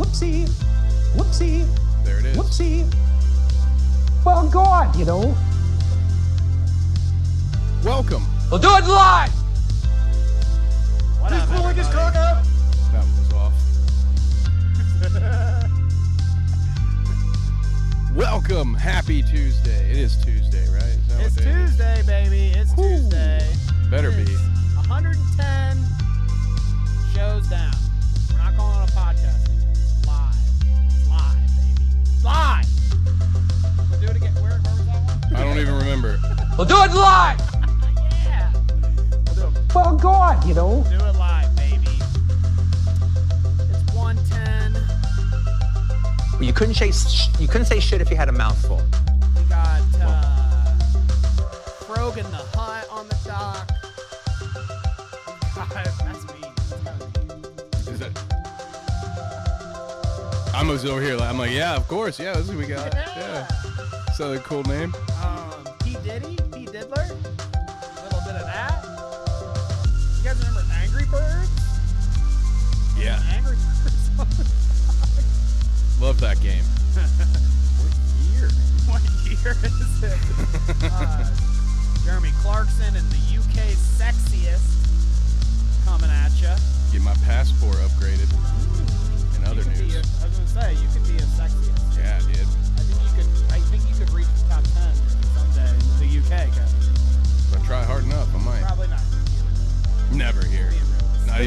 Whoopsie. Whoopsie. There it is. Whoopsie. Well, go on, you know. Welcome. We'll do it live. What up, Pulling his everybody? cock up. That one was off. Welcome. Happy Tuesday. It is Tuesday, right? Is that It's what day it is? Tuesday, baby. It's Tuesday. Better be. It's 110 shows down. We're not calling it a podcast anymore. It's live. Live, baby. Live. We'll do it again. Where was that one? I don't even remember. We'll do it live. Yeah. We'll do it. Well, go on, you know. Do it live, baby. It's 110. You couldn't say shit if you had a mouthful. We got Frog in the Hut on the dock. That's me. Is that? I was over here. I'm like, yeah, of course. Yeah, this is what we got. Yeah. Southern cool name. P. Diddler. A little bit of that. You guys remember Angry Birds? Yeah. Angry Birds on the dock. Love that game. What year is it? Jeremy Clarkson and the UK SEXIEST coming at you. Get my passport upgraded. In other news. I was gonna say you could be a SEXIEST. Yeah, dude. I think you could reach the top 10 someday in the UK, Kevin. If I try hard enough, I might. Probably not. Never here. Being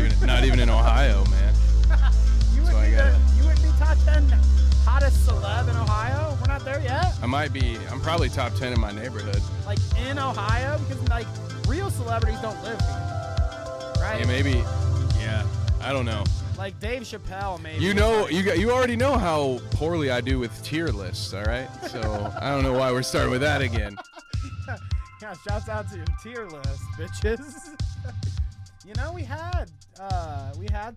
realistic. Not even in Ohio, man. You So I wouldn't gotta- you wouldn't be top 10 hottest celeb in Ohio? We're not there yet. I might be. I'm probably top 10 in my neighborhood. Like in Ohio, because like real celebrities don't live here, right? Yeah, maybe. Yeah. I don't know. Like Dave Chappelle, maybe. You know, you already know how poorly I do with tier lists, all right? So I don't know why we're starting with that again. Yeah, shouts out to your tier list, bitches. You know, we had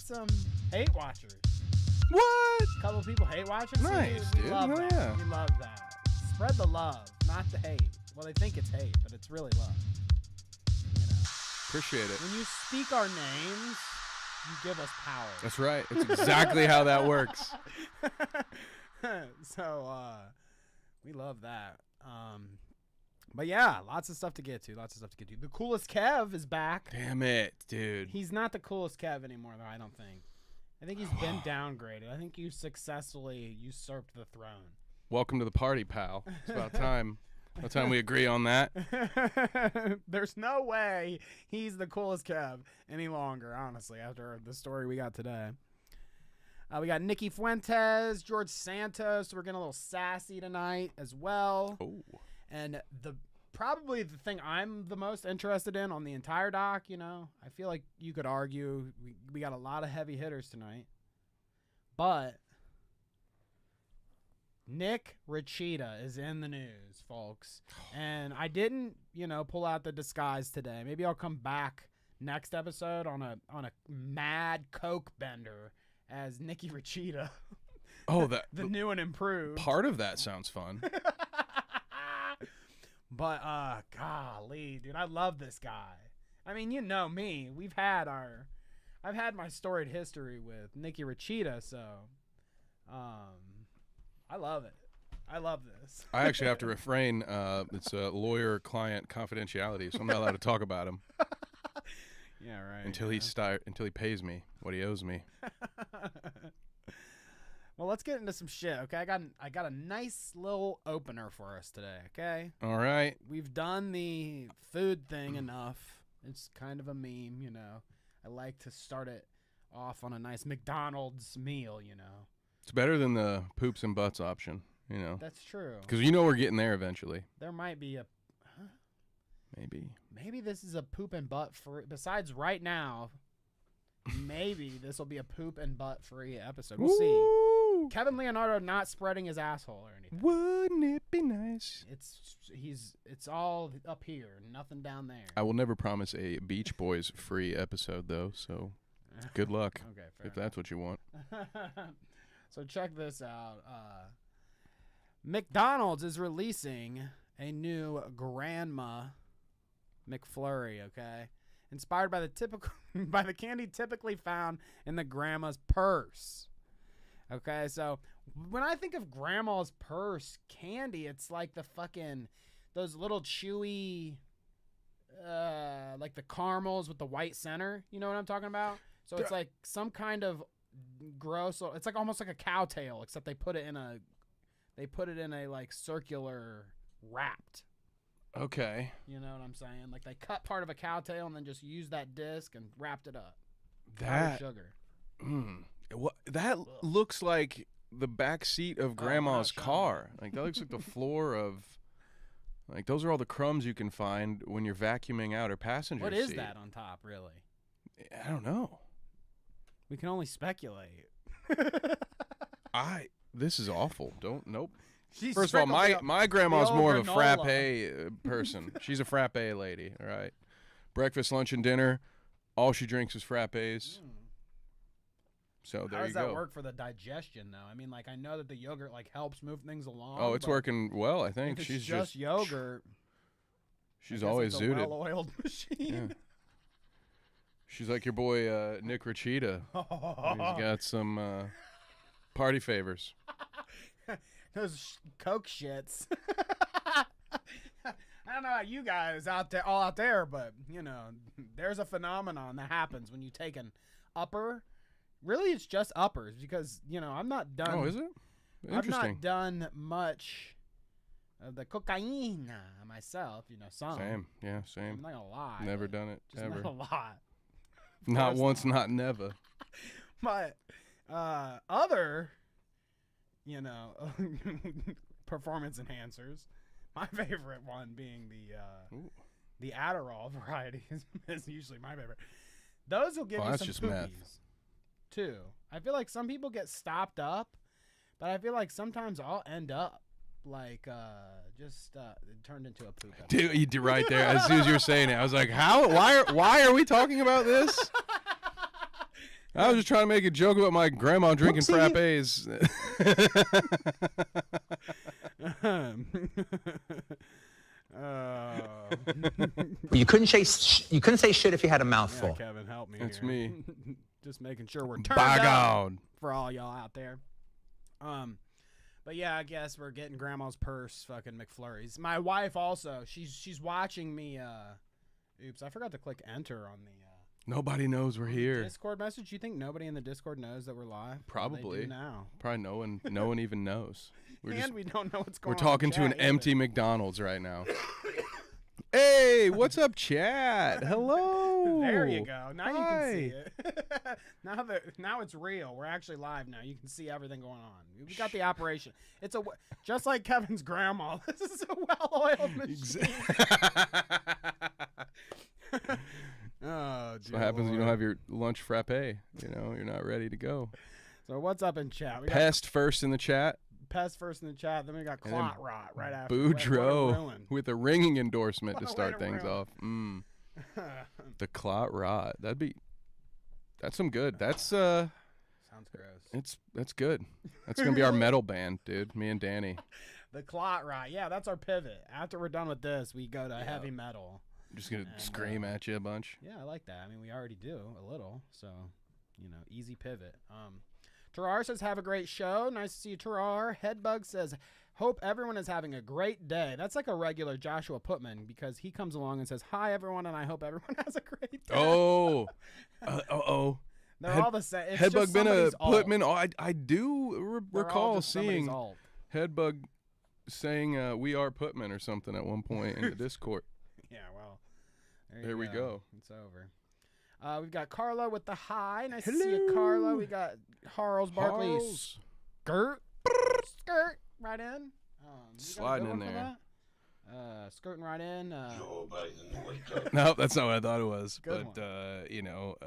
some hate watchers. What? A couple of people hate watching. See, Nice, we dude. love Oh, that. yeah. We love that. Spread the love, not the hate. Well, they think it's hate, but it's really love. You know, Appreciate it. when you speak our names, you give us power. That's right. It's exactly how that works. So, we love that. But yeah, lots of stuff to get to. The coolest Kev is back. Damn it, dude. He's not the coolest Kev anymore, though, I don't think. I think he's been downgraded. I think you successfully usurped the throne. Welcome to the party, pal. It's about time. About time we agree on that. There's no way he's the coolest Kev any longer, honestly, after the story we got today. We got Nick Fuentes, George Santos. We're getting a little sassy tonight as well. Oh. And probably the thing I'm the most interested in on the entire doc, you know, I feel like you could argue we got a lot of heavy hitters tonight. But Nick Rekieta is in the news, folks. And I didn't, pull out the disguise today. Maybe I'll come back next episode on a mad coke bender as Nicky Rekieta. Oh, that the new and improved. part of that sounds fun. But golly, dude, I love this guy. I mean, you know me. I've had my storied history with Nicky Rekieta, so I love it. I love this. I actually have to refrain. It's a lawyer-client confidentiality, so I'm not allowed to talk about him Yeah, right. until he pays me what he owes me. Well, let's get into some shit, okay? I got a nice little opener for us today, okay? All right. We've done the food thing enough. It's kind of a meme, you know. I like to start it off on a nice McDonald's meal, you know. It's better than the poops and butts option, you know. That's true. Because you know we're getting there eventually. There might be a... Maybe Maybe this is a poop and butt free... Besides right now, maybe this will be a poop and butt free episode. We'll see. Kevin Leonardo not spreading his asshole or anything. Wouldn't it be nice? It's all up here, nothing down there. I will never promise a Beach Boys free episode though, so good luck. Okay, fair if that's what you want. So check this out. McDonald's is releasing a new Grandma McFlurry, okay? Inspired by the candy typically found in the grandma's purse. Okay, so when I think of grandma's purse candy, it's like the fucking those little chewy like the caramels with the white center. You know what I'm talking about? So it's like some kind of gross. It's like almost like a cow tail, except they put it in a like circular wrapped. Okay. You know what I'm saying? Like they cut part of a cow tail and then just used that disc and wrapped it up. That sugar. What that looks like the back seat of grandma's car. Like that looks like the floor of. Like those are all the crumbs you can find when you're vacuuming out her passenger seat. What is that on top, really? I don't know. We can only speculate. This is awful. Nope. She's First of all, my grandma's old more of a granola. frappe person. She's a frappe lady, all right? Breakfast, lunch, and dinner, all she drinks is frappes. So there How you does go. that work for the digestion, though? I mean, like, I know that the yogurt, like, helps move things along. Oh, it's but working well, I think. if She's it's just yogurt. She's I guess always it's a zooted. well-oiled machine. Yeah. She's like your boy Nick Rekieta. He's got some party favors. Those Coke shits. I don't know about you guys all out there, but, you know, there's a phenomenon that happens when you take an upper. Really, it's just uppers because, you know, I'm not done. Oh, is it? Interesting. I've not done much of the cocaine myself, you know, some. Same. Yeah, same. I'm not going to lie. Never but done it, just ever. not a lot. Not course once, not never. But other, you know, performance enhancers, my favorite one being the Adderall variety is usually my favorite. Those will give you that's some just poopies, meth. too. I feel like some people get stopped up, but I feel like sometimes I'll end up like just turned into a poop. Dude, you did right there. As soon as you were saying it, I was like, "How? Why are we talking about this?" I was just trying to make a joke about my grandma drinking frappes. You couldn't say shit if you had a mouthful. Yeah, Kevin, help me. That's here. me. Just making sure we're turned By up God. for all y'all out there. But yeah, I guess we're getting grandma's purse fucking McFlurries. My wife also, she's watching me. Oops, I forgot to click enter on the Nobody knows we're here. Discord message. You think nobody in the Discord knows that we're live? Probably. They do now. Probably no one even knows. We don't know what's going We're on. talking to an empty McDonald's right now. Hey, what's up, chat? Hello. There you go. Now you can see Hi. it. Now it's real. We're actually live now. You can see everything going on. We got the operation. It's just like Kevin's grandma. This is a well-oiled machine. Oh, That's what happens when you don't have your lunch frappe. You know, you're not ready to go. So what's up in chat? We got Pest first in the chat. Pest first in the chat. Then we got And then Clot Rot right after. Boudreaux with a ringing endorsement What to a start way to things ruin. off. The Clout Rot. That's some good. That's Sounds gross. that's good. That's gonna be our metal band, dude. Me and Danny. The Clot Rot. Yeah, that's our pivot. After we're done with this, we go to heavy metal. I'm just gonna And, scream at you a bunch. Yeah, I like that. I mean, we already do a little, so you know, easy pivot. Tarar says, "Have a great show. Nice to see you, Tarar." Headbug says, "Hope everyone is having a great day." That's like a regular Joshua Putman because he comes along and says, "Hi, everyone, and I hope everyone has a great day." Oh, They're all the same. It's Headbug just been a somebody's alt. Putman. Oh, I do They're all recall just somebody's seeing alt. Headbug saying "We are Putman" or something at one point in the Discord. Yeah, well, There we go. It's over. We've got Carla with the hi. Nice to see you, Carla. We got Harles Barkley. Harles. Skirt right in. You got a Sliding good in one for there. that? Skirting right in. No, that's not what I thought it was. Good But you know.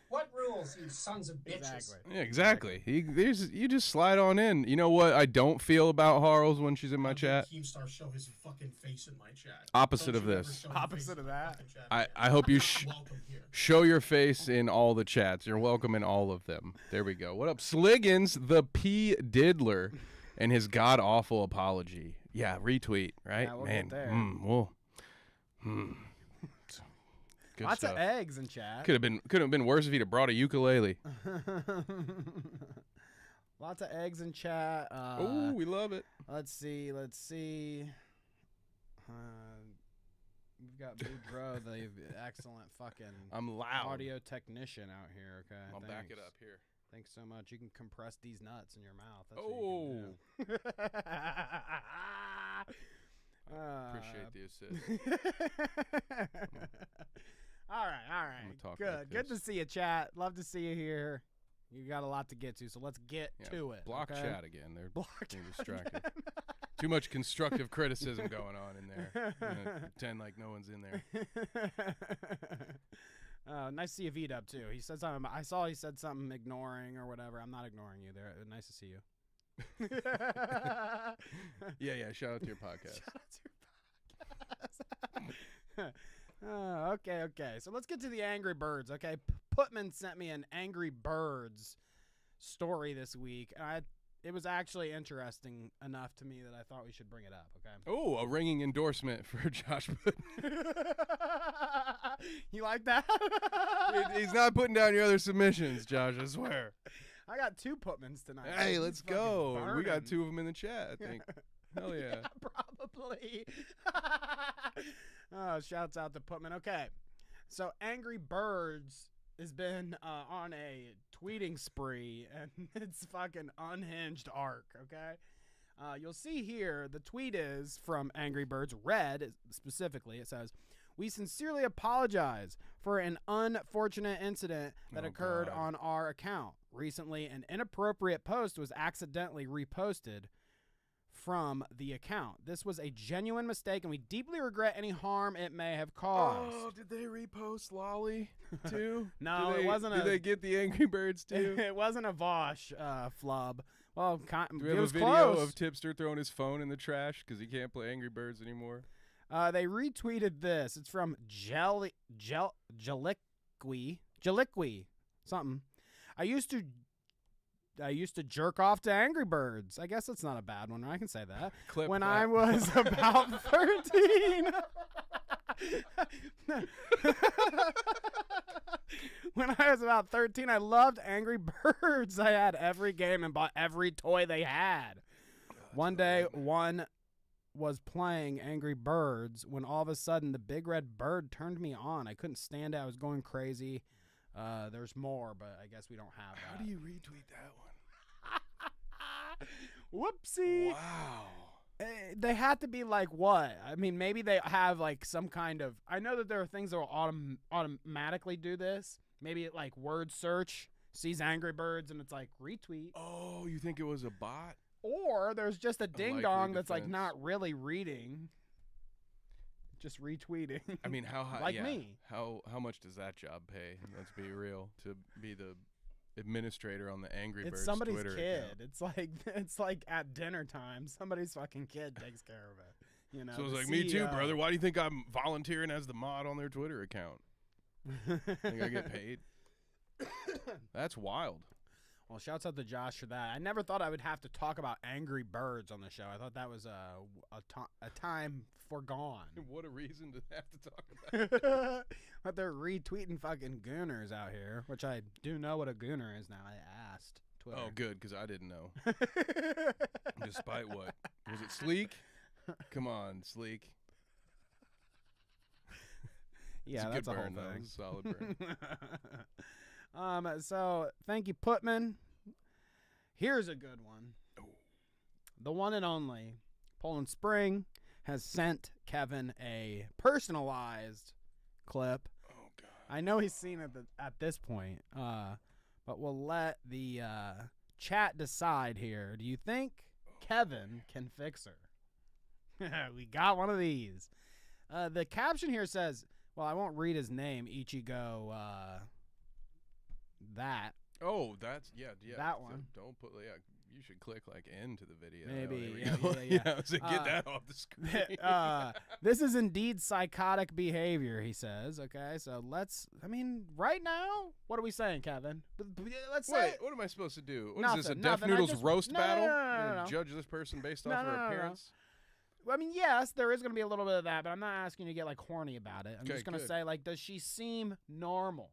What rules, you sons of bitches? Exactly. Yeah, exactly. You just slide on in. You know what I don't feel about Harles when she's in my chat? Keemstar show his fucking face in my chat. Opposite Don't of you ever this. show your Opposite face of in my that. fucking chat. I hope you Welcome here. show your face in all the chats. You're welcome in all of them. There we go. What up, Sliggins, the P Diddler, and his god awful apology. Yeah, retweet, right? Yeah, we'll Man, get there. Good Lots stuff. of eggs in chat. Could have been worse if he'd have brought a ukulele. Lots of eggs in chat. Oh, we love it. Let's see. We've got Big Bro, the excellent fucking I'm loud. audio technician out here. Okay, I'll back it up here. Thanks so much. You can compress these nuts in your mouth. That's Oh. what you can do. Appreciate the assist. All right. talk Good. like Good to this. see you, chat. Love to see you here. You got a lot to get to, so let's get to it. Block okay? chat again. They're Block being chat distracted. Too much constructive criticism going on in there. I'm gonna pretend like no one's in there. Nice to see you, V-Dub, too. He said something. I saw he said something ignoring or whatever. I'm not ignoring you. There. Nice to see you. Yeah. Shout out to your podcast. Okay. So let's get to the Angry Birds, okay? Putman sent me an Angry Birds story this week. It was actually interesting enough to me that I thought we should bring it up, okay? Oh, a ringing endorsement for Josh Puddin. You like that? He's not putting down your other submissions, Josh, I swear. I got 2 Putmans tonight. Hey, He's let's fucking go. We got burning. 2 of them in the chat, I think. Hell yeah. Probably. Oh, shouts out to Putman. Okay. So Angry Birds has been on a tweeting spree, and it's fucking unhinged arc, okay? You'll see here, the tweet is from Angry Birds, red specifically. It says, "We sincerely apologize for an unfortunate incident that occurred God. on our account. Recently, an inappropriate post was accidentally reposted from the account. This was a genuine mistake, and we deeply regret any harm it may have caused." Oh, did they repost Lolly too? No, it wasn't Did a- they get the Angry Birds too? It wasn't a Vosh flub. Well, Do we it have a was video close. of Tipster throwing his phone in the trash because he can't play Angry Birds anymore? They retweeted this. It's from Jaliqui, something. I used to jerk off to Angry Birds. I guess that's not a bad one. I can say that. Clip when that. I was about 13. When I was about 13, I loved Angry Birds. I had every game and bought every toy they had. One day, one was playing Angry Birds when all of a sudden the big red bird turned me on. I couldn't stand it. I was going crazy. There's more, but I guess we don't have that. How do you retweet that one? Whoopsie. Wow. They had to be like what? I mean, maybe they have like some kind of. I know that there are things that will automatically do this. Maybe it like word search sees Angry Birds and it's like retweet. Oh, you think it was a bot? Or there's just a ding likely dong that's like defense. not really reading, just retweeting. I mean, how high? Like yeah. me. How much does that job pay? Let's be real. To be the administrator on the Angry Birds It's somebody's Twitter kid. account. It's like at dinner time, somebody's fucking kid takes care of it. You know. So it's the like, me too, CEO. brother. Why do you think I'm volunteering as the mod on their Twitter account? Think I get paid? That's wild. Well, shouts out to Josh for that. I never thought I would have to talk about Angry Birds on the show. I thought that was a time forgone. What a reason to have to talk about. But they're retweeting fucking gooners out here, which I do know what a gooner is now. I asked Twitter. Oh, good, because I didn't know. Despite what? Was it Sleek? Come on, Sleek. Yeah, It's a that's good a whole burn, though. thing. Solid burn. So thank you, Putman. Here's a good one. The one and only Poland Spring has sent Kevin a personalized clip. Oh, God. I know he's seen it at this point, but we'll let the chat decide here. Do you think Kevin can fix her? We got one of these. The caption here says, well, I won't read his name, Ichigo, that. Oh, that's, yeah. That so one. Don't put, yeah, you should click, like, into the video. Maybe, There we go. yeah. So get that off the screen. This is indeed psychotic behavior, he says. Okay, so right now, what are we saying, Kevin? Let's say. What am I supposed to do? What is this, a Nothing, Deaf nothing. I Noodles just- roast no, battle? no, You're gonna no. judge this person based off No, her no. appearance? I mean, yes, there is going to be a little bit of that, but I'm not asking you to get like horny about it. I'm Okay, just going to good. say, like, does she seem normal?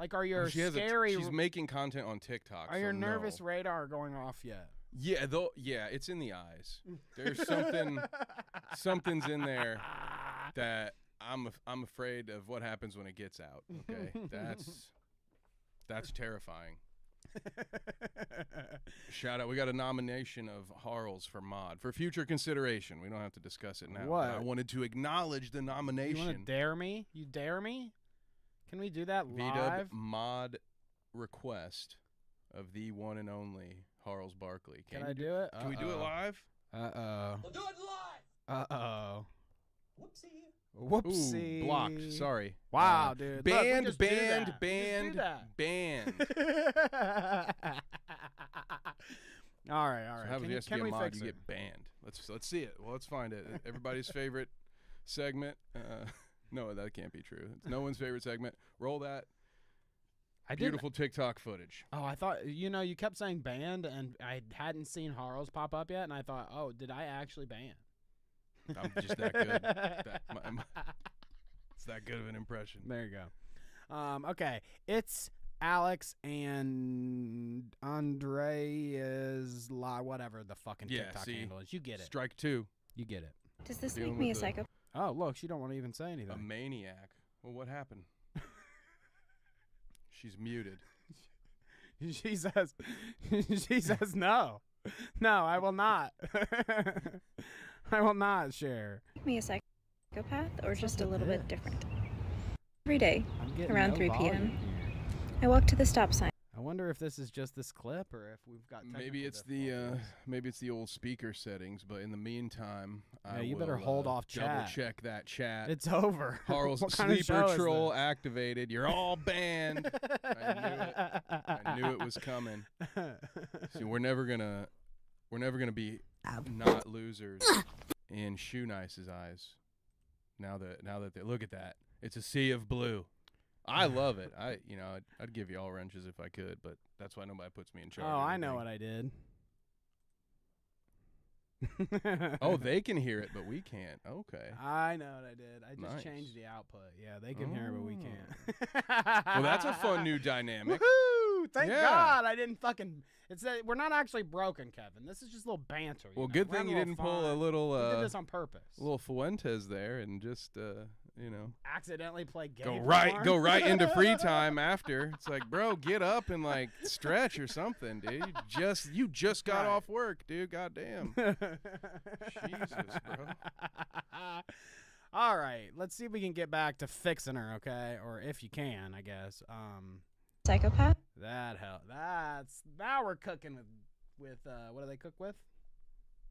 Like, are your She's making content on TikTok. Are your nervous no. radar going off yet? Yeah, yeah, it's in the eyes. There's something's in there that I'm afraid of what happens when it gets out. Okay, that's terrifying. Shout out! We got a nomination of Harls for mod for future consideration. We don't have to discuss it now. What? I wanted to acknowledge the nomination. You want to dare me? You dare me? Can we do that live? VW mod request of the one and only Harls Barkley. Can I do it? Can we do it live? We'll do it live. Whoopsie. Whoopsie. Ooh, blocked. Sorry. Wow, dude. Banned, Look, banned, banned. banned. All right. So how Can if has to we be a mod, fix you it? get banned. Let's see it. Well, let's find it. Everybody's favorite segment. No, that can't be true. It's no one's favorite segment. Roll that. Beautiful TikTok footage. Oh, I thought, you kept saying banned, and I hadn't seen Harls pop up yet, and I thought, oh, did I actually ban? I'm just that good. It's that good of an impression. There you go. Okay, it's Alex and Andre is whatever the fucking TikTok handle is. You get it. Strike two. You get it. Does this Dealing make me a with the- psycho? Oh, look, she don't want to even say A anything. maniac. Well, what happened? She's muted. She says no. No, I will not. I will not share. Make me a psychopath or just a little bit different? Every day, I'm getting around no 3 volume p.m., here. I walk to the stop sign. I wonder if this is just this clip or if we've got Maybe it's the old speaker settings, but in the meantime, Yeah, you will, better hold off double chat. check that chat. It's over. Harl's What kind of sleeper show is troll this? activated. You're all banned. I knew it was coming. See, we're never gonna be not losers in Shoe Nice's eyes. Now that they look at that, it's a sea of blue. I love it. I'd give you all wrenches if I could, but that's why nobody puts me in charge. Oh, of I know anything. what I did. Oh, they can hear it, but we can't. Okay. I know what I did. I just Nice. changed the output. Yeah, they can hear it, but we can't. Well, that's a fun new dynamic. Woohoo! Thank Yeah. God I didn't fucking. We're not actually broken, Kevin. This is just a little banter. Well, know? good We're thing you having didn't pull a fun. little We did this on purpose. Fuentes there and just Accidentally play gay go porn. right into free time after. It's like, bro, get up and like stretch or something, dude. You just got Right. off work, dude. Goddamn. Jesus, bro. All right, let's see if we can get back to fixing her, okay? Or if you can, I guess. Psychopath? That hell. That's now we're cooking with what do they cook with?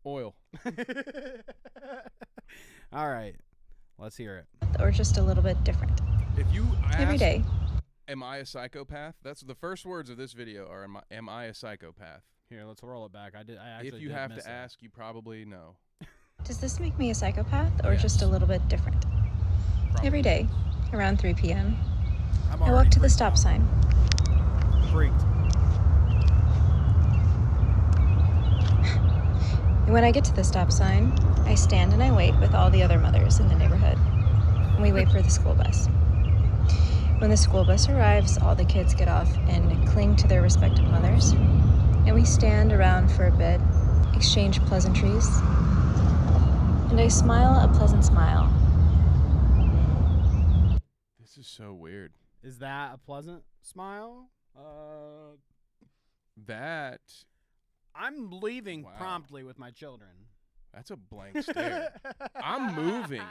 Oil. All right, let's hear it. Or just a little bit different? If you ask, Every day. am I a psychopath? That's the first words of this video are, am I a psychopath? Here, let's roll it back. I actually If you did have miss to that. ask, you probably know. Does this make me a psychopath or Yes. just a little bit different? Probably. Every day, around 3 p.m., I'm I already walk to the freaked stop out. sign. Freaked. And when I get to the stop sign, I stand and I wait with all the other mothers in the neighborhood. And we wait for the school bus. When the school bus arrives, all the kids get off and cling to their respective mothers. And we stand around for a bit, exchange pleasantries, and I smile a pleasant smile. This is so weird. Is that a pleasant smile? That I'm leaving Wow. promptly with my children. that's a blank stare. I'm moving.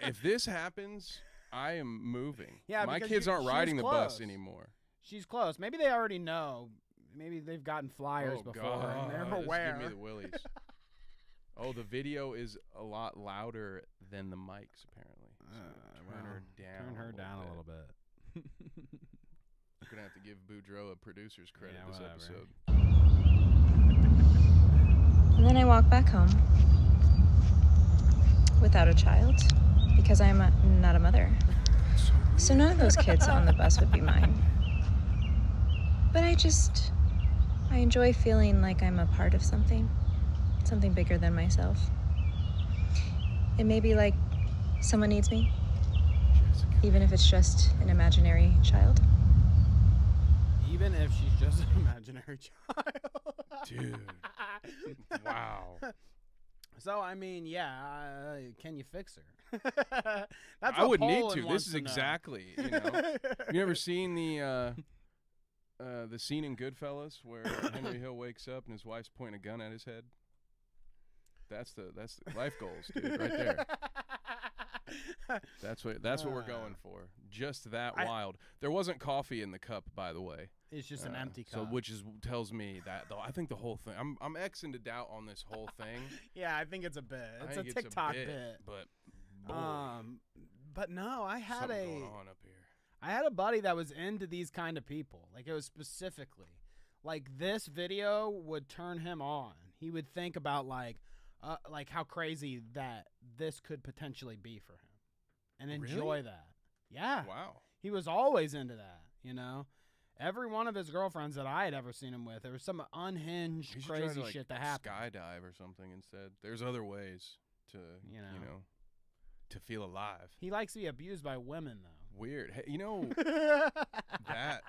If this happens, I am moving. Yeah, my because kids she aren't was riding the bus close. anymore. She's close. Maybe they already know. Maybe they've gotten flyers Oh before God, and they're this aware. give me the willies. Oh, the video is a lot louder than the mics apparently. So turn her down. Turn her down a bit. little bit. I'm gonna have to give Boudreaux a producer's credit Yeah, this whatever. episode. And then I walk back home without a child because I'm not a mother. So none of those kids on the bus would be mine. But I enjoy feeling like I'm a part of something bigger than myself. It may be like someone needs me, even if it's just an imaginary child. if she's just an imaginary child. Dude. Wow. So I mean, yeah, can you fix her? That's I what would need Poland to. wants This is to know. exactly, you know. You ever seen the scene in Goodfellas where Henry Hill wakes up and his wife's pointing a gun at his head? That's the life goals, dude, right there. That's what we're going for. Just that wild. There wasn't coffee in the cup, by the way. It's just an empty So, cup. which tells me that though I think the whole thing. I'm X into doubt on this whole thing. Yeah, I think it's a bit. I It's a think TikTok bit. but boy, But no, I had something going on up here. I had a buddy that was into these kind of people. Like it was specifically like this video would turn him on. He would think about like how crazy that this could potentially be for him, and enjoy Really? that. Yeah. Wow. He was always into that. You know, every one of his girlfriends that I had ever seen him with, there was some unhinged, You should try crazy to, like, shit that happened. skydive or something instead. There's other ways to You know. to feel alive. He likes to be abused by women though. Weird. Hey, you know that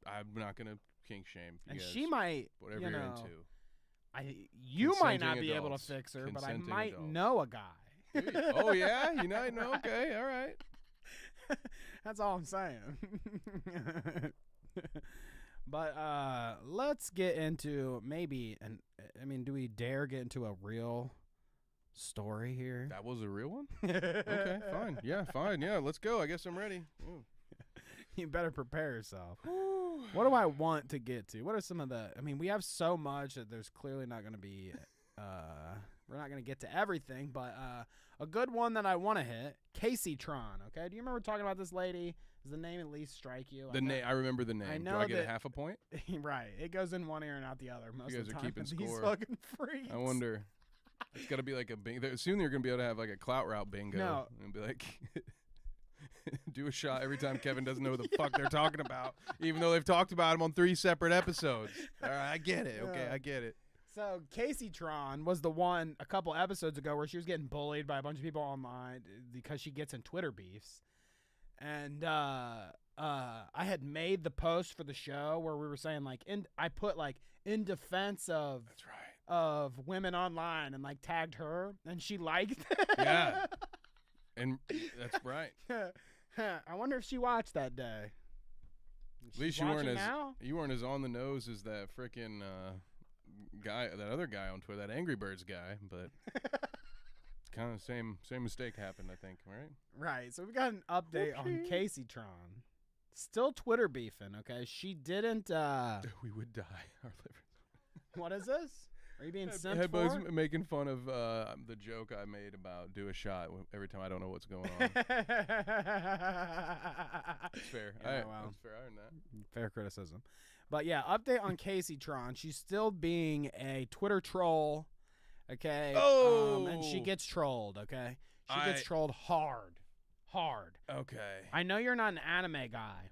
I'm not gonna kink shame. You And guys, she might, whatever you you're know, into. you might not Consenting be able to adults. fix her, but I Consenting might adults. know a guy. Oh yeah, you know. Okay, all right. That's all I'm saying. But let's get into do we dare get into a real story here? That was a real one. Okay, fine. Yeah, fine. Yeah, let's go. I guess I'm ready. Ooh. You better prepare yourself. What do I want to get to? What are some of the? I mean, we have so much that there's clearly not going to be. We're not going to get to everything, but a good one that I want to hit, Casey Tron. Okay, do you remember talking about this lady? Does the name at least strike you? The name. I remember the name. I Do know I get a that- half a point? Right, it goes in one ear and out the other. Most You of guys the are time keeping with these score. fucking freaks. I wonder. It's got to be like a bingo. Soon they're going to be able to have like a clout route bingo. No. And be like, do a shot every time Kevin doesn't know what the fuck they're talking about, even though they've talked about him on 3 separate episodes. All right, I get it. Okay, I get it. So Casey Tron was the one a couple episodes ago where she was getting bullied by a bunch of people online because she gets in Twitter beefs. And I had made the post for the show where we were saying like I put like in defense of That's right. of women online and like tagged her and she liked it. Yeah. And that's right. I wonder if she watched that day. At least you weren't as on the nose as that freaking guy, that other guy on Twitter, that Angry Birds guy. But kind of same mistake happened, I think. Right? Right. So we got an update on Casey Tron. Still Twitter beefing. Okay, she didn't. We would die. Our livers. What is this? Are you being sent Headbuds for? making fun of the joke I made about do a shot every time I don't know what's going on. It's fair. Yeah, wow. That's fair. I earned that. Fair criticism. But yeah, update on Casey Tron. She's still being a Twitter troll. Okay. Oh! And she gets trolled. Okay. She gets I- trolled hard. Okay. I know you're not an anime guy.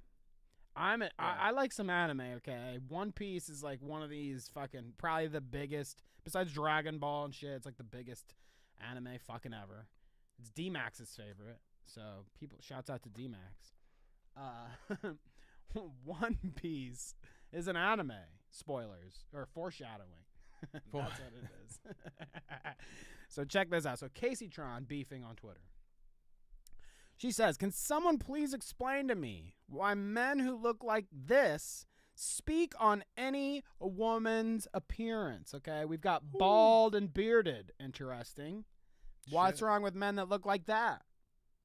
I like some anime, okay? One Piece is like one of these fucking, probably the biggest, besides Dragon Ball and shit, it's like the biggest anime fucking ever. It's D-Max's favorite. So shouts out to D-Max. One Piece is an anime. Spoilers. Or foreshadowing. That's what it is. So check this out. So Casey Tron beefing on Twitter. She says, can someone please explain to me why men who look like this speak on any woman's appearance? Okay, we've got bald and bearded. Interesting. What's Shit. wrong with men that look like that?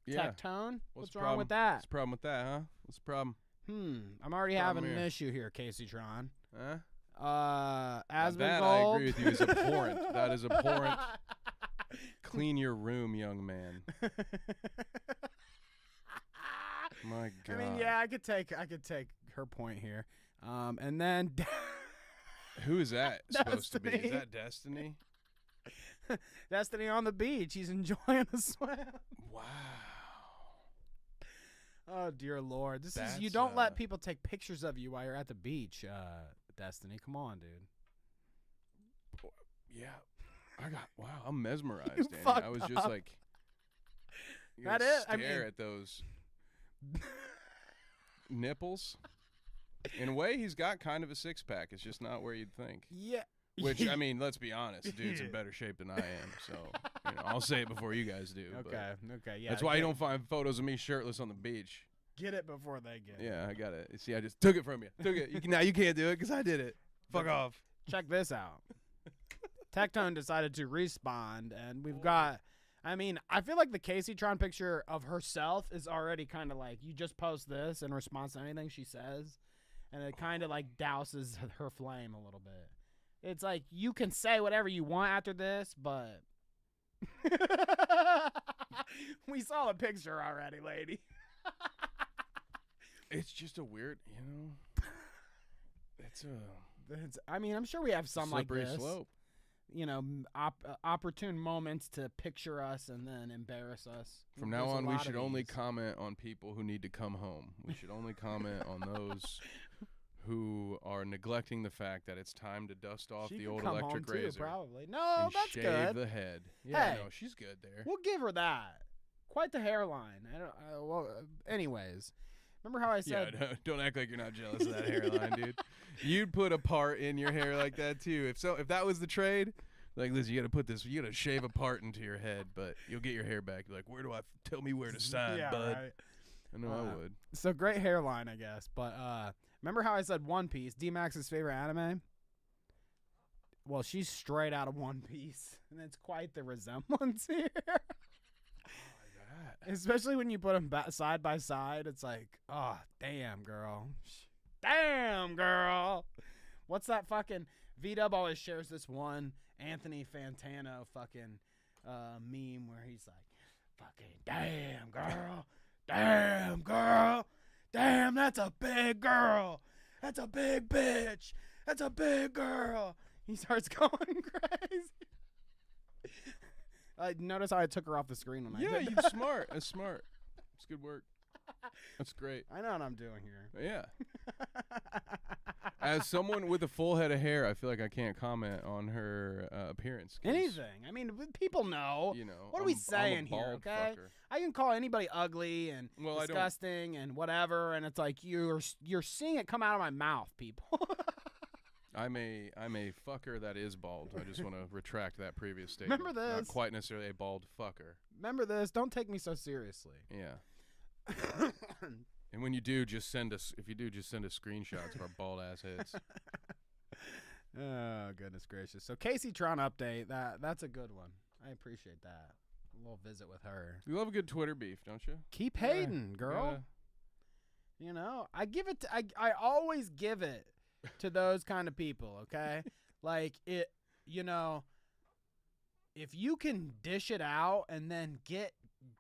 Yeah. Tectone? What's What's wrong with that? What's the problem with that, huh? What's the problem? I'm already Problem having an here. issue here, Casey Tron. Huh? Now Asmongold. that I agree with you is abhorrent. That is abhorrent. Clean your room, young man. My God. I mean, yeah, I could take her point here. And then Who is that supposed to be? Destiny. Is that Destiny? Destiny on the beach. He's enjoying a swim. Wow. Oh dear Lord, you That's, don't let people take pictures of you while you're at the beach, Destiny. Come on, dude. Yeah. Wow, I'm mesmerized, You Danny. fucked I was just up. like, you That gotta is- I stare mean- at those nipples. In a way, he's got kind of a six-pack. It's just not where you'd think. Yeah. Which, I mean, let's be honest. Dude's in better shape than I am. So, I'll say it before you guys do. Okay, yeah. That's why you don't find photos of me shirtless on the beach. Get it before they get it. Yeah, I got it. See, I just took it from you. Took it. Now you can't do it because I did it. Fuck off. Check this out. Tectone decided to respond, and we've got... I mean, I feel like the Casey-tron picture of herself is already kind of like, you just post this in response to anything she says, and it kind of like douses her flame a little bit. It's like, you can say whatever you want after this, but... We saw the picture already, lady. It's just a weird, I mean, I'm sure we have some like slippery this. slope. Opportune moments to picture us and then embarrass us. From now on, we should only comment on people who need to come home. We should only comment on those who are neglecting the fact that it's time to dust off She the could old come electric home too, razor probably. No, and that's shave good. the head. Yeah, Hey, no, she's good there. We'll give her that. Quite the hairline. Anyways, remember how I said? Yeah, don't act like you're not jealous of that hairline, dude. You'd put a part in your hair like that too. If that was the trade, like, listen, you got to shave a part into your head, but you'll get your hair back. You're like, tell me where to sign, Yeah, bud. right. I know I would. So great hairline, I guess. But remember how I said One Piece, D-Max's favorite anime? Well, she's straight out of One Piece, and it's quite the resemblance here. Especially when you put them side by side, it's like, oh, damn, girl. Damn, girl. What's that fucking... V-Dub always shares this one Anthony Fantano fucking meme where he's like, fucking, damn, girl. Damn, girl. Damn, that's a big girl. That's a big bitch. That's a big girl. He starts going crazy. Notice how I took her off the screen when I did Yeah, that. you're smart. That's smart. It's good work. That's great. I know what I'm doing here. Yeah. As someone with a full head of hair, I feel like I can't comment on her appearance. Anything. I mean, people know. What are we saying here, okay? Fucker. I can call anybody ugly and Well, disgusting and whatever, and it's like you're seeing it come out of my mouth, people. I'm a fucker that is bald. I just want to retract that previous statement. Remember this. Not quite necessarily a bald fucker. Remember this. Don't take me so seriously. Yeah. And when you do, just send us. If you do, just send us screenshots of our bald ass heads. Oh, goodness gracious. So Casey Tron update. That's a good one. I appreciate that. A little visit with her. You love a good Twitter beef, don't you? Keep hating, girl. I give it. I always give it to those kind of people. Okay, like it. If you can dish it out and then get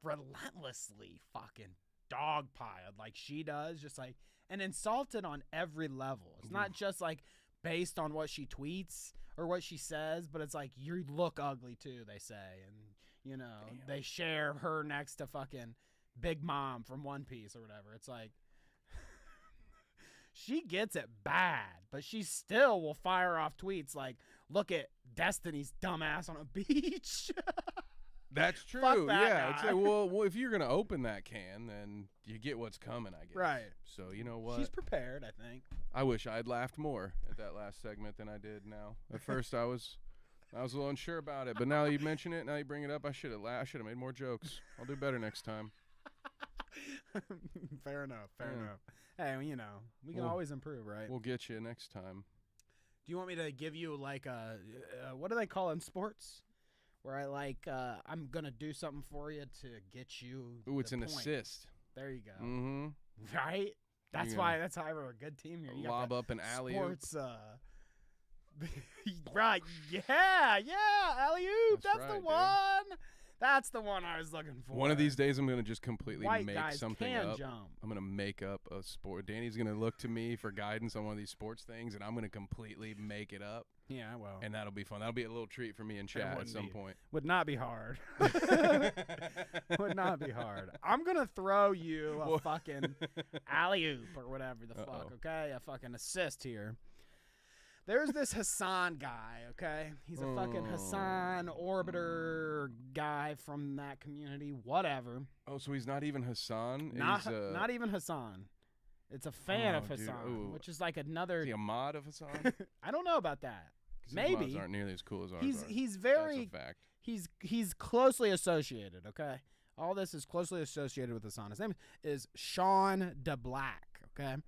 relentlessly fucking dogpiled like she does, just like, and insulted on every level. It's not just like based on what she tweets or what she says, but it's like, you look ugly too, they say. And, they share her next to fucking Big Mom from One Piece or whatever. It's like, she gets it bad, but she still will fire off tweets like, look at Destiny's dumbass on a beach. That's true. Fuck that Yeah. guy. It's like, well, if you're gonna open that can, then you get what's coming, I guess. Right. So you know what? She's prepared, I think. I wish I'd laughed more at that last segment than I did now. At first, I was a little unsure about it, but now you mention it, now you bring it up, I should have made more jokes. I'll do better next time. Fair enough. Hey, we can always improve, right? We'll get you next time. Do you want me to give you like a what do they call in sports? Where I I'm gonna do something for you to get you. Ooh, it's the an point. assist. There you go. Mm-hmm. Right. That's why we're a good team here. You Lob got up an alley-oop. sports. Right. Yeah. Alley-oop. That's right, the dude. one. That's the one I was looking for. One of these days, I'm gonna just completely White make guys something can up. jump. I'm gonna make up a sport. Danny's gonna look to me for guidance on one of these sports things, and I'm gonna completely make it up. Yeah, well. And that'll be fun. That'll be a little treat for me in chat at some point. Would not be hard. Would not be hard. I'm going to throw you a fucking alley-oop or whatever the fuck, okay? A fucking assist here. There's this Hassan guy, okay? He's a fucking Hassan orbiter guy from that community, whatever. Oh, so he's not even Hassan? Not even Hassan. It's a fan of dude, Hassan, ooh. which is like another. Is he a mod of Hassan? I don't know about that. 'Cause his Maybe. mods aren't nearly as cool as ours are. He's very That's a fact. he's closely associated. Okay, all this is closely associated with Hassan. His name is Sean DeBlack. Okay, and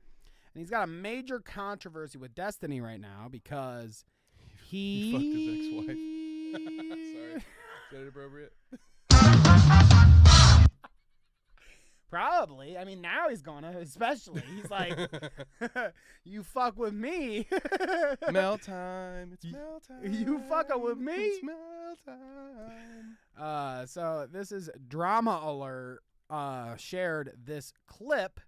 he's got a major controversy with Destiny right now because He fucked his ex-wife. Sorry. Is that appropriate? Probably. I mean, now he's gonna, especially. He's like, you fuck with me. Mel time. It's Mel time. You fucking with me? It's Mel time. So this is Drama Alert shared this clip,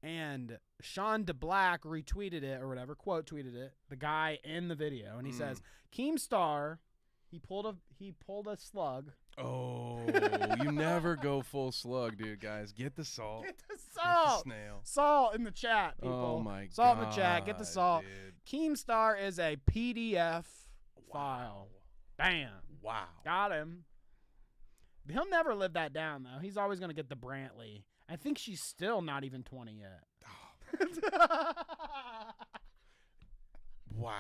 and Sean DeBlack retweeted it or whatever, quote tweeted it, the guy in the video, and he says, Keemstar, he pulled a slug. Oh, you never go full slug, dude, guys. Get the salt. Get the Get salt. the snail. Salt in the chat, people. Oh my Salt god. in the chat. Get the salt. Dude. Keemstar is a PDF file. Bam. Wow. Got him. He'll never live that down, though. He's always going to get the Brantley. I think she's still not even 20 yet. Wow,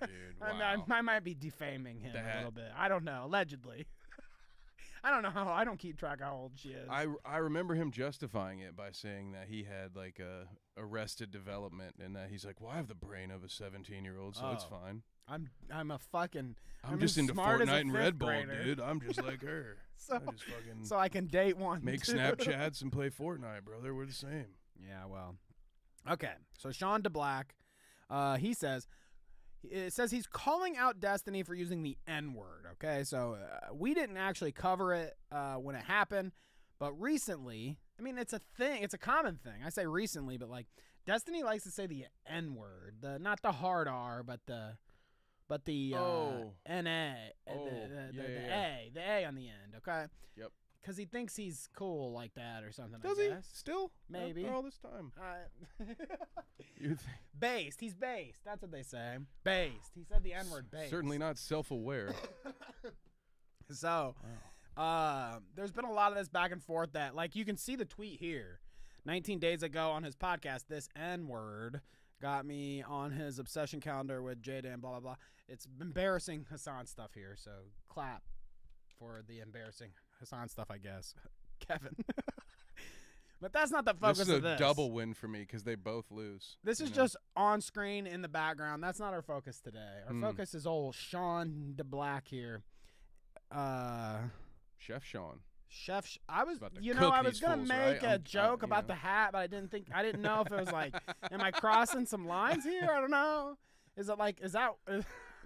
dude. Wow. I might be defaming him a little bit. I don't know. Allegedly. I don't know how. I don't keep track how old she is. I remember him justifying it by saying that he had like a arrested development and that he's like, well, I have the brain of a 17-year-old, so it's fine. I'm a fucking. I'm just into smart as a Fortnite and fifth Red Bull, grader. dude. I'm just like her. So, I just fucking so I can date one. make too. Snapchats and play Fortnite, brother. We're the same. Yeah, well. Okay, so Sean DeBlack, it says he's calling out Destiny for using the N-word, okay? So we didn't actually cover it when it happened, but recently, I mean, it's a thing. It's a common thing. I say recently, but like Destiny likes to say the N-word, not the hard R, but the N-A, the A on the end, okay? Yep. Because he thinks he's cool like that or something. Does I he? guess. Still? Maybe. After all this time. You think? Based. He's based. That's what they say. Based. He said the N-word based. Certainly not self-aware. So, there's been a lot of this back and forth that, like, you can see the tweet here. 19 days ago on his podcast, this N-word got me on his obsession calendar with Jada and blah, blah, blah. It's embarrassing Hassan stuff here, so clap for the embarrassing Hassan stuff, I guess. Kevin. But that's not the focus This is of a this. double win for me because they both lose. This is just on screen in the background. That's not our focus today. Our focus is old Sean DeBlack here. Chef Sean. I was, About to you know, cook I was these gonna fools, make right? a joke you about know. the hat, but I didn't know if it was like, am I crossing some lines here? I don't know. Is it like, is that?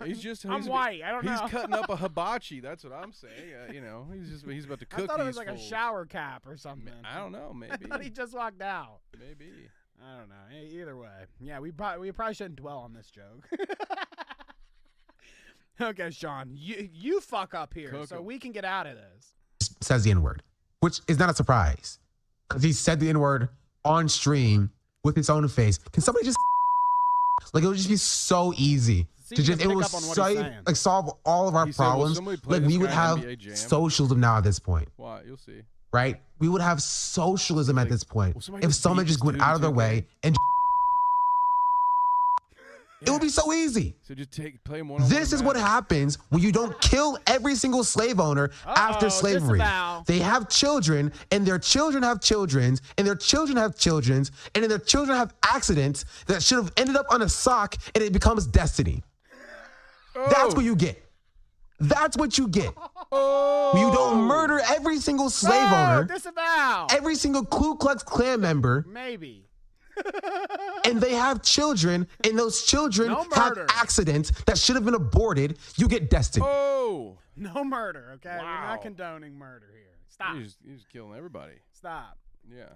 He's just. I'm white. I don't know. He's cutting up a hibachi. That's what I'm saying. You know, he's about to cook. I thought it was these like a fools. shower cap or something. I don't know. Maybe. I thought he just walked out. Maybe. I don't know. Either way, yeah, we probably shouldn't dwell on this joke. Okay, Sean, you fuck up here, Cook so 'em. we can get out of this. Says the N-word, which is not a surprise because he said the N-word on stream with his own face. Can somebody just like it would just be so easy See to if you just can it pick would up on what he's saying. like solve all of our He said, "Will problems. somebody play Like this we would guy have NBA Jam?" socialism now at this point, Why? You'll see. right? We would have socialism at this point will somebody if just someone beat just this went dude out of their 2K? way and it would be so easy. So just play him one. This is what happens when you don't kill every single slave owner after slavery. disavow. They have children, and their children have children, and their children have children, and then their children have accidents that should have ended up on a sock, and it becomes destiny. That's what you get. That's what you get. When you don't murder every single slave owner, Disavow. every single Ku Klux Klan member, Maybe. and they have children, and those children No have murder. accidents that should have been aborted, you get destiny. Oh. No murder, okay? We're Wow. not condoning murder here. Stop. He's killing everybody. Stop. Yeah.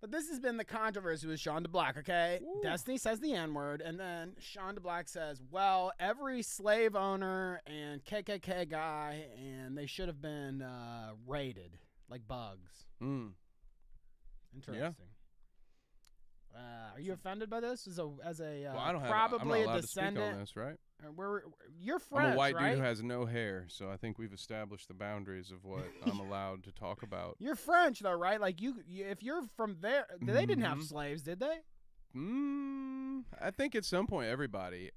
But this has been the controversy with Sean DeBlack, okay? Destiny says the N-word, and then Sean DeBlack says, well, every slave owner and KKK guy, and they should have been raided like bugs. Interesting. Are you offended by this as a Well, I don't have. probably I'm not allowed a to speak descendant? on this, right? You're French, I'm a white right? dude who has no hair, so I think we've established the boundaries of what I'm allowed to talk about. You're French though, right? Like you if you're from there, they didn't have slaves, did they? I think at some point everybody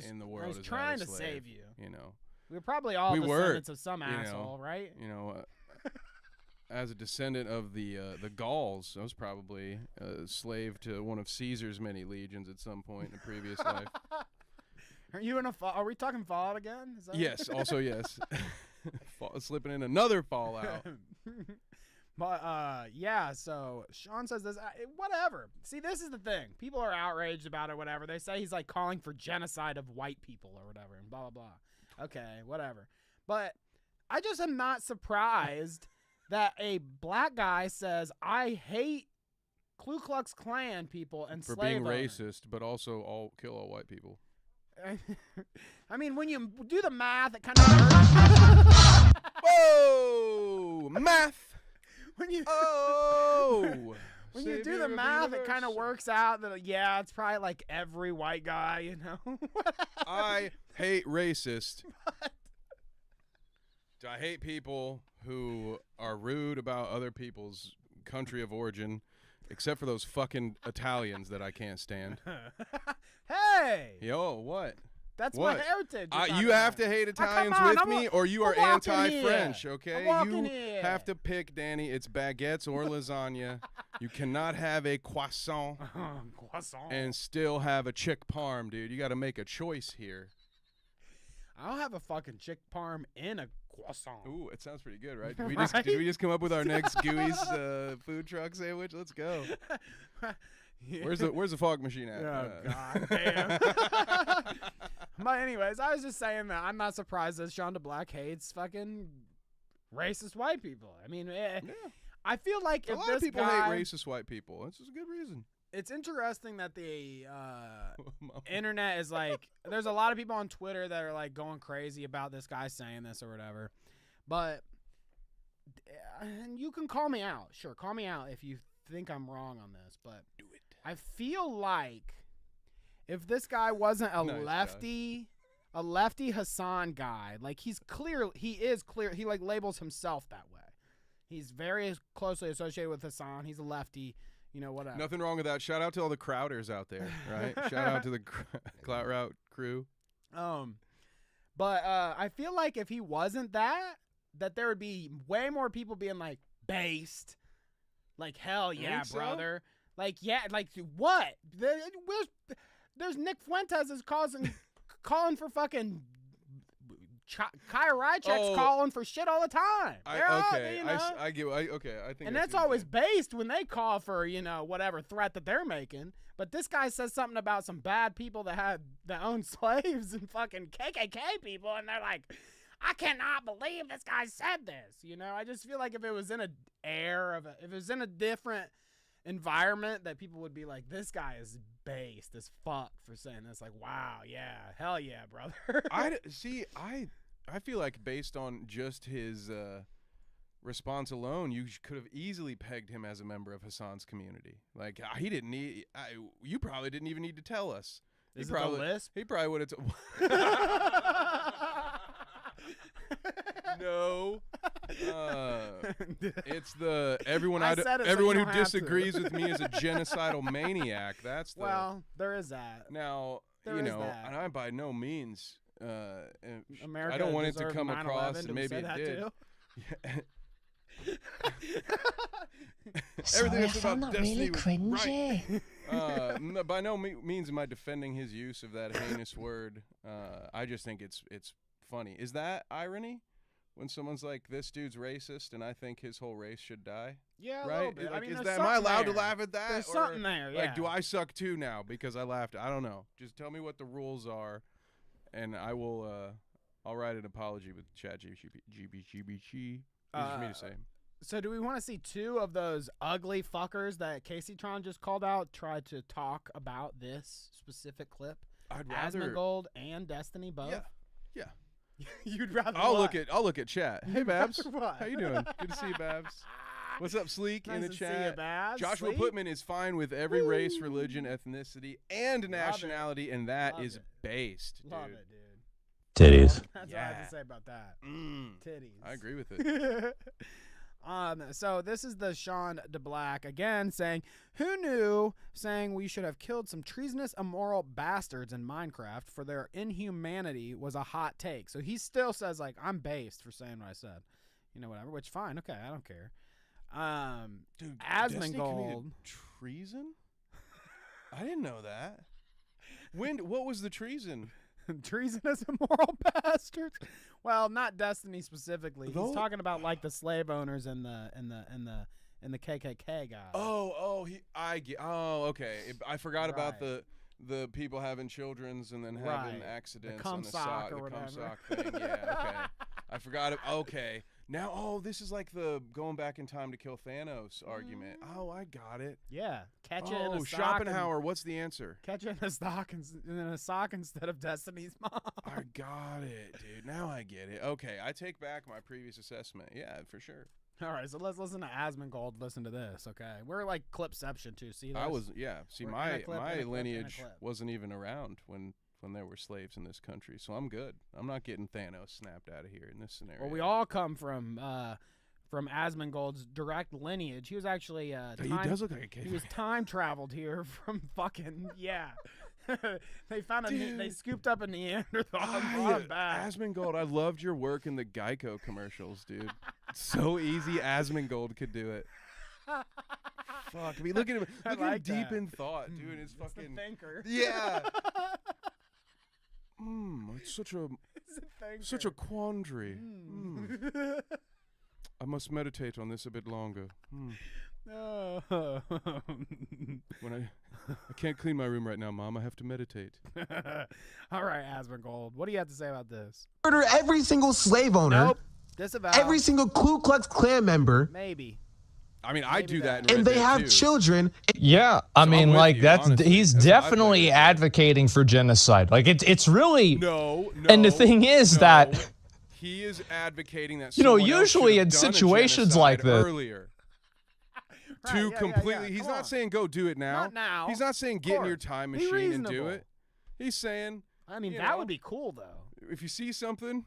in the world I was is trying not a to slave, save you. You know, We're probably all We were, descendants of some asshole, right? You know, as a descendant of the Gauls, I was probably a slave to one of Caesar's many legions at some point in a previous life. Are you in a Are we talking Fallout again? Is that Yes, also yes. Slipping in another Fallout. But yeah, so Sean says this. Whatever. See, this is the thing. People are outraged about it. Whatever they say, he's like calling for genocide of white people or whatever, and blah blah blah. Okay, whatever. But I just am not surprised that a black guy says I hate Ku Klux Klan people and For slave being owners. racist, but also kill all white people. I mean, when you do the math, it kind of hurts. Whoa! Math! When you when you do Savior the of math, it universe. kind of works out that yeah, it's probably like every white guy, you know. I hate racist. I hate people who are rude about other people's country of origin, except for those fucking Italians that I can't stand. Hey, Yo, what? that's What? my heritage. You have to hate Italians on, with I'm me, wa- or you I'm are walking anti-French, here. okay? I'm walking You here. have to pick, Danny. It's baguettes or lasagna. You cannot have a croissant Croissant. and still have a chick parm, dude. You got to make a choice here. I'll have a fucking chick parm in a croissant. Ooh, it sounds pretty good, right? Right? Did we just come up with our next Gooey's food truck sandwich? Let's go. Where's the fog machine at? Oh, God damn. But anyways, I was just saying that I'm not surprised that Sean DeBlack hates fucking racist white people. I mean, I feel like A if lot this of people guy, hate racist white people. That's just a good reason. it's interesting that the internet is like, there's a lot of people on Twitter that are like going crazy about this guy saying this or whatever. But and you can call me out. Sure, call me out if you think I'm wrong on this, but Do it. I feel like if this guy wasn't a Nice, lefty Hassan guy, like he is clear, he like labels himself that way. He's very closely associated with Hassan. He's a lefty, you know, whatever. Nothing wrong with that. Shout out to all the Crowders out there, right? Shout out to the Clout Route crew. But I feel like if he wasn't that there would be way more people being like based, like hell yeah, Think so? brother, like yeah, like what? There's Nick Fuentes is calling for fucking Kyle Rychek's calling for shit all the time. I get. I think. And I that's see what always you're saying. based when they call for, you know, whatever threat that they're making. But this guy says something about some bad people that own slaves and fucking KKK people, and they're like, I cannot believe this guy said this. You know, I just feel like if it was in if it was in a different environment, that people would be like, this guy is based as fuck for saying this. Like, wow, yeah, hell yeah, brother. I feel like based on just his response alone, you could have easily pegged him as a member of Hassan's community. Like he didn't need. You probably didn't even need to tell us. Is it the lisp? He probably would have. No. It's the everyone everyone who disagrees with me is a genocidal maniac. That's the Well, there is that. now there you is know, that. and I by no means America I don't want it to deserved come 9/11. across, Did and we maybe say it that did. too? Everything Sorry, I that's found about that destiny really was cringy. No, by no means am I defending his use of that heinous word. I just think it's funny. Is that irony? When someone's like, "This dude's racist," and I think his whole race should die. Yeah, a Right? little bit. Like, I mean, is there's that, am I something allowed to there. laugh at that? There's or, something there, yeah. Like, do I suck too now because I laughed? I don't know. Just tell me what the rules are, and I will. I'll write an apology with ChatGPT. Easy for me to say. So do we want to see two of those ugly fuckers that Casey Tron just called out try to talk about this specific clip? I'd rather. Asmongold and Destiny both? Yeah. You'd rather I'll what? look at chat. Hey Babs, What? how you doing? Good to see you, Babs. What's up, Sleek, Nice in the to chat? see you, Babs. Joshua Sleek? Putman is fine with every race, religion, ethnicity, and nationality, and that Love is it. based, dude. Love it, dude. Titties. That's what I have to say about that. Titties. I agree with it. So this is the Sean DeBlack again saying, who knew saying we should have killed some treasonous, immoral bastards in Minecraft for their inhumanity was a hot take. So he still says, like, I'm based for saying what I said. You know, whatever, which fine. Okay, I don't care. Dude, Asmongold committed treason? I didn't know that. What was the treason? treasonous, immoral bastards. Well, not Destiny specifically. He's talking about like the slave owners and the KKK guys. Okay. I forgot about the people having children's and then having accidents. The cum on the sock or the whatever. cum sock thing. Yeah. Okay. I forgot. Okay. Now, this is like the going back in time to kill Thanos argument. Oh, I got it. Yeah, catch it in a sock. Schopenhauer, what's the answer? Catch it in a sock instead of Destiny's mom. I got it, dude. Now I get it. Okay, I take back my previous assessment. Yeah, for sure. All right, so let's listen to Asmongold. Listen to this, okay? We're like Clipception too. See, See, my lineage wasn't even around when there were slaves in this country, so I'm good. I'm not getting Thanos snapped out of here in this scenario. Well, we all come from Asmongold's direct lineage. He was actually he does look like a kid. He was time traveled here from fucking They found they scooped up a Neanderthal and brought him back. Asmongold, I loved your work in the Geico commercials, dude. So easy, Asmongold could do it. Fuck me, look at him. Look at him deep in thought, dude. It's fucking the thinker. Yeah. It's such a quandary. I must meditate on this a bit longer. When I can't clean my room right now, Mom. I have to meditate. All right, Asmongold, what do you have to say about this? Murder every single slave owner. Nope. Disavow. Every single Ku Klux Klan member. Maybe. I mean, I do that. And they have children. Yeah, I mean, like he's definitely advocating for genocide. Like it's really no. And the thing is that he is advocating that. Usually in situations like this. Earlier. He's not saying go do it now. Not now. He's not saying get in your time machine and do it. He's saying. I mean, that would be cool though. If you see something,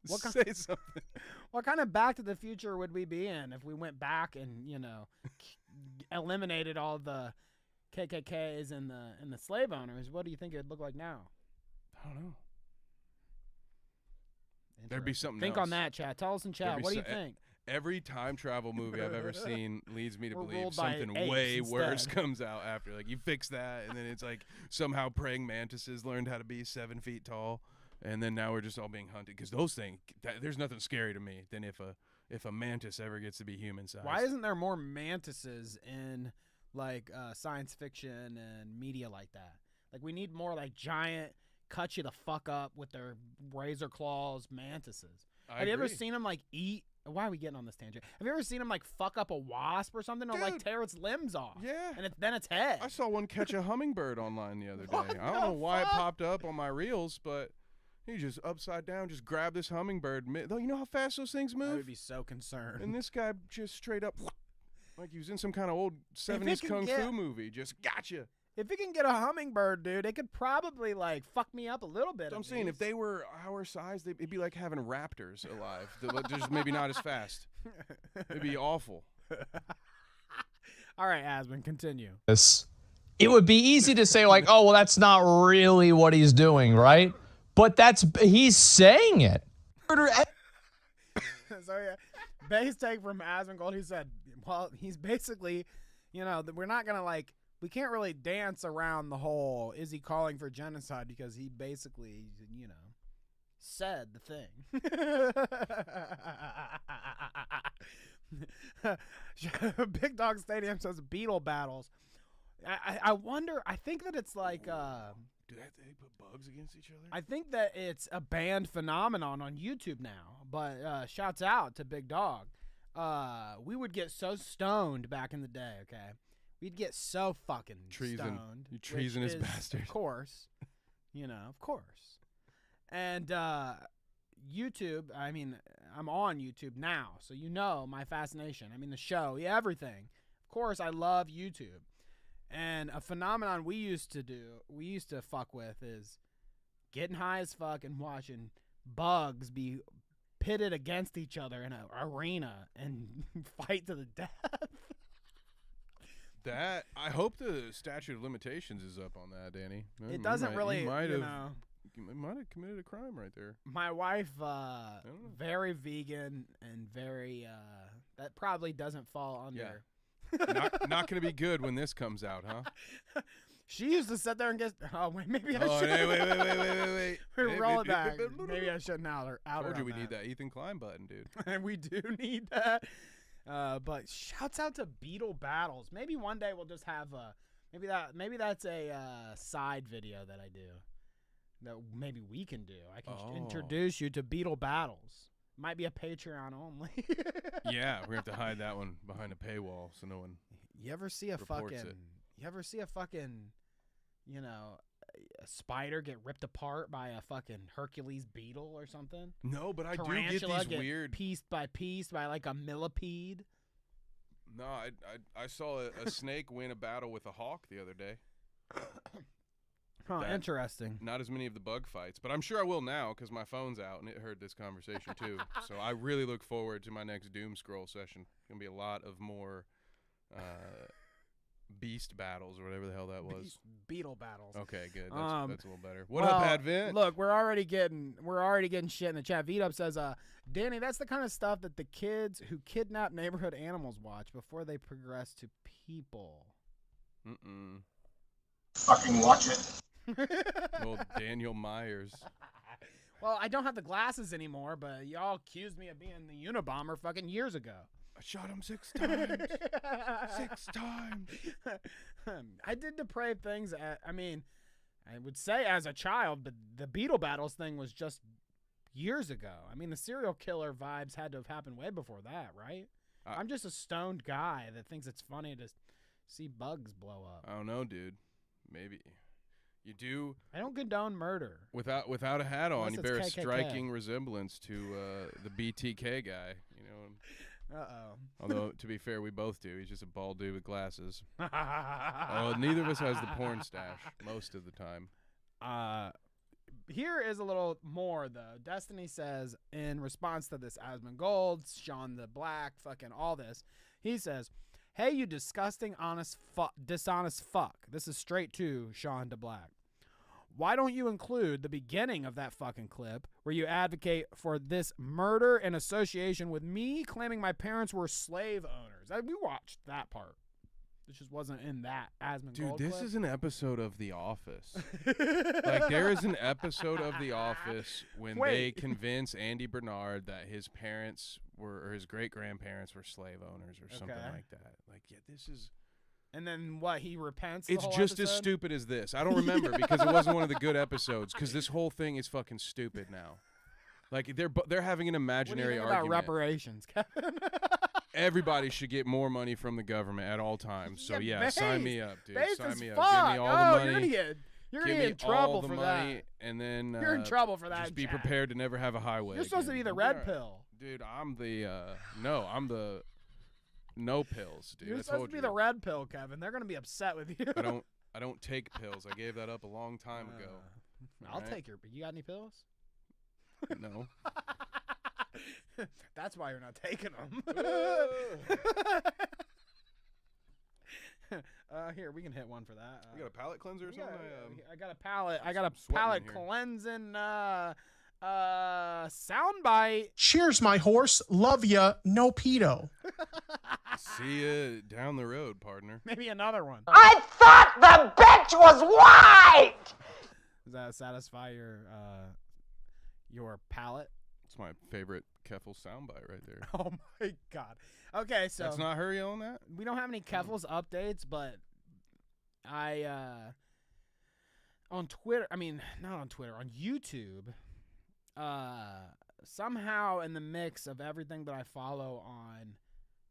say something. What kind of Back to the Future would we be in if we went back and eliminated all the KKKs and the slave owners? What do you think it would look like now? I don't know. There'd be something. Think else. on that, chat. Tell us in chat. What do you think? Every time travel movie I've ever seen leads me to believe something way worse comes out after. Like you fix that, and then it's like somehow praying mantises learned how to be 7 feet tall. And then now we're just all being hunted because those things. There's nothing scary to me than if a mantis ever gets to be human sized. Why isn't there more mantises in like science fiction and media like that? Like we need more like giant, cut you the fuck up with their razor claws mantises. Have you ever seen them like eat? Why are we getting on this tangent? Have you ever seen them like fuck up a wasp or something, or like tear its limbs off? Yeah. And then its head. I saw one catch a hummingbird online the other day. I don't know why it popped up on my reels, but. He just upside down, just grabbed this hummingbird. You know how fast those things move? I would be so concerned. And this guy just straight up, like he was in some kind of old 70s kung fu movie, just gotcha. If it can get a hummingbird, dude, it could probably like fuck me up a little bit. So I'm saying if they were our size, it'd be like having raptors alive. Just maybe not as fast. It'd be awful. All right, Asmon, continue. It would be easy to say like, oh, well, that's not really what he's doing, right? But he's saying it. So yeah, base take from Asmongold. He said, well, he's basically, we're not gonna we can't really dance around the whole is he calling for genocide because he basically, said the thing. Big Dog Stadium says Beetle battles. I wonder. I think that it's like. Do they put bugs against each other? I think that it's a banned phenomenon on YouTube now. But shouts out to Big Dog. We would get so stoned back in the day. Okay, we'd get so fucking stoned. You treasonous bastard. Of course, of course. And YouTube. I mean, I'm on YouTube now, so my fascination. I mean, the show, everything. Of course, I love YouTube. And a phenomenon we used to fuck with is getting high as fuck and watching bugs be pitted against each other in an arena and fight to the death. That I hope the statute of limitations is up on that, Danny. It doesn't really, you might you have, know. You might have committed a crime right there. My wife, very vegan and very, that probably doesn't fall under. Yeah. not going to be good when this comes out, huh? She used to sit there and get, oh, wait, maybe I should. Hey, wait. Roll it back. Maybe I shouldn't out her. Told you we need that Ethan Klein button, dude. And we do need that. But shouts out to Beetle Battles. Maybe one day we'll just have maybe that's a side video that I do that maybe we can do. I can introduce you to Beetle Battles. Might be a Patreon only. Yeah, we're gonna have to hide that one behind a paywall so no one. You ever see a fucking? You know, a spider get ripped apart by a fucking Hercules beetle or something? No, but I do Tarantula get these weird piece by piece by like a millipede. No, I saw a snake win a battle with a hawk the other day. Huh, interesting. Not as many of the bug fights, but I'm sure I will now because my phone's out and it heard this conversation too. So I really look forward to my next Doom Scroll session. Gonna be a lot of more beast battles or whatever the hell that was. Beetle battles. Okay, good. That's a little better. What up, Advent? Look, we're already getting shit in the chat. V-Dub says, Danny, that's the kind of stuff that the kids who kidnap neighborhood animals watch before they progress to people. Fucking watch it. Well, Daniel Myers. Well, I don't have the glasses anymore, but y'all accused me of being the Unabomber fucking years ago. I shot him 6 times. 6 times. I did depraved things. I would say as a child, but the Beetle Battles thing was just years ago. I mean, the serial killer vibes had to have happened way before that, right? I'm just a stoned guy that thinks it's funny to see bugs blow up. I don't know, dude. Maybe. You do. I don't condone murder. Without a hat on, Unless you it's bear a KKK. striking resemblance to the BTK guy, you know. Although, to be fair, we both do. He's just a bald dude with glasses. Neither of us has the porn stash most of the time. Here is a little more, though. Destiny says, in response to this Asmongold, Sean the Black, fucking all this, he says, hey, you disgusting, dishonest fuck. This is straight to Sean the Black. Why don't you include the beginning of that fucking clip where you advocate for this murder in association with me claiming my parents were slave owners? We watched that part. This just wasn't in that Asmongold clip. Dude, this is an episode of The Office. Like, there is an episode of The Office when they convince Andy Bernard that his parents were, or his great-grandparents were slave owners or something like that. Like, yeah, this is... And then what? He repents. It's just as stupid as this. I don't remember because it wasn't one of the good episodes. Because this whole thing is fucking stupid now. Like they're having an imaginary argument about reparations, Kevin. Everybody should get more money from the government at all times. So yeah, sign me up, dude. Sign me up. Fuck. Give me all the money. You're gonna get in trouble for money, that. And then you're in trouble for that. Just be prepared to never have a highway. You're supposed to be the red pill, dude. I'm the I'm the. No pills, dude. You're supposed to be the red pill, Kevin. They're gonna be upset with you. I don't take pills. I gave that up a long time ago. I'll take your. You got any pills? No. That's why you're not taking them. Here, we can hit one for that. You got a palate cleanser or something? I got a palate. I got a palate cleansing soundbite. Cheers, my horse. Love ya. No pedo. See you down the road, partner. Maybe another one. I thought the bitch was white! Does that satisfy your palate? It's my favorite Keffel soundbite right there. Oh my god. Okay, so that's not her yelling that? We don't have any Keffels updates, but I on Twitter, not on Twitter, on YouTube, somehow in the mix of everything that I follow on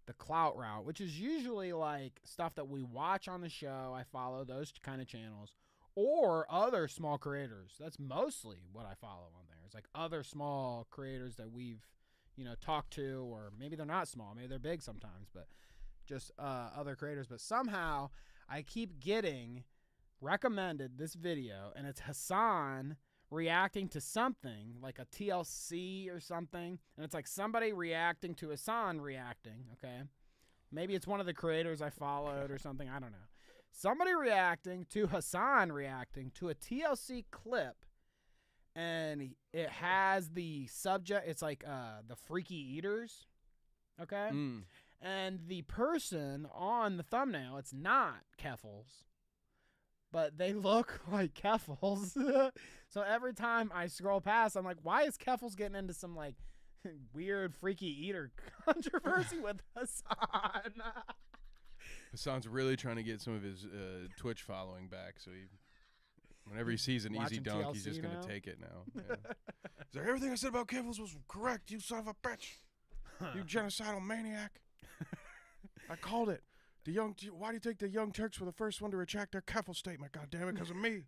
the Clout route, which is usually like stuff that we watch on the show, I follow those kind of channels, or other small creators. That's mostly what I follow on there. It's like other small creators that we've, talked to, or maybe they're not small, maybe they're big sometimes, but just other creators. But somehow I keep getting recommended this video, and it's Hassan reacting to something like a TLC or something, and it's like somebody reacting to Hassan reacting, okay? Maybe it's one of the creators I followed or something, I don't know. Somebody reacting to Hassan reacting to a TLC clip, and it has the subject, it's like the freaky eaters, okay? And the person on the thumbnail, it's not Keffals, but they look like Keffals. So every time I scroll past, I'm like, why is Keffals getting into some like weird freaky eater controversy with Hassan? Hassan's really trying to get some of his Twitch following back, so whenever he sees an easy dunk, he's just going to take it now. Yeah. He's like, everything I said about Keffals was correct, you son of a bitch. You genocidal maniac. I called it. Why do you think the Young Turks were the first one to retract their Keffals statement? God damn it, because of me.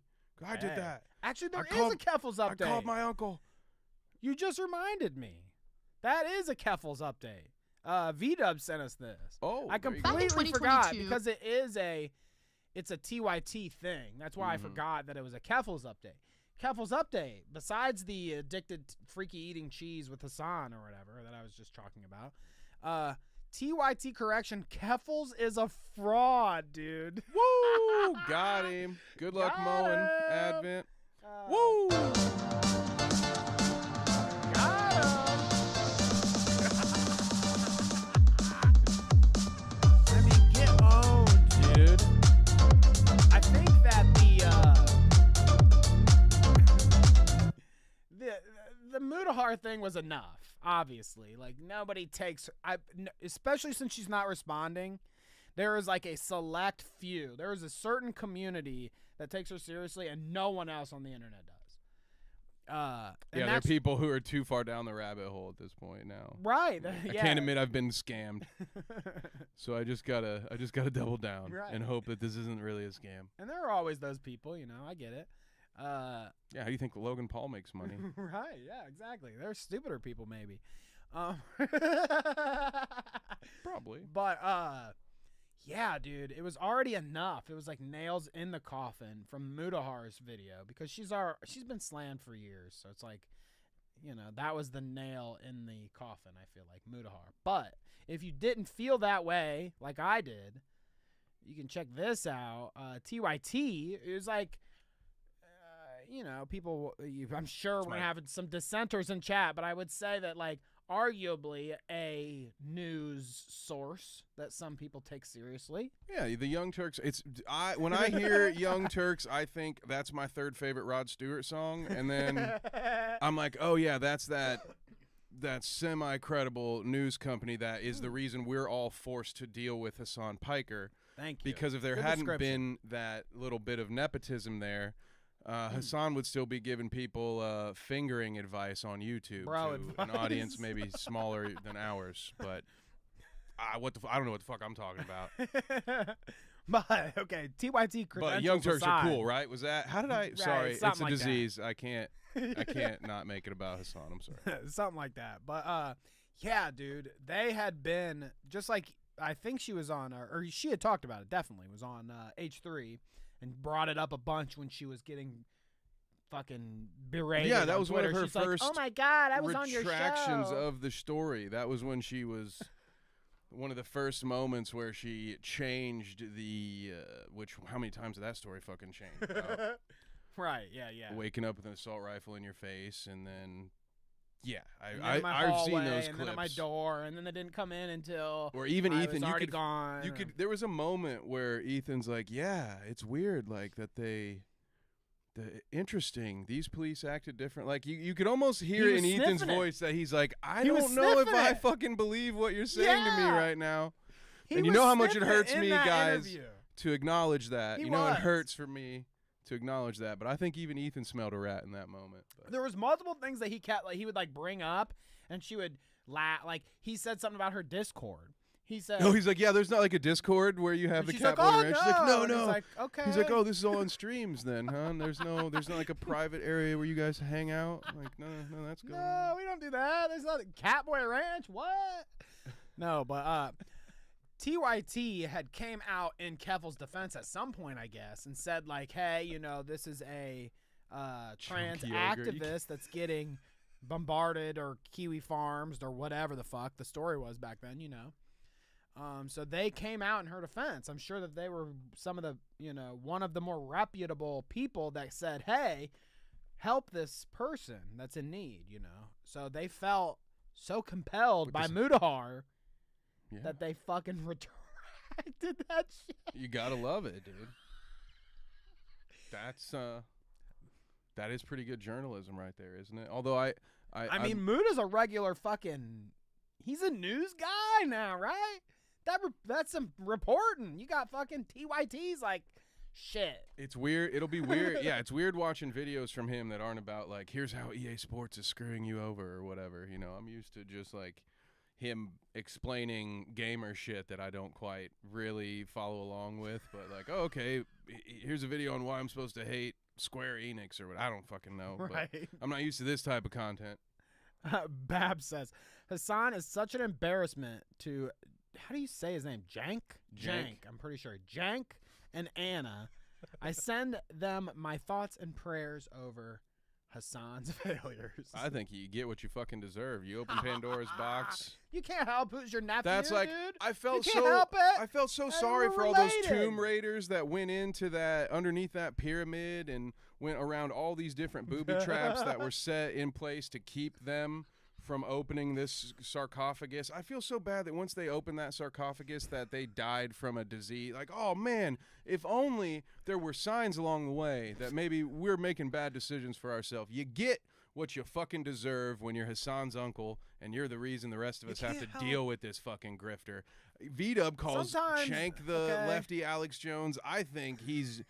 I did that. Actually, there is a Keffals update. I called my uncle. You just reminded me. That is a Keffals update. V-Dub sent us this. Oh, I completely forgot because it's a TYT thing. That's why I forgot that it was a Keffals update. Keffals update, besides the addicted freaky eating cheese with Hassan or whatever that I was just talking about, TYT correction, Keffals is a fraud, dude. Woo! Got him. Good luck mowing, Advent. Woo! Got him. I mean, get owned, dude. I think that the Mudahar thing was enough. Obviously, like nobody takes, especially since she's not responding. There is like a select few. There is a certain community that takes her seriously, and no one else on the internet does. Yeah, there are people who are too far down the rabbit hole at this point now. Right. I can't admit I've been scammed, so I just gotta double down and hope that this isn't really a scam. And there are always those people, I get it. Yeah, how do you think Logan Paul makes money? Right, yeah, exactly. They're stupider people, maybe. Probably. But, yeah, dude, it was already enough. It was like nails in the coffin from Mudahar's video because she's been slammed for years. So it's like, that was the nail in the coffin, I feel like, Mudahar. But if you didn't feel that way, like I did, you can check this out. TYT is like, people, I'm sure we're having some dissenters in chat, but I would say that, like, arguably a news source that some people take seriously. Yeah, the Young Turks. When I hear Young Turks, I think that's my third favorite Rod Stewart song, and then I'm like, oh yeah, that's that semi-credible news company that is the reason we're all forced to deal with Hassan Piker. Thank you. Because if there hadn't been that little bit of nepotism there, Hassan would still be giving people fingering advice on YouTube to an audience maybe smaller than ours. But I don't know what the fuck I'm talking about. But okay, TYT credentials. But Young Turks aside, are cool, right? Was that? How did I? Right, sorry, it's a like disease. I can't not make it about Hassan. I'm sorry. Something like that. But yeah, dude, they had been just like I think she was on, or she had talked about it. Definitely was on H3. And brought it up a bunch when she was getting fucking berated. Yeah, that was one of her She's first. Like, oh my God, I was on your show. Retractions of the story. That was when she was one of the first moments where she changed the. How many times did that story fucking change? Right. Yeah. Waking up with an assault rifle in your face, and then. Yeah, I've seen those clips. And then at my door, and then they didn't come in until. Or even I Ethan, was already gone. You could. There was a moment where Ethan's like, "Yeah, it's weird, like that interesting. These police acted different. Like you could almost hear in Ethan's voice that he's like, I don't know if I fucking believe what you're saying to me right now. And you know how much it hurts me, guys, to acknowledge that. It hurts for me to acknowledge that, but I think even Ethan smelled a rat in that moment. But. There was multiple things that he kept, like he would like bring up, and she would laugh. Like he said something about her Discord. He said, "No, he's like, yeah, there's not like a Discord where you have the cat boy ranch." She's like, "No." He's like, okay. He's like, "Oh, this is all on streams then, huh? And there's not like a private area where you guys hang out." I'm like, no, that's good. No, we don't do that. There's not a Catboy Ranch. What? No, but TYT had came out in Keffal's defense at some point, I guess, and said like, hey, this is a trans Chunky ogre. activist that's getting bombarded or Kiwi Farms or whatever the fuck the story was back then, you know. So they came out in her defense. I'm sure that they were some of the, you know, one of the more reputable people that said, hey, help this person that's in need, you know. So they felt so compelled by Mudahar that they fucking retracted that shit. You gotta love it, dude. That is pretty good journalism right there, isn't it? Although I mean, Muda's a regular fucking, he's a news guy now, right? That's some reporting. You got fucking TYT's like, shit. It's weird. It'll be weird. Yeah, it's weird watching videos from him that aren't about like, here's how EA Sports is screwing you over or whatever. You know, I'm used to just like him explaining gamer shit that I don't quite really follow along with. But like, oh, okay, here's a video on why I'm supposed to hate Square Enix or what. I don't fucking know. Right. But I'm not used to this type of content. Bab says, Hassan is such an embarrassment to, how do you say his name? Jank? I'm pretty sure. Jank and Anna. I send them my thoughts and prayers over Hassan's failures. I think you get what you fucking deserve. You open Pandora's box. You can't help who's your nephew, That's like, dude. I felt you can't help it. I felt so sorry for all those Tomb Raiders that went into that, underneath that pyramid and went around all these different booby traps that were set in place to keep them from opening this sarcophagus. I feel so bad that once they opened that sarcophagus that they died from a disease. Like, oh man, if only there were signs along the way that maybe we're making bad decisions for ourselves. You get what you fucking deserve when you're Hassan's uncle and you're the reason the rest of us have to deal with this fucking grifter. V-Dub calls Shank the lefty Alex Jones. I think he's,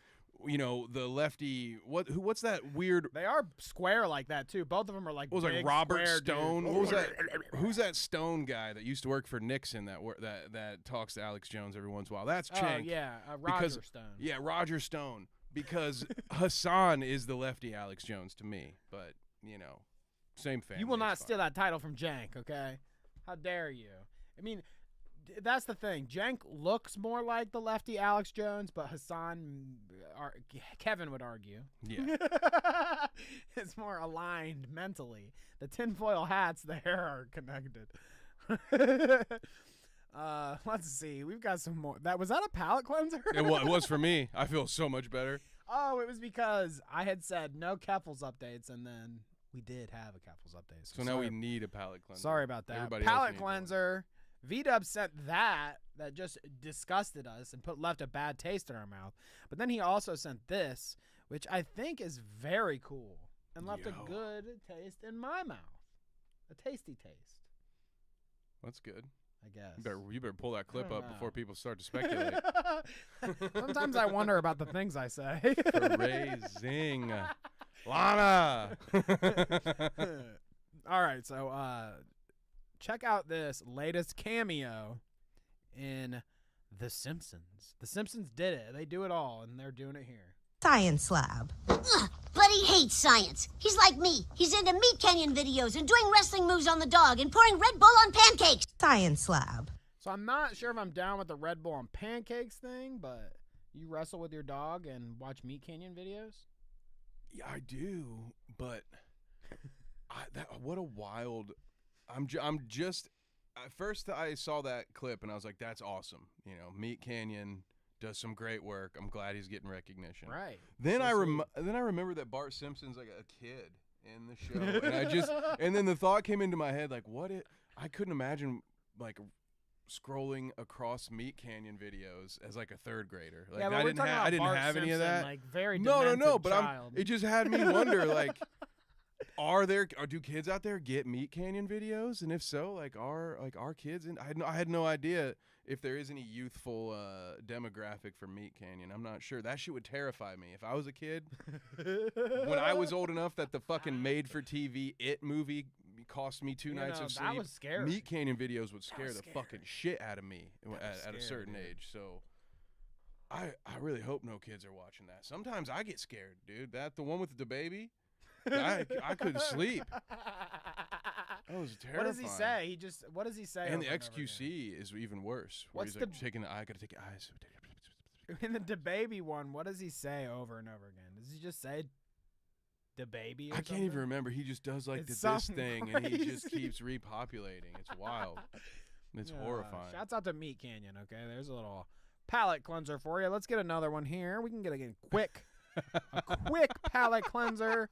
you know, the lefty. What's that weird? They are square like that too. Both of them are like. What was big like Robert square Stone? dudes. What was that? Who's that Stone guy that used to work for Nixon that talks to Alex Jones every once in a while? That's Shank. Oh yeah, Roger Stone. Yeah, Roger Stone. Because Hassan is the lefty Alex Jones to me, but you know, same family. You will not steal that title from Jank, okay? How dare you? I mean, that's the thing. Jank looks more like the lefty Alex Jones, but Hassan, Kevin would argue. Yeah. It's more aligned mentally. The tinfoil hats there are connected. Let's see. We've got some more. Was that a palate cleanser? It was for me. I feel so much better. Oh, it was because I had said no Keffels updates, and then we did have a Keffels update. So now we need a palate cleanser. Sorry about that. Everybody Palate cleanser. V-Dub sent that just disgusted us and left a bad taste in our mouth. But then he also sent this, which I think is very cool and left a good taste in my mouth. A tasty taste. That's good. I guess. You better pull that clip up before people start to speculate. Sometimes I wonder about the things I say. Raising Lana. All right, so check out this latest cameo in The Simpsons. The Simpsons did it. They do it all, and they're doing it here. Science lab. Ugh, but he hates science. He's like me. He's into Meat Canyon videos and doing wrestling moves on the dog and pouring Red Bull on pancakes. Science lab. So I'm not sure if I'm down with the Red Bull on pancakes thing, but you wrestle with your dog and watch Meat Canyon videos? Yeah, I do, but what a wild. I'm just at first I saw that clip and I was like, that's awesome. You know, Meat Canyon does some great work. I'm glad he's getting recognition. Right. Then I remember that Bart Simpson's like a kid in the show, and then the thought came into my head like, I couldn't imagine like scrolling across Meat Canyon videos as like a third grader. Like yeah, I didn't have any of that. Like very no, but child. It just had me wonder like. Do kids out there get Meat Canyon videos? And if so, like are kids? And I had no idea if there is any youthful demographic for Meat Canyon. I'm not sure. That shit would terrify me if I was a kid. When I was old enough that the fucking made-for-TV It movie cost me two nights of sleep. That was scary. Meat Canyon videos would scare the fucking shit out of me at a certain age. So I really hope no kids are watching that. Sometimes I get scared, dude. The one with the baby. I couldn't sleep. That was terrifying. What does he say? What does he say? And the XQC is even worse. Where he's like taking the eye, gotta take your eyes. In the baby one, what does he say over and over again? Does he just say the baby. Or I can't something. even remember. He just does like It's this something thing, and he just crazy. keeps repopulating. It's wild. It's horrifying. Shouts out to Meat Canyon. Okay, there's a little palate cleanser for you. Let's get another one here. We can get a quick palate cleanser.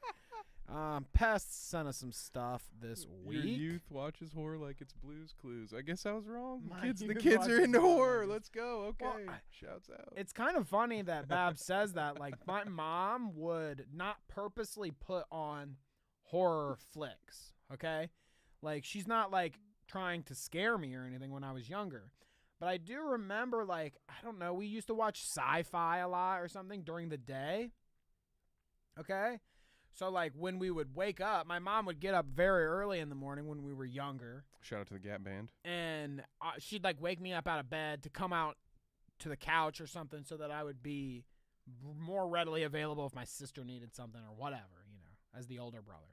Pests sent us some stuff this week. Your youth watches horror like it's Blue's Clues. I guess I was wrong. My The youth kids are watches into horror horror. like Let's go. Okay. Well, Shouts out. It's kind of funny that Bab says that. Like, my mom would not purposely put on horror flicks, okay? Like, she's not, like, trying to scare me or anything when I was younger. But I do remember, like, I don't know, we used to watch sci-fi a lot or something during the day, okay? So, like, when we would wake up, my mom would get up very early in the morning when we were younger. Shout out to the Gap Band. And she'd, like, wake me up out of bed to come out to the couch or something so that I would be more readily available if my sister needed something or whatever, you know, as the older brother.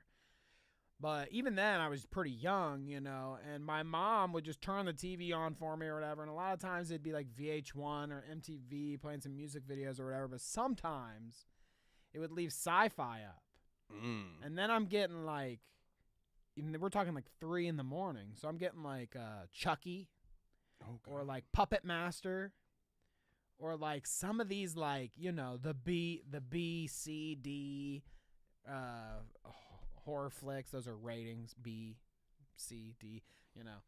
But even then, I was pretty young, you know, and my mom would just turn the TV on for me or whatever. And a lot of times it'd be like VH1 or MTV playing some music videos or whatever. But sometimes it would leave sci-fi up. And then I'm getting like, we're talking like 3 in the morning. So I'm getting like Chucky or like Puppet Master or like some of these like, you know, the B, C, D horror flicks. Those are ratings, B, C, D, you know,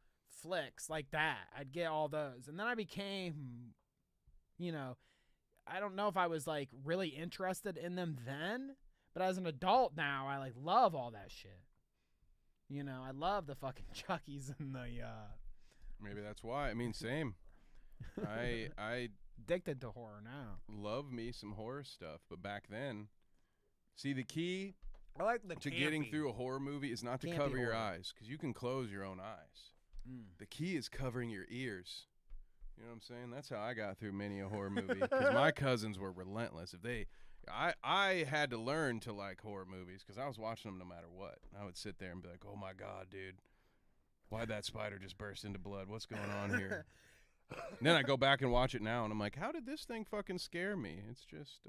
flicks like that. I'd get all those. And then I became, you know, I don't know if I was like really interested in them then. But as an adult now, I like love all that shit. You know, I love the fucking Chuckies and the Maybe that's why. I mean, same. I addicted to horror now. Love me some horror stuff, but back then, see, the key I like the to campy. getting through a horror movie is not to Campy cover your horror. eyes, because you can close your own eyes. The key is covering your ears. You know what I'm saying? That's how I got through many a horror movie, because my cousins were relentless. I had to learn to like horror movies because I was watching them no matter what. I would sit there and be like, oh my God, dude, why'd that spider just burst into blood? What's going on here? And then I go back and watch it now, and I'm like, how did this thing fucking scare me? It's just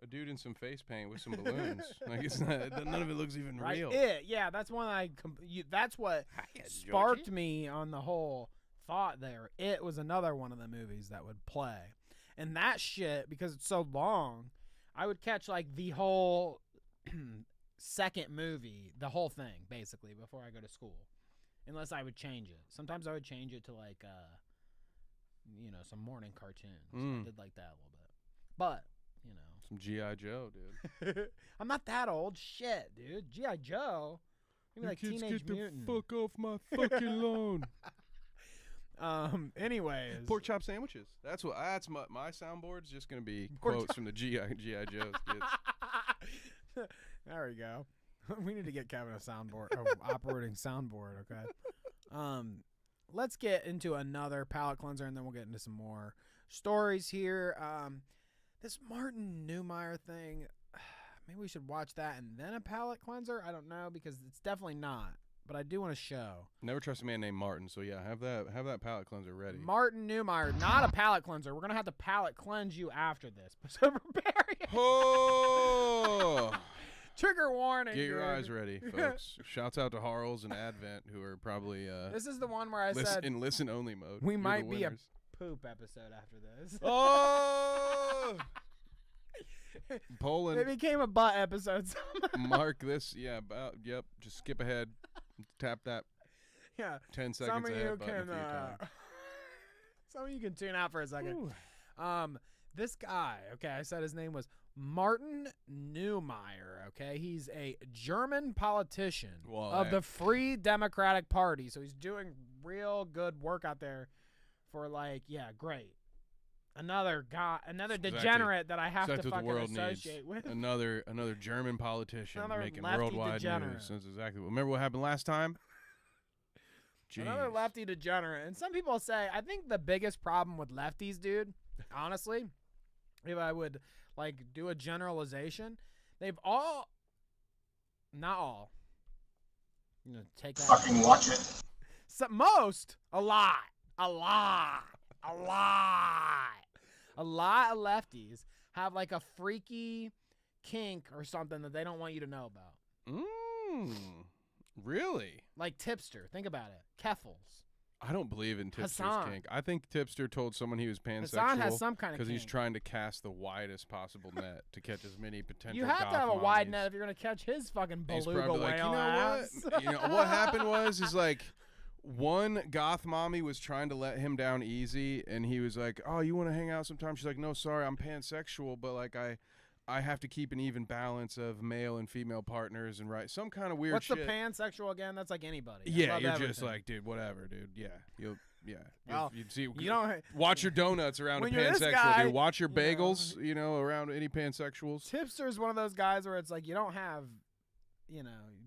a dude in some face paint with some balloons. Like, it's not, none of it looks even Right? real. Yeah, that's one that's what sparked me on the whole thought there. It was another one of the movies that would play. And that shit, because it's so long, I would catch like the whole second movie, the whole thing, basically, before I go to school. Unless I would change it. Sometimes I would change it to like, you know, some morning cartoons. I did like that a little bit. But, you know. Some G.I. Joe, dude. I'm not that old. Shit, dude. G.I. Joe. Maybe like kids Teenage get Mutant. the fuck off my fucking lawn. Anyways. Pork chop sandwiches. That's my soundboard's just gonna be quotes from the G.I. Joe skits. There we go. We need to get Kevin a soundboard, operating soundboard. Okay. Let's get into another palate cleanser, and then we'll get into some more stories here. This Martin Neumeyer thing. Maybe we should watch that and then a palate cleanser. I don't know, because it's definitely not. But I do want to show. Never trust a man named Martin, so yeah, have that palate cleanser ready. Martin Neumeyer, not a palate cleanser. We're gonna have to palate cleanse you after this. So prepare you. Oh! Trigger warning. Get your dude. eyes ready, folks. Shouts out to Harles and Advent, who are probably This is the one where I said in listen only mode. we You're might the be a winners. poop episode after this. Oh! Poland. It became a butt episode. Mark this. Yeah. Yep. Just skip ahead. Tap that. Yeah. 10 Some seconds of ahead you button can. a few times. Some of you can tune out for a second. This guy. Okay, I said his name was Martin Neumeyer. Okay, he's a German politician of the Free Democratic Party. So he's doing real good work out there for great. Another guy, another degenerate that I have to fucking associate with. Another German politician Another making lefty worldwide degenerate. news. That's exactly. Remember what happened last time? Another Jeez. lefty degenerate. And some people say, I think the biggest problem with lefties, dude, honestly, if I would do a generalization, they've all, not all, take that. Fucking watch it. A lot of lefties have a freaky kink or something that they don't want you to know about. Really? Like Tipster. Think about it. Keffels. I don't believe in Tipster's Hassan. kink. I think Tipster told someone he was pansexual. Hassan has some kind of because he's kink. trying to cast the widest possible net to catch as many potential. You have to have a wide net if you're gonna catch his fucking He's beluga probably like, whale ass. You know what happened was like one goth mommy was trying to let him down easy, and he was like, "Oh, you want to hang out sometime?" She's like, "No, sorry, I'm pansexual, but like I have to keep an even balance of male and female partners and some kind of weird What's shit." the pansexual again? That's like anybody. I Yeah, love you're everything. just like, dude, whatever, dude. Yeah, Well, you'd see. you don't watch your donuts around a when you're this pansexual, guy, dude. Watch your bagels, around any pansexuals. Tipster's one of those guys where it's like you don't have,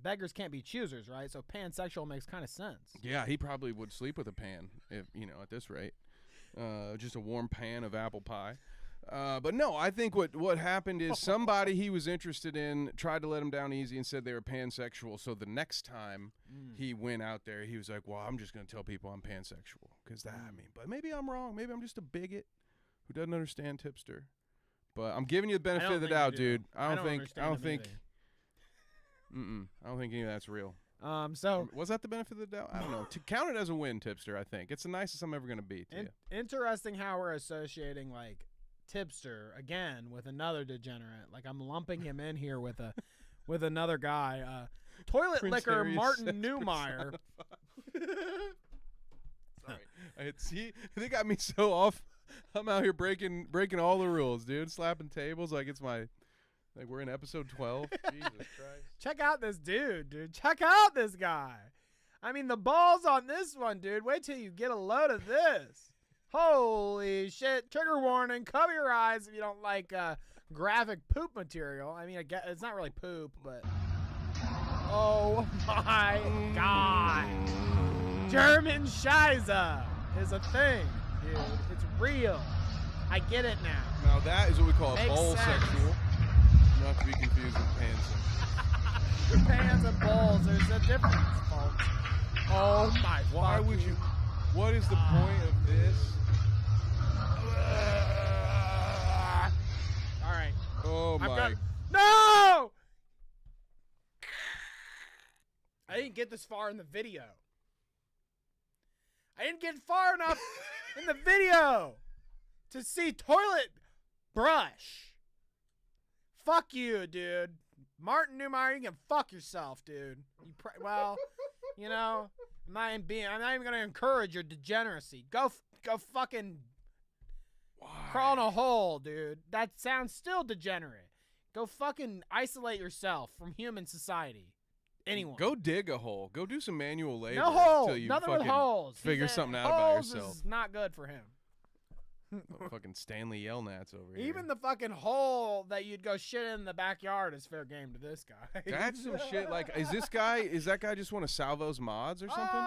beggars can't be choosers, right? So pansexual makes kind of sense. Yeah, he probably would sleep with a pan if at this rate, just a warm pan of apple pie. But no, I think what happened is somebody he was interested in tried to let him down easy and said they were pansexual. So the next time he went out there, he was like, "Well, I'm just gonna tell people I'm pansexual but maybe I'm wrong. Maybe I'm just a bigot who doesn't understand Tipster." But I'm giving you the benefit of the doubt, dude. I don't think any of that's real. So was that the benefit of the doubt? I don't know. To count it as a win, Tipster. I think it's the nicest I'm ever gonna be to you. Interesting how we're associating like Tipster again with another degenerate. Like I'm lumping him in here with another guy. Toilet Prince licker Harry's Martin sex Newmeyer. Sorry. They got me so off. I'm out here breaking all the rules, dude. Slapping tables like it's my we're in episode 12. Jesus Christ. Check out this dude. Check out this guy. I mean, the balls on this one, dude. Wait till you get a load of this. Holy shit. Trigger warning. Cover your eyes if you don't like graphic poop material. I mean, it's not really poop, but... Oh, my God. German Scheiße is a thing, dude. It's real. I get it now. Now, that is what we call a Makes bowl sense. sexual. Not to be confused with pansexual. Pans and balls. There's a difference, folks. Oh, my God. Why would you... What is the point of this? All right. Oh, my... No! I didn't get this far in the video. I didn't get far enough in the video to see toilet brush. Fuck you, dude. Martin Newmeyer, you can fuck yourself, dude. I'm not even gonna encourage your degeneracy. Go fucking crawl in a hole, dude. That sounds still degenerate. Go fucking isolate yourself from human society. Anyone. Go dig a hole. Go do some manual labor. No hole. Till you Nothing fucking with holes. Figure something out about holes yourself. is not good for him. Fucking Stanley Yelnats over here. Even the fucking hole that you'd go shit in the backyard is fair game to this guy. That's some shit. Like, is that guy just one of Salvo's mods or something?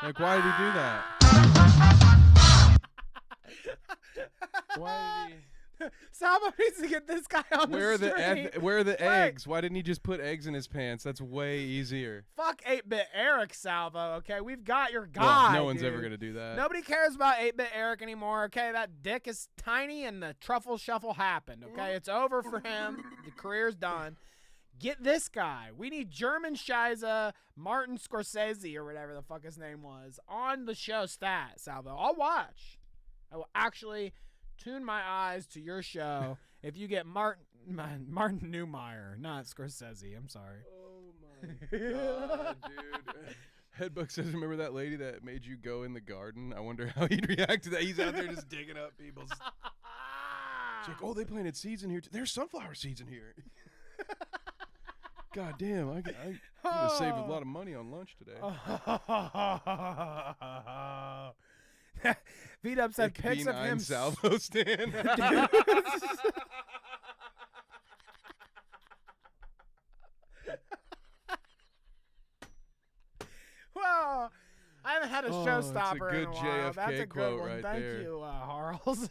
Like, why did he do that? Why did he? Salvo needs to get this guy on Where the street. where are the eggs? Why didn't he just put eggs in his pants? That's way easier. Fuck 8-Bit Eric, Salvo, okay? We've got your guy, Well, no one's dude. ever going to do that. Nobody cares about 8-Bit Eric anymore, okay? That dick is tiny and the truffle shuffle happened, okay? It's over for him. The career's done. Get this guy. We need German Scheiße, Martin Scorsese, or whatever the fuck his name was, on the show stat, Salvo. I'll watch. I will actually tune my eyes to your show if you get Martin Newmeyer, not Scorsese. I'm sorry. Oh my God, dude. Headbuck says, remember that lady that made you go in the garden? I wonder how he'd react to that. He's out there just digging up people's... It's like, oh, they planted seeds in here. There's sunflower seeds in here. God damn, I'm going to save a lot of money on lunch today. V-Dub said pics of him. Salvo stand. Well, I haven't had a showstopper in a while. JFK That's a good quote one. right Thank there. you, Harles.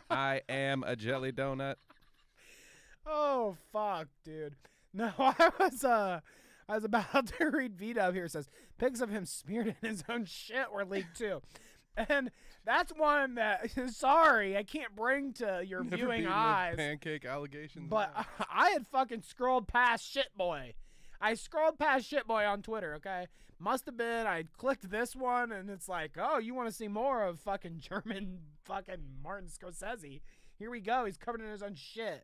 I am a jelly donut. Oh fuck, dude. No, I was about to read V-Dub here. It says pics of him smeared in his own shit were leaked too. And that's one that, sorry, I can't bring to your Never viewing beaten a eyes. pancake allegations. But I had fucking scrolled past Shitboy. I scrolled past Shitboy on Twitter, okay? Must have been, I clicked this one, and it's like, oh, you want to see more of fucking German fucking Martin Scorsese. Here we go. He's covered in his own shit.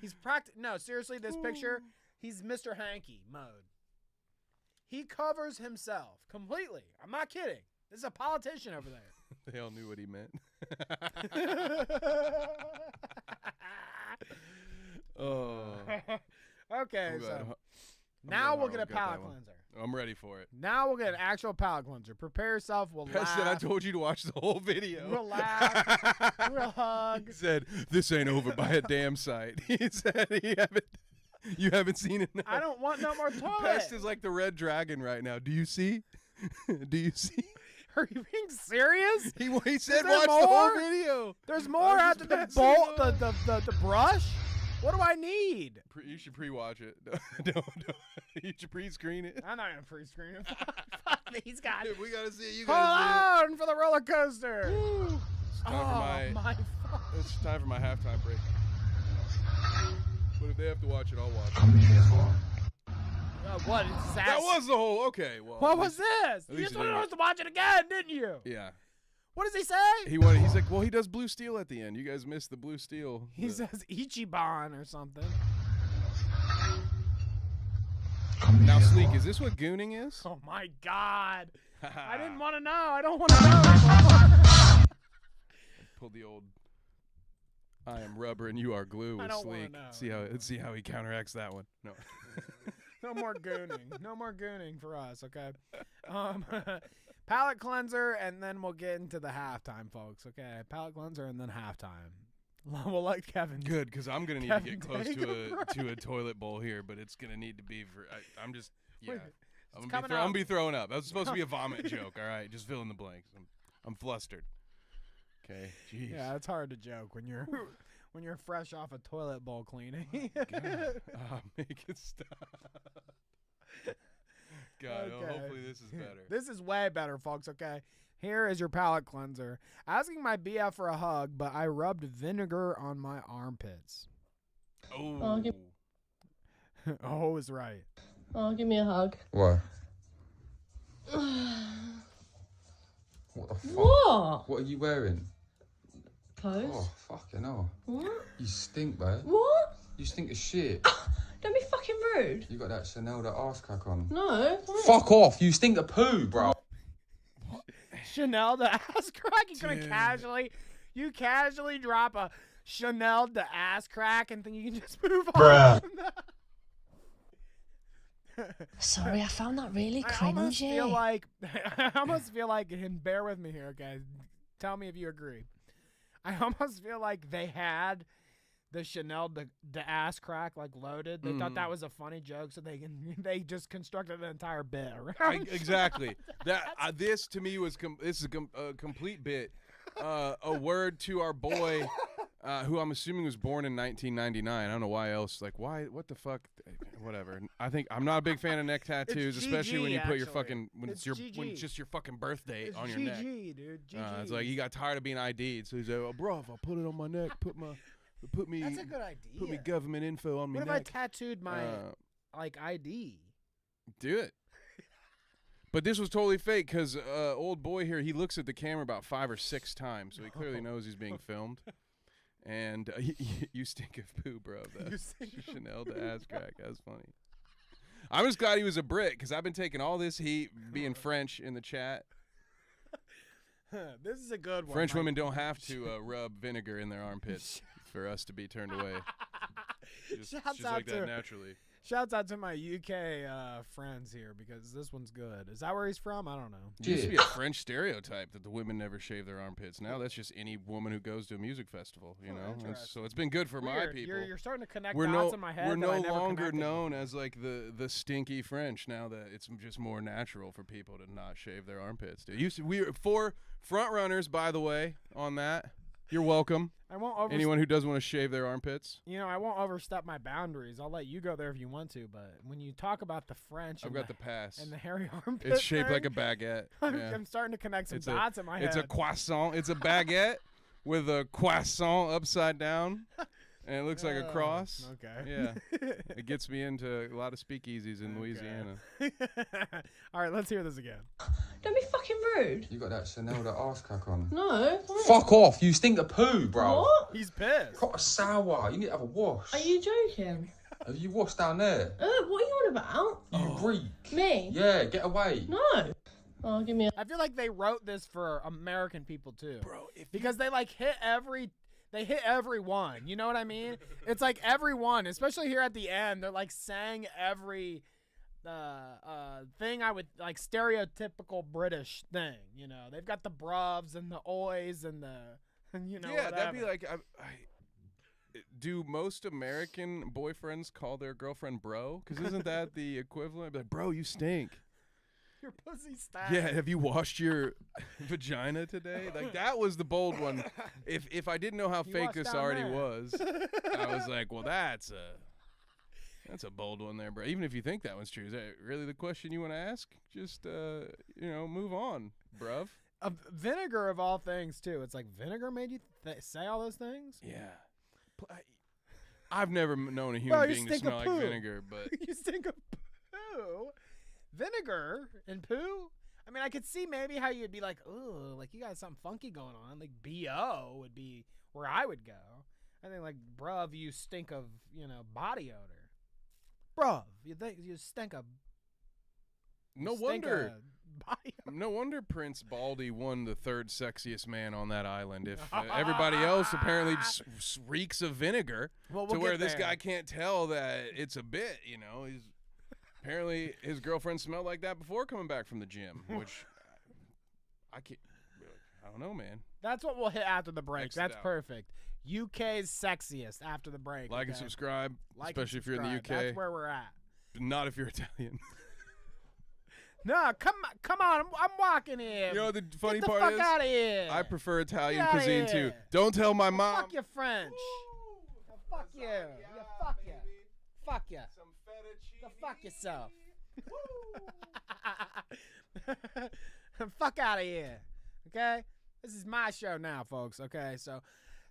He's no, seriously, this picture, he's Mr. Hanky mode. He covers himself completely. I'm not kidding. This is a politician over there. They all knew what he meant. Oh. Okay, so now we'll get a palate cleanser. I'm ready for it. Now we'll get an actual palate cleanser. Prepare yourself. We'll laugh. Said I told you to watch the whole video. We'll laugh. We'll hug. He said, this ain't over by a damn sight. He said, you haven't seen it now. I don't want no more toilet. Pest is like the red dragon right now. Do you see? Do you see? Are you being serious? He said watch the whole video. There's more after the bolt, the brush? What do I need? You should pre-watch it. Don't. You should pre-screen it. I'm not going to pre-screen it. Fuck these guys. Dude, we got to see it. You Hold got to see on for the roller coaster. It's time it's time for my halftime break. But if they have to watch it, I'll watch it. What? That was the whole. Okay. Well. What was this? You just wanted us to watch it again, didn't you? Yeah. What does he say? He's like, well, he does Blue Steel at the end. You guys missed the Blue Steel. He says Ichiban or something. Now, Sleek, is this what gooning is? Oh my God! I didn't want to know. I don't want to know. Pull the old. I am rubber and you are glue with Sleek. See how he counteracts that one. No. No more gooning. No more gooning for us, okay? Palate cleanser, and then we'll get into the halftime, folks, okay? Palate cleanser and then halftime. We'll let Kevin. Good, because I'm going to need to get close to a toilet bowl here, but it's going to need to be for. I'm just. Yeah. I'm going to be throwing up. That was supposed to be a vomit joke, all right? Just fill in the blanks. I'm flustered. Okay. Jeez. Yeah, it's hard to joke when you're. When you're fresh off a toilet bowl cleaning. Make it stop. God, Okay. hopefully this is better. This is way better, folks, okay? Here is your palate cleanser. Asking my BF for a hug, but I rubbed vinegar on my armpits. Oh. Oh is right. Oh, give me a hug. Why? What the fuck? What? What are you wearing? Clothes. Oh, fucking hell. What? You stink, babe. What? You stink of shit. Don't be fucking rude. You got that Chanel, that arse crack on. No. Fuck off. You stink of poo, bro. Chanel the ass crack? You casually drop a Chanel the ass crack and think you can just move on. Sorry, I found that really cringy. I almost feel like, and bear with me here, guys. Tell me if you agree. I almost feel like they had the Chanel the ass crack like loaded. They thought that was a funny joke, so they just constructed an entire bit around. Exactly. This to me was this is a complete bit. A word to our boy, who I'm assuming was born in 1999. I don't know why else. Like why? What the fuck? Whatever. I think I'm not a big fan of neck tattoos, especially when you put your fucking when it's just your fucking birthday on your neck. Dude. GG. It's like you got tired of being ID'd, so he's like, "Oh, bro, if I put it on my neck, put me. That's a good idea. Put me government info on me. What if I tattooed my ID? Do it. But this was totally fake because old boy here, he looks at the camera about 5 or 6 times, so he clearly knows he's being filmed. And you stink of poo, bro. Chanel the ass crack. That was funny. I'm just glad he was a Brit because I've been taking all this heat being French in the chat. This is a good one. French women don't have to rub vinegar in their armpits for us to be turned away. Just like that naturally. Shouts out to my UK friends here because this one's good. Is that where he's from? I don't know. It used to be a French stereotype that the women never shave their armpits. Now that's just any woman who goes to a music festival, you know. So it's been good for my people. You're starting to connect dots in my head. We're no longer known as like the stinky French now that it's just more natural for people to not shave their armpits. Dude. We were 4 front runners, by the way, on that. You're welcome. I won't Anyone who doesn't want to shave their armpits. You know, I won't overstep my boundaries. I'll let you go there if you want to, but when you talk about the French, I've got the pass. and the hairy armpit, It's shaped thing, like a baguette. Yeah. I'm starting to connect some dots in my head. It's a croissant. It's a baguette with a croissant upside down, and it looks like a cross. Okay. Yeah. It gets me into a lot of speakeasies in Louisiana. All right, let's hear this again. Don't be fucking rude. You got that Chanel the arse crack on. No. Fuck off. You stink of poo, bro. What? He's pissed. Proper sour. You need to have a wash. Are you joking? Have you washed down there? What are you on about? You freak. Me? Yeah, get away. No. Oh, give me a... I feel like they wrote this for American people too, bro. Because they like hit every one. You know what I mean? It's like every one, especially here at the end. They're like saying every thing I would like stereotypical British thing. You know, they've got the bruvs and the oys and the Yeah, whatever. that'd be like. Do most American boyfriends call their girlfriend bro? Because isn't that the equivalent? Like, bro, you stink. Your pussy stinks. Yeah, have you washed your vagina today? Like, that was the bold one. If I didn't know how You fake washed this down already there. was, I was like, well, that's a bold one there, bro. Even if you think that one's true, is that really the question you want to ask? Just move on, bruv. Vinegar of all things too. It's like vinegar made you say all those things. Yeah. I've never known a Bro, human you being to stink of smell like poo. vinegar, but You stink of poo. Vinegar and poo? I mean, I could see maybe how you'd be like, ooh, like you got something funky going on. Like BO would be where I would go. I think like, bruv, you stink of, body odor. Bruv, you stink of no stink wonder. of body odor. No wonder Prince Baldy won the third sexiest man on that island. If everybody else apparently just reeks of vinegar, Well, to we'll where get this there. guy can't tell that it's a bit. He's apparently his girlfriend smelled like that before coming back from the gym, which I can't. I don't know, man. That's what we'll hit after the break. Exit That's out. perfect. UK's sexiest after the break. Like and okay? subscribe, Like and especially if you're in the UK. subscribe. That's where we're at. Not if you're Italian. No, come on. I'm walking here. You know what the funny Get the part fuck is? out of here. I prefer Italian Get outta cuisine too. here. Don't tell my mom. Fuck your French. Fuck you. Fuck you. Fuck you. Go fuck yourself. Fuck out of here. Okay? This is my show now, folks. Okay? So,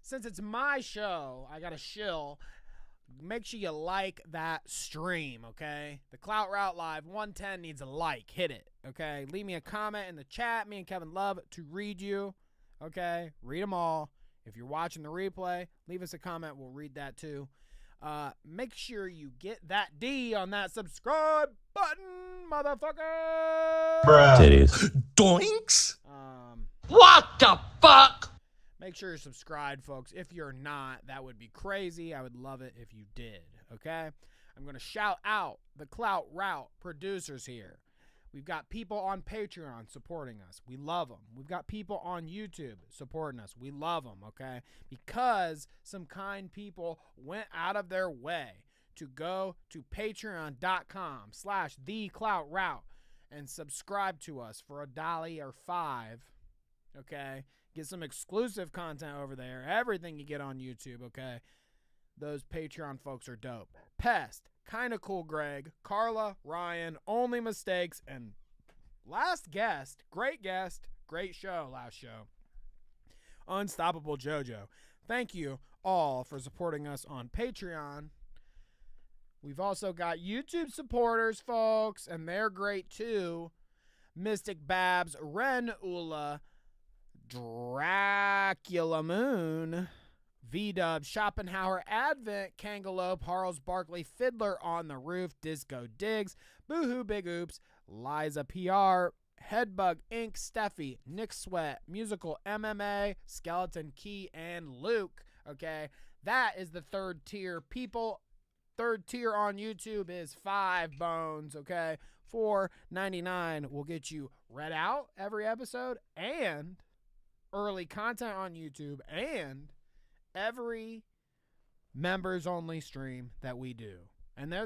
since it's my show, I got to shill. Make sure you like that stream, okay? The Clout Route Live 110 needs a like. Hit it, okay? Leave me a comment in the chat. Me and Kevin love to read you, okay? Read them all. If you're watching the replay, leave us a comment. We'll read that too. Make sure you get that D on that subscribe button, motherfucker. Titties. Doinks. What the fuck? Make sure you're subscribed, folks. If you're not, that would be crazy. I would love it if you did, okay? I'm going to shout out the Clout Route producers here. We've got people on Patreon supporting us. We love them. We've got people on YouTube supporting us. We love them, okay? Because some kind people went out of their way to go to patreon.com/thecloutroute and subscribe to us for $1 or $5, okay? Get some exclusive content over there. Everything you get on YouTube, okay? Those Patreon folks are dope. Pest, Kinda Cool Greg, Carla, Ryan, Only Mistakes, and last guest, great show, last show, Unstoppable JoJo. Thank you all for supporting us on Patreon. We've also got YouTube supporters, folks, and they're great too. Mystic Babs, Ren Ula, Dracula Moon, V-Dub, Schopenhauer, Advent, Kangaloo, Harles Barkley, Fiddler on the Roof, Disco Diggs, Boohoo Big Oops, Liza PR, Headbug Inc., Steffi, Nick Sweat, Musical MMA, Skeleton Key, and Luke. Okay, that is the third tier. People, third tier on YouTube is 5 bones. Okay, $4.99 will get you read out every episode and early content on YouTube and every members only stream that we do. And me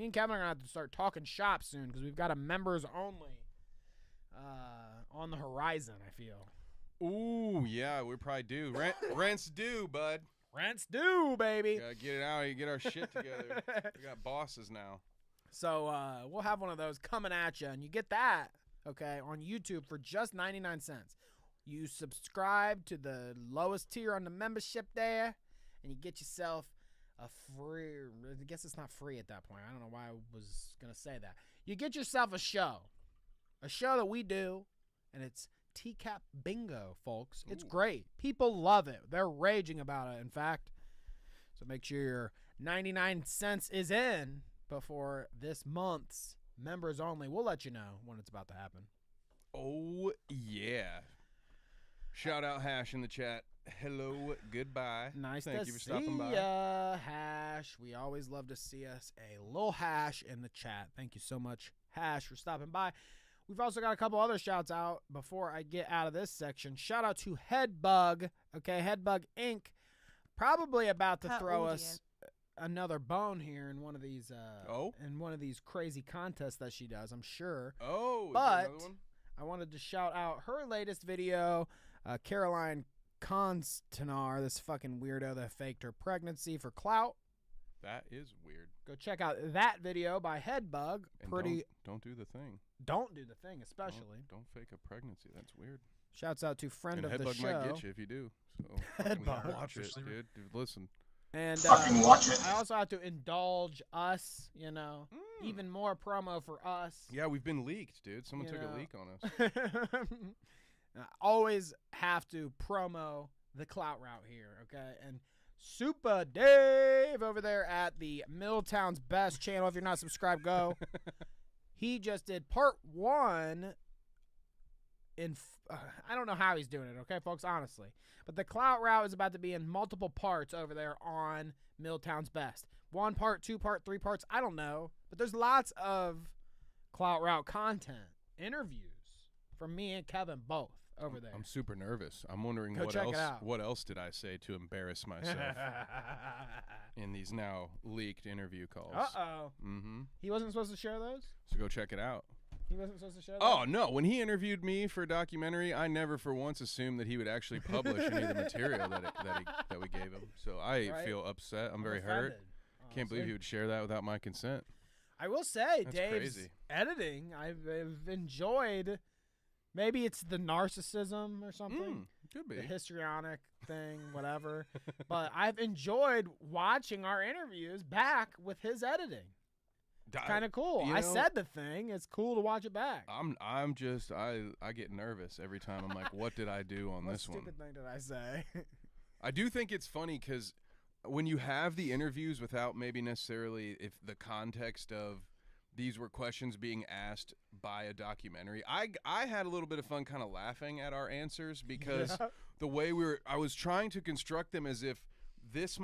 and Kevin are gonna have to start talking shop soon because we've got a members only on the horizon, I feel. Ooh, yeah, we probably do. Rent's due, bud. Rent's due, baby. Gotta get it out. You get our shit together. We got bosses now. So we'll have one of those coming at you, and you get that, okay, on YouTube for just 99 cents. You subscribe to the lowest tier on the membership there, and you get yourself a free, I guess it's not free at that point. I don't know why I was going to say that. You get yourself a show that we do, and it's TCAP Bingo, folks. It's great. People love it. They're raging about it, in fact. So make sure your 99 cents is in before this month's members only. We'll let you know when it's about to happen. Oh, yeah. Shout out Hash in the chat. Hello, goodbye. Nice Thank to you for see stopping by. ya, Hash. We always love to see us a little Hash in the chat. Thank you so much, Hash, for stopping by. We've also got a couple other shouts out before I get out of this section. Shout out to Headbug, okay, Headbug Inc. Probably about to throw us another bone here in one of these in one of these crazy contests that she does, I'm sure. Oh, but is there another one? I wanted to shout out her latest video, Caroline Constanar, this fucking weirdo that faked her pregnancy for clout. That is weird. Go check out that video by Headbug. And don't do the thing. Don't do the thing, especially. Don't fake a pregnancy. That's weird. Shouts out to friend and of the Headbug show. might get you if you do. So Headbug. watch it, dude. Listen. And Fucking watch it. I also have to indulge us, you know, even more promo for us. Yeah, we've been leaked, dude. Someone took a leak on us. I always have to promo the Clout route here, okay? And Super Dave over there at the Milltown's Best channel. If you're not subscribed, go. He just did part 1 in I don't know how he's doing it, okay, folks, honestly. But the Clout route is about to be in multiple parts over there on Milltown's Best. 1 part, 2 part, 3 parts, I don't know. But there's lots of Clout route content, interviews from me and Kevin both over there. I'm super nervous. I'm wondering Go check it out. what else did I say to embarrass myself in these now leaked interview calls. Uh-oh. Mm-hmm. He wasn't supposed to share those? So go check it out. He wasn't supposed to share those? Oh, no. When he interviewed me for a documentary, I never for once assumed that he would actually publish any of the material that we gave him. So I feel upset. I'm very hurt. Can't believe he would share that without my consent. I will say, That's Dave's crazy. editing, I've enjoyed. Maybe it's the narcissism or something. Could be. The histrionic thing, whatever. But I've enjoyed watching our interviews back with his editing. It's kind of cool. I said the thing. It's cool to watch it back. I'm just I get nervous every time. I'm like, what did I do on this one? What stupid thing did I say? I do think it's funny because when you have the interviews without maybe necessarily if the context of these were questions being asked by a documentary, I had a little bit of fun kind of laughing at our answers because the way I was trying to construct them as if this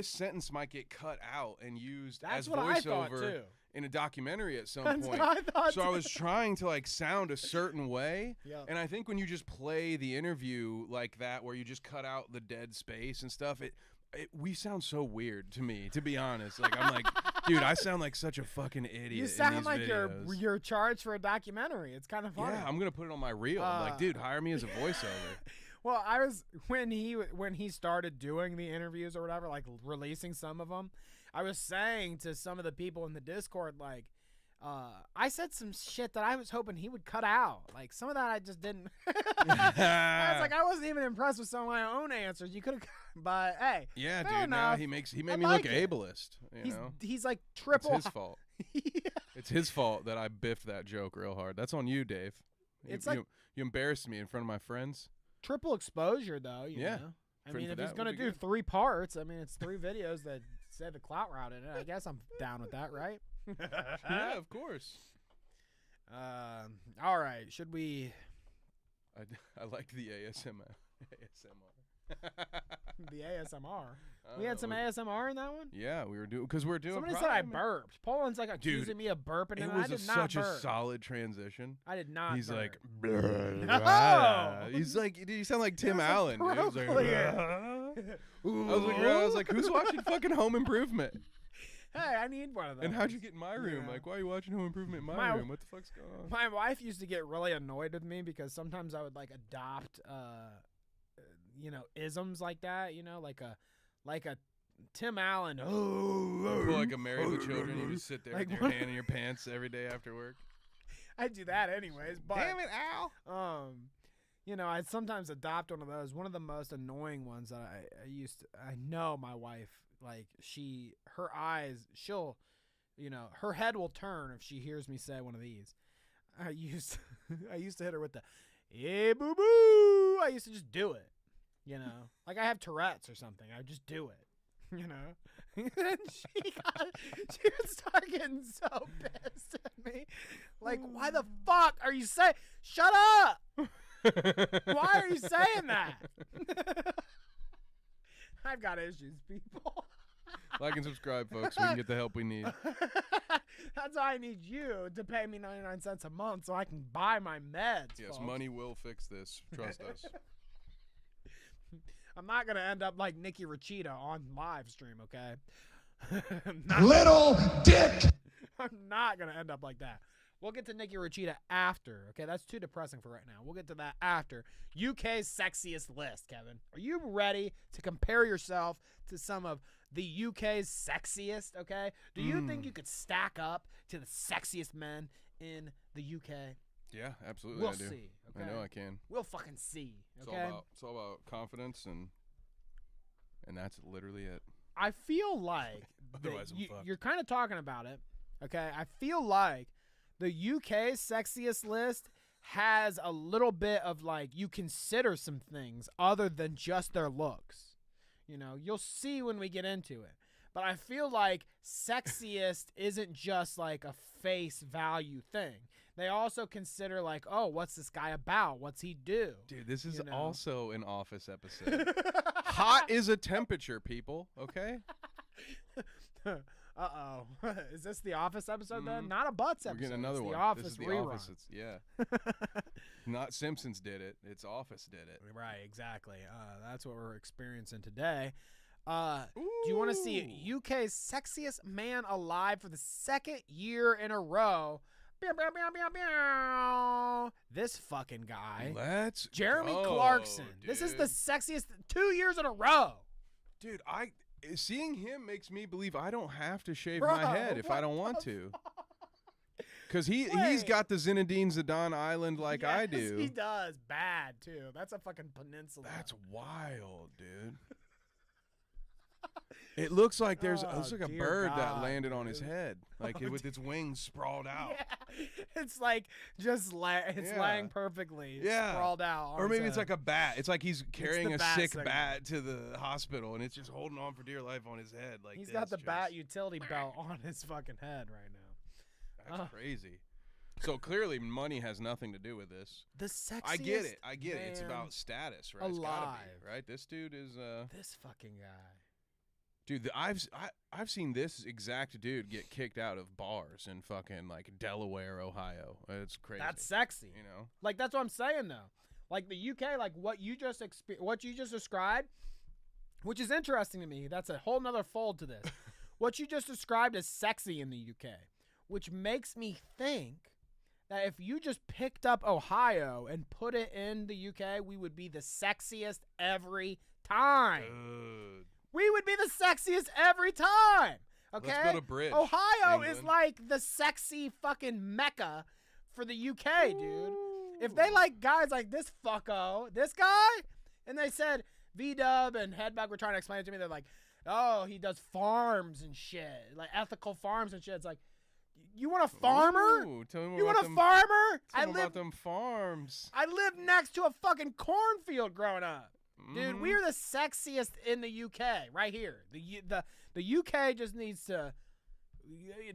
sentence might get cut out and used as voiceover in a documentary at some point. What I thought so I was trying to sound a certain way. Yep. And I think when you just play the interview like that, where you just cut out the dead space and stuff, we sound so weird to me, to be honest. I'm like, dude, I sound like such a fucking idiot. You sound in these like videos. you're charged for a documentary. It's kind of funny. Yeah, I'm gonna put it on my reel. I'm like, dude, hire me as a voiceover. Well, I was when he started doing the interviews or whatever, releasing some of them, I was saying to some of the people in the Discord, I said some shit that I was hoping he would cut out. Some of that I just didn't. I was I wasn't even impressed with some of my own answers. You could have, but hey. Yeah, fair dude. enough. Now he made me look ableist. He's like triple. It's his fault. It's his fault that I biffed that joke real hard. That's on you, Dave. You embarrassed me in front of my friends. Triple exposure, though. You know? I mean, if he's going to do 3 parts, I mean, it's 3 videos that say the Clout route in it. I guess I'm down with that, right? Yeah, of course. All right. Should we? I like the ASMR. The ASMR. We had some ASMR in that one? Yeah, we were doing because we're doing. Somebody said I burped. Poland's accusing me of burping, and I did not burp. It was such a solid transition. I did not. He's burp. like, no! He's like, dude, you sound like Tim Allen. Dude. He was like, I was like, who's watching fucking Home Improvement? Hey, I need one of those. And how'd you get in my room? Yeah. Like, why are you watching Home Improvement in my room? What the fuck's going on? My wife used to get really annoyed with me because sometimes I would like adopt, isms like that. Like a Tim Allen. You pull like a Marry the Children. You just sit there with your hand in your pants every day after work. I do that anyways. But damn it, Al. I'd sometimes adopt one of those. One of the most annoying ones that I know my wife, like her eyes, her head will turn if she hears me say one of these. I used to hit her with the, hey, boo boo. I used to just do it, like I have Tourette's or something. I just do it, and she would start getting so pissed at me. Like, why the fuck are you saying, shut up? Why are you saying that? I've got issues, people. Like and subscribe, folks. We can get the help we need. That's why I need you to pay me 99 cents a month so I can buy my meds. Yes, folks. money will fix this. Trust us. I'm not going to end up like Nicky Rekieta on live stream, okay? Little dick! I'm not going to end up like that. We'll get to Nicky Rekieta after, okay? That's too depressing for right now. We'll get to that after. UK's sexiest list, Kevin. Are you ready to compare yourself to some of the UK's sexiest, okay? Do you think you could stack up to the sexiest men in the UK? Yeah, absolutely. We'll I do. see. Okay? I know I can. We'll fucking see. Okay. It's all about confidence, and that's literally it. I feel like Otherwise I'm fucked. you're kind of talking about it. Okay. I feel like the UK's sexiest list has a little bit of like you consider some things other than just their looks. You'll see when we get into it. But I feel like sexiest isn't just like a face value thing. They also consider like, oh, what's this guy about? What's he do? Dude, this is also an Office episode. Hot is a temperature, people. Okay. Uh-oh. Is this the Office episode then? Not a Butts episode. We're getting another it's one. The Office this is the rerun. Office. Not Simpsons did it. It's Office did it. Right, exactly. That's what we're experiencing today. Do you want to see UK's sexiest man alive for the second year in a row? This fucking guy. Jeremy Clarkson. Dude. This is the sexiest 2 years in a row. Dude, seeing him makes me believe I don't have to shave my head if I don't want to. Because he's got the Zinedine Zidane Island like I do. He does. Bad, too. That's a fucking peninsula. That's wild, dude. It looks like it looks like a bird that landed on his head, like with its wings sprawled out. Yeah. It's like just laying perfectly sprawled out. Or maybe it's like a bat. It's like he's carrying a sick bat to the hospital, and it's just holding on for dear life on his head. Like he's got the bat utility belt on his fucking head right now. That's crazy. So clearly, money has nothing to do with this. The sexiest. I get it. It's about status, right? It's gotta be, right? This dude is this fucking guy. Dude, I've seen this exact dude get kicked out of bars in fucking like Delaware, Ohio. It's crazy. That's sexy. Like that's what I'm saying though. Like the UK, like what you just described, which is interesting to me. That's a whole nother fold to this. What you just described is sexy in the UK, which makes me think that if you just picked up Ohio and put it in the UK, we would be the sexiest every time. Good. We would be the sexiest every time. Okay? Let's build a bridge. Ohio England. is like the sexy fucking mecca for the UK, dude. If they like guys like this fucko, this guy, and they said V-Dub and Headback were trying to explain it to me, they're like, oh, he does farms and shit, like ethical farms and shit. It's like, you want a farmer? Ooh, tell me more you about want a farmer? Tell me about them farms. I lived next to a fucking cornfield growing up. Dude, we are the sexiest in the UK right here. The UK just needs to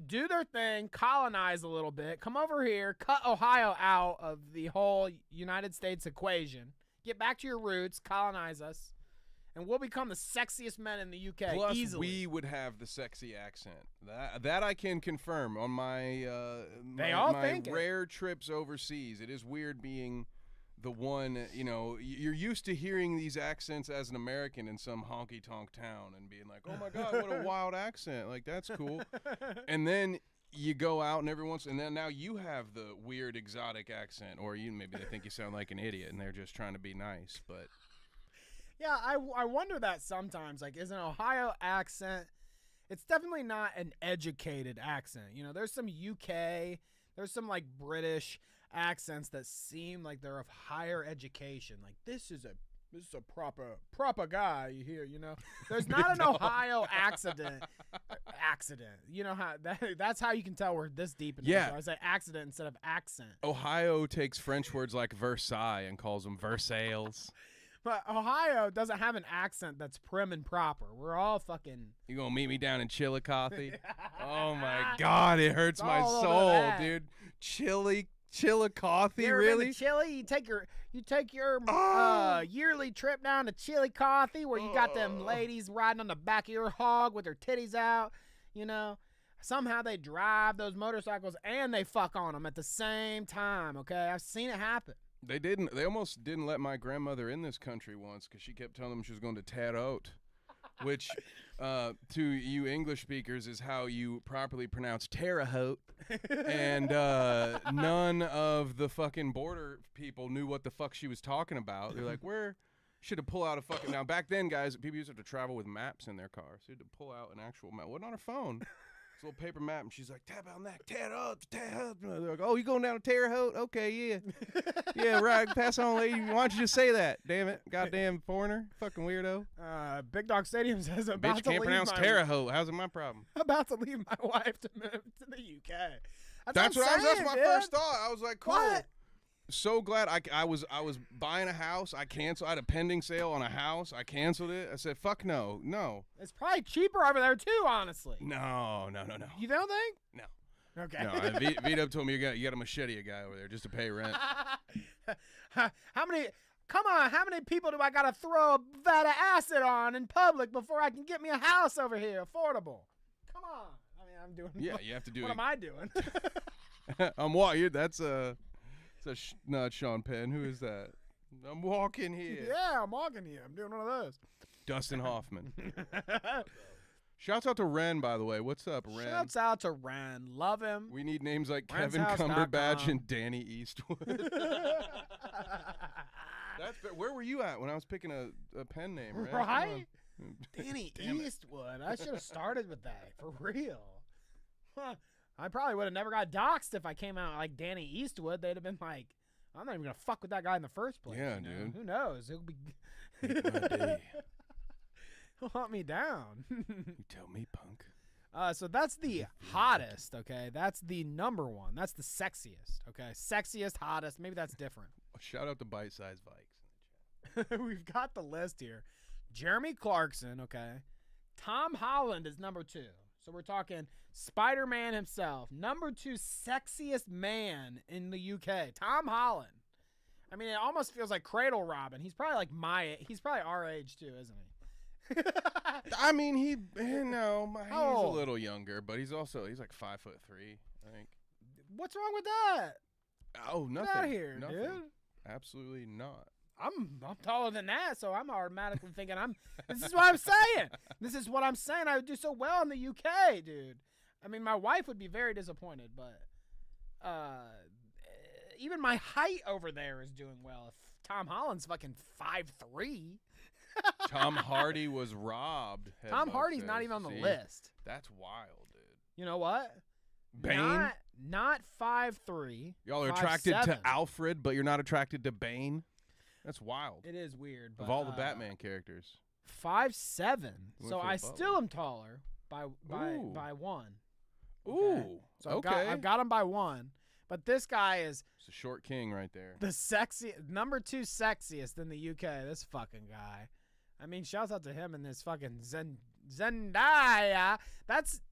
do their thing, colonize a little bit, come over here, cut Ohio out of the whole United States equation, get back to your roots, colonize us, and we'll become the sexiest men in the UK. Plus, easily. we would have the sexy accent. That I can confirm on my They all think rare trips overseas. It is weird being the one, you know, you're used to hearing these accents as an American in some honky-tonk town and being like, oh, my God, what a wild accent. Like, that's cool. And then you go out and and then now you have the weird exotic accent, or maybe they think you sound like an idiot and they're just trying to be nice. But yeah, I wonder that sometimes. Like, is an Ohio accent, it's definitely not an educated accent. You know, there's some UK, there's some like British accents that seem like they're of higher education. Like, this is a proper guy here, you know. There's not an Ohio accident. You know how that's how you can tell we're this deep in this. So I say accident instead of accent. Ohio takes French words like Versailles and calls them Versailles. But Ohio doesn't have an accent that's prim and proper. We're all fucking. You gonna meet me down in Chillicothe? Oh my God, it hurts my soul, dude. Chillicothe, really? Chile? You take your yearly trip down to Chillicothe, where you got them ladies riding on the back of your hog with their titties out. You know, somehow they drive those motorcycles and they fuck on them at the same time. Okay, I've seen it happen. They almost didn't let my grandmother in this country once because she kept telling them she was going to Terre Haute, which to you English speakers is how you properly pronounce Terre Haute. And none of the fucking border people knew what the fuck she was talking about. They're like, where should have pulled out a fucking. Now, back then, guys, people used to have to travel with maps in their car. So you had to pull out an actual map. Wasn't on her phone. It's a little paper map, and she's like, tap on that, Terre Haute, Terre Haute. They're like, oh, you going down to Terre Haute? Okay, yeah. Yeah, right. Pass on, lady. Why don't you just say that? Damn it. Goddamn foreigner. Fucking weirdo. Big Dog Stadium says about Bitch to can't leave pronounce Terre Haute. How's it my problem? About to leave my wife to move to the UK. That's my first thought. I was like, cool. What? So glad I was buying a house. I had a pending sale on a house. I canceled it. I said, fuck no. It's probably cheaper over there too, honestly. No. You don't think? No. Okay. No, Vito told me you got to machete a guy over there just to pay rent. How many people do I got to throw a vat of acid on in public before I can get me a house over here affordable? Come on. I mean, I'm doing. Yeah, you have to do what it. am I doing? I'm walking. That's not Sean Penn. Who is that? I'm walking here. Yeah, I'm walking here. I'm doing one of those. Dustin Hoffman. Shouts out to Ren, by the way. What's up, Ren? Shouts out to Ren. Love him. We need names like Kevin Cumberbatch and Danny Eastwood. Where were you at when I was picking a pen name, Ren? Right? Danny Eastwood. I should have started with that, for real. Huh. I probably would have never got doxxed if I came out like Danny Eastwood. They'd have been like, I'm not even going to fuck with that guy in the first place. Yeah, dude. Who knows? He'll be. He'll hunt me down. You tell me, punk. So that's the hottest, okay? That's the number one. That's the sexiest, okay? Sexiest, hottest. Maybe that's different. Shout out to Bite Size Vikes in the chat. We've got the list here. Jeremy Clarkson, okay? Tom Holland is number 2. So we're talking Spider-Man himself. Number 2 sexiest man in the UK. Tom Holland. I mean, it almost feels like Cradle Robin. He's probably like he's probably our age too, isn't he? I mean, he's a little younger, but he's like 5'3", I think. What's wrong with that? Oh, nothing. Get out of here, nothing. dude. Absolutely not. I'm taller than that, so I'm automatically thinking this is what I'm saying. This is what I'm saying. I would do so well in the UK, dude. I mean, my wife would be very disappointed, but even my height over there is doing well. If Tom Holland's fucking 5'3". Tom Hardy was robbed. Tom Hardy's not even on the list. That's wild, dude. You know what? Bane? Not 5'3". Y'all are attracted to Alfred, but you're not attracted to Bane? That's wild. It is weird. But, of all the Batman characters. 5'7". So I still am taller by 1. Okay? Ooh. So I've got him by 1. But this guy is... It's a short king right there. The number 2 sexiest in the UK. This fucking guy. I mean, shouts out to him and this fucking Zendaya.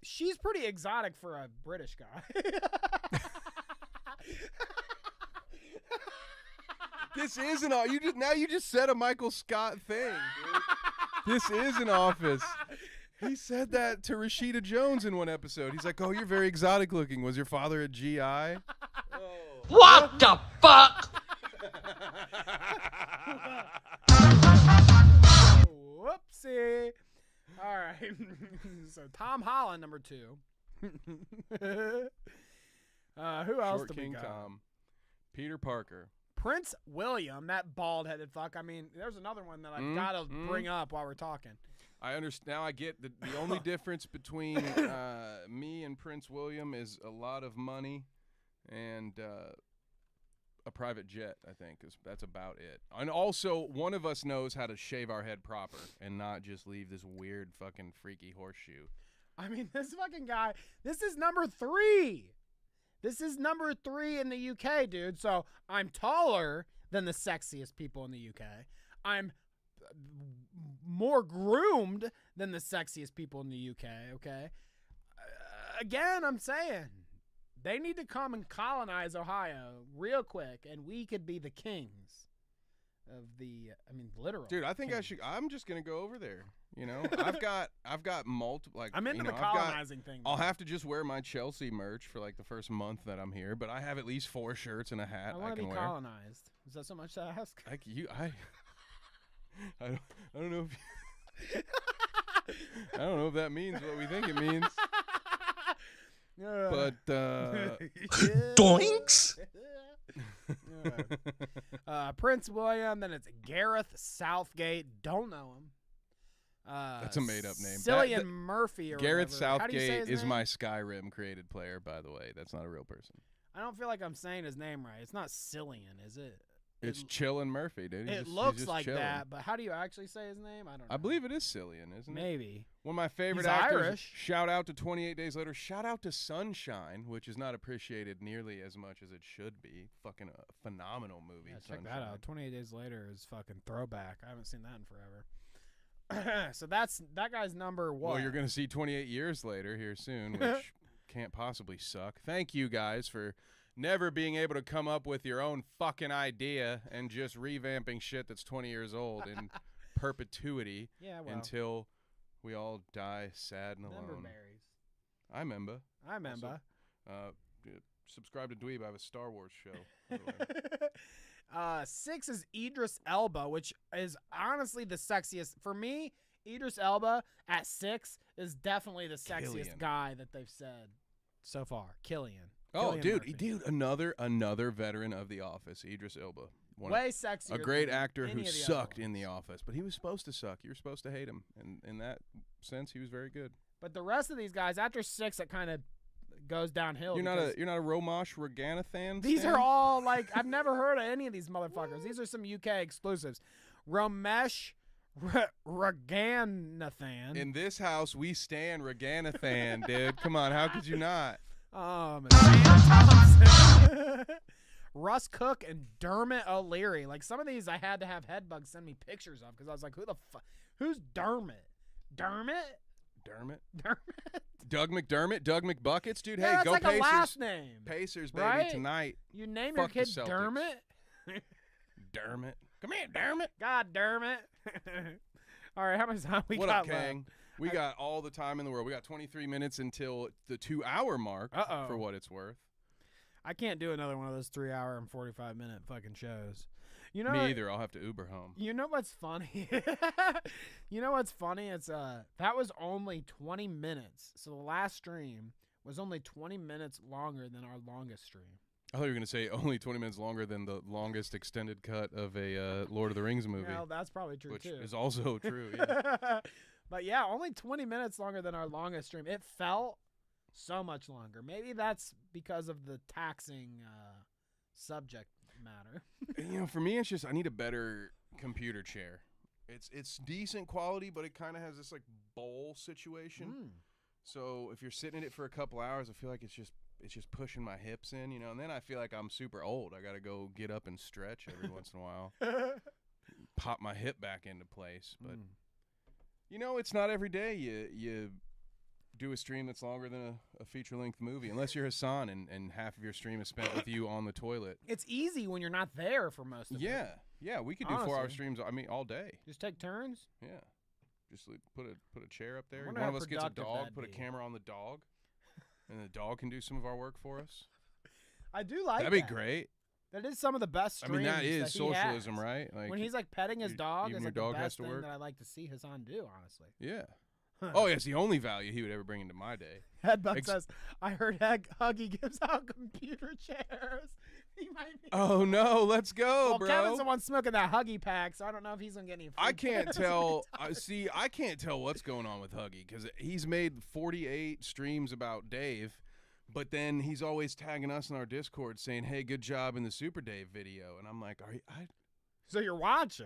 She's pretty exotic for a British guy. This isn't all. You just said a Michael Scott thing, dude. This is an Office. He said that to Rashida Jones in one episode. He's like, "Oh, you're very exotic looking. Was your father a GI?" What the fuck? Whoopsie. All right. So Tom Holland, number 2. Who else Short do we King got? Tom. Peter Parker. Prince William, that bald-headed fuck. I mean, there's another one that I've got to bring up while we're talking. I understand. Now I get the only difference between me and Prince William is a lot of money and a private jet, I think. That's about it. And also, one of us knows how to shave our head proper and not just leave this weird fucking freaky horseshoe. I mean, this fucking guy, this is number 3. This is number 3 in the UK, dude. So I'm taller than the sexiest people in the UK. I'm more groomed than the sexiest people in the UK, okay? Again, I'm saying they need to come and colonize Ohio real quick, and we could be the kings of the, I mean, literal. Dude, I think kings. I'm just going to go over there. You know, I've got multiple, like, I'm into you know, the colonizing thing. I'll have to just wear my Chelsea merch for like the first month that I'm here, but I have at least 4 shirts and a hat I want to can be wear. colonized. Is that so much to ask? I don't know if I don't know if that means what we think it means. But Doinks. Prince William, then it's Gareth Southgate. Don't know him. That's a made-up name. Cillian Murphy or Gareth whatever. How do you say Southgate his is name? my Skyrim created player, by the way. That's not a real person. I don't feel like I'm saying his name right. It's not Cillian, is it? It's Chillin' Murphy, dude. It looks like that, but how do you actually say his name? I don't know. I believe it is Cillian, isn't it? Maybe. One of my favorite He's actors. Irish. Shout out to 28 Days Later. Shout out to Sunshine, which is not appreciated nearly as much as it should be. Fucking a phenomenal movie. Yeah, check Sunshine. that out. 28 Days Later is fucking throwback. I haven't seen that in forever. So that guy's number one. Well, you're going to see 28 Years Later here soon, which can't possibly suck. Thank you guys for never being able to come up with your own fucking idea and just revamping shit that's 20 years old in perpetuity until we all die sad and alone. Berries. I remember. Subscribe to Dweeb. I have a Star Wars show. By the way. 6 is Idris Elba, which is honestly the sexiest. For me, Idris Elba at 6 is definitely the sexiest Killian. guy that they've said so far. Killian. Oh, Cillian dude, Murphy. another veteran of The Office, Idris Elba. Way sexier. A great than actor any who of the other sucked ones. in The Office, but he was supposed to suck. You were supposed to hate him, and in that sense, he was very good. But the rest of these guys, after 6, it kind of goes downhill. You're not because a Romosh Reganathan? These are all like I've never heard of any of these motherfuckers. These are some UK exclusives. Ramesh Reganathan. In this house, we stand Reganathan, dude. Come on, how could you not? Sam Thompson. Russ Cook and Dermot O'Leary. Like some of these I had to have Headbug send me pictures of because I was like, who's Dermot? Dermot? Doug McDermott? Doug McBuckets? Dude, Yeah, hey, go like Pacers. a last name. Pacers, baby, right? tonight. You name Fuck your the kid Celtics. Dermot? Dermot. Come here, Dermot. God, Dermot. All right, how much time we What got up, Kang? left? We got all the time in the world. We got 23 minutes until the 2-hour mark, for what it's worth. I can't do another one of those 3-hour and 45-minute fucking shows. You know, Me either. I'll have to Uber home. You know what's funny? You know what's funny? It's that was only 20 minutes. So the last stream was only 20 minutes longer than our longest stream. I thought you were going to say only 20 minutes longer than the longest extended cut of a Lord of the Rings movie. Well, that's probably true, which too. is also true, yeah. But yeah, only 20 minutes longer than our longest stream. It felt so much longer. Maybe that's because of the taxing subject matter. You know, for me, it's just I need a better computer chair. It's decent quality, but it kind of has this like bowl situation. So if you're sitting in it for a couple hours, I feel like it's just pushing my hips in, you know. And then I feel like I'm super old. I got to go get up and stretch every once in a while, pop my hip back into place. But you know, it's not every day you do a stream that's longer than a feature-length movie, unless you're Hassan and half of your stream is spent with you on the toilet. It's easy when you're not there for most of it. Yeah, we could do 4-hour streams. I mean, all day. Just take turns. Yeah, just like, put a chair up there. wonder One how of us gets a productive dog. that'd Put a be. camera on the dog, and the dog can do some of our work for us. I do like That'd be that. great. That is some of the best I streams. mean, that is he socialism, has. right? Like When he's like petting his dog, even is your like dog the has best to thing work. that I like to see Hassan do. Honestly. Yeah. Oh, yeah, it's the only value he would ever bring into my day. Headbutt says, "I heard Huggy gives out computer chairs." He might be. Oh no, let's go, Well, bro. Kevin's the one smoking that Huggy pack, so I don't know if he's gonna get any. I can't tell. I can't tell what's going on with Huggy because he's made 48 streams about Dave, but then he's always tagging us in our Discord saying, "Hey, good job in the Super Dave video," and I'm like, So you're watching?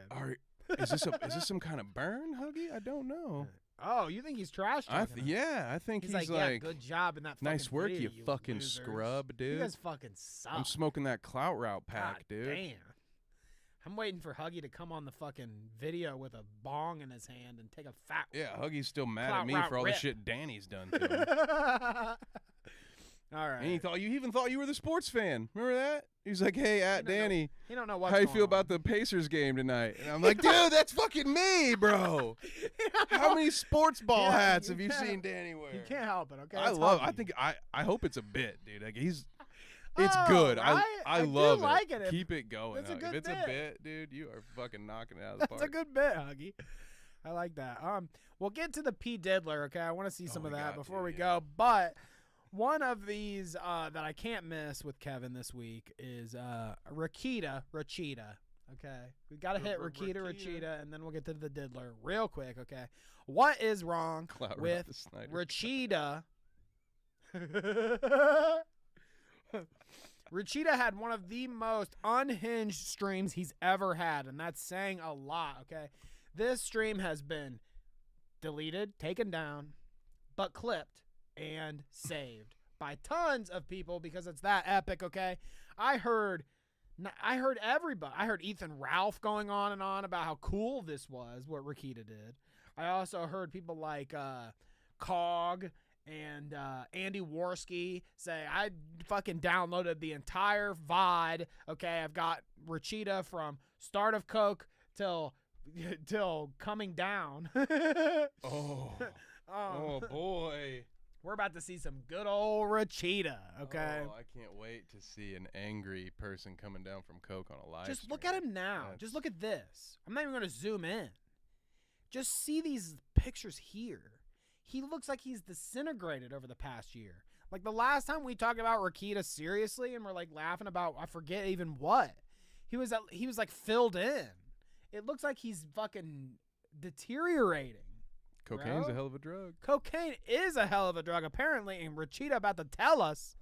Is this some kind of burn, Huggy? I don't know. Oh, you think he's trash talking? I think he's like, like, yeah, good job in that. Nice fucking work, video, you fucking losers. scrub, dude. You guys fucking suck. I'm smoking that Clout route pack, God dude. Damn. I'm waiting for Huggy to come on the fucking video with a bong in his hand and take a fat. Yeah, Huggy's still mad Clout at me route for all rip. the shit Danny's done to him. All right. And he even thought you were the sports fan. Remember that? He's like, "Hey, at Danny, he don't know what's how you going feel on. about the Pacers game tonight?" And I'm like, "Dude, that's fucking me, bro. How many sports ball hats have you seen Danny wear?" You can't help it, okay? I It's love. Huggy. I hope it's a bit, dude. Like it's Oh, good. right? I I do love like it. it. Keep it going. That's a Huggy. good If it's bit. a bit, dude, you are fucking knocking it out of the park. That's a good bit, Huggy. I like that. We'll get to the P Diddler, okay? I want to see some of that before we go. But one of these that I can't miss with Kevin this week is Rekieta. Okay, we got to hit Rekieta, and then we'll get to the Diddler real quick. Okay, what is wrong with Rekieta? Rekieta had one of the most unhinged streams he's ever had, and that's saying a lot. Okay, this stream has been deleted, taken down, but clipped and saved by tons of people because it's that epic. Okay, I heard everybody. I heard Ethan Ralph going on and on about how cool this was, what Rekieta did. I also heard people like Cog and Andy Worski say, I fucking downloaded the entire VOD. Okay, I've got Rekieta from start of Coke till coming down. Oh boy. We're about to see some good old Rekieta, okay? Oh, I can't wait to see an angry person coming down from Coke on a live Just stream. look at him now. Just look at this. I'm not even going to zoom in. Just see these pictures here. He looks like he's disintegrated over the past year. Like the last time we talked about Rekieta seriously and we're like laughing about, I forget even what. He was like filled in. It looks like he's fucking deteriorating. Cocaine's bro. a hell of a drug. Cocaine is a hell of a drug, apparently, and Rekieta about to tell us.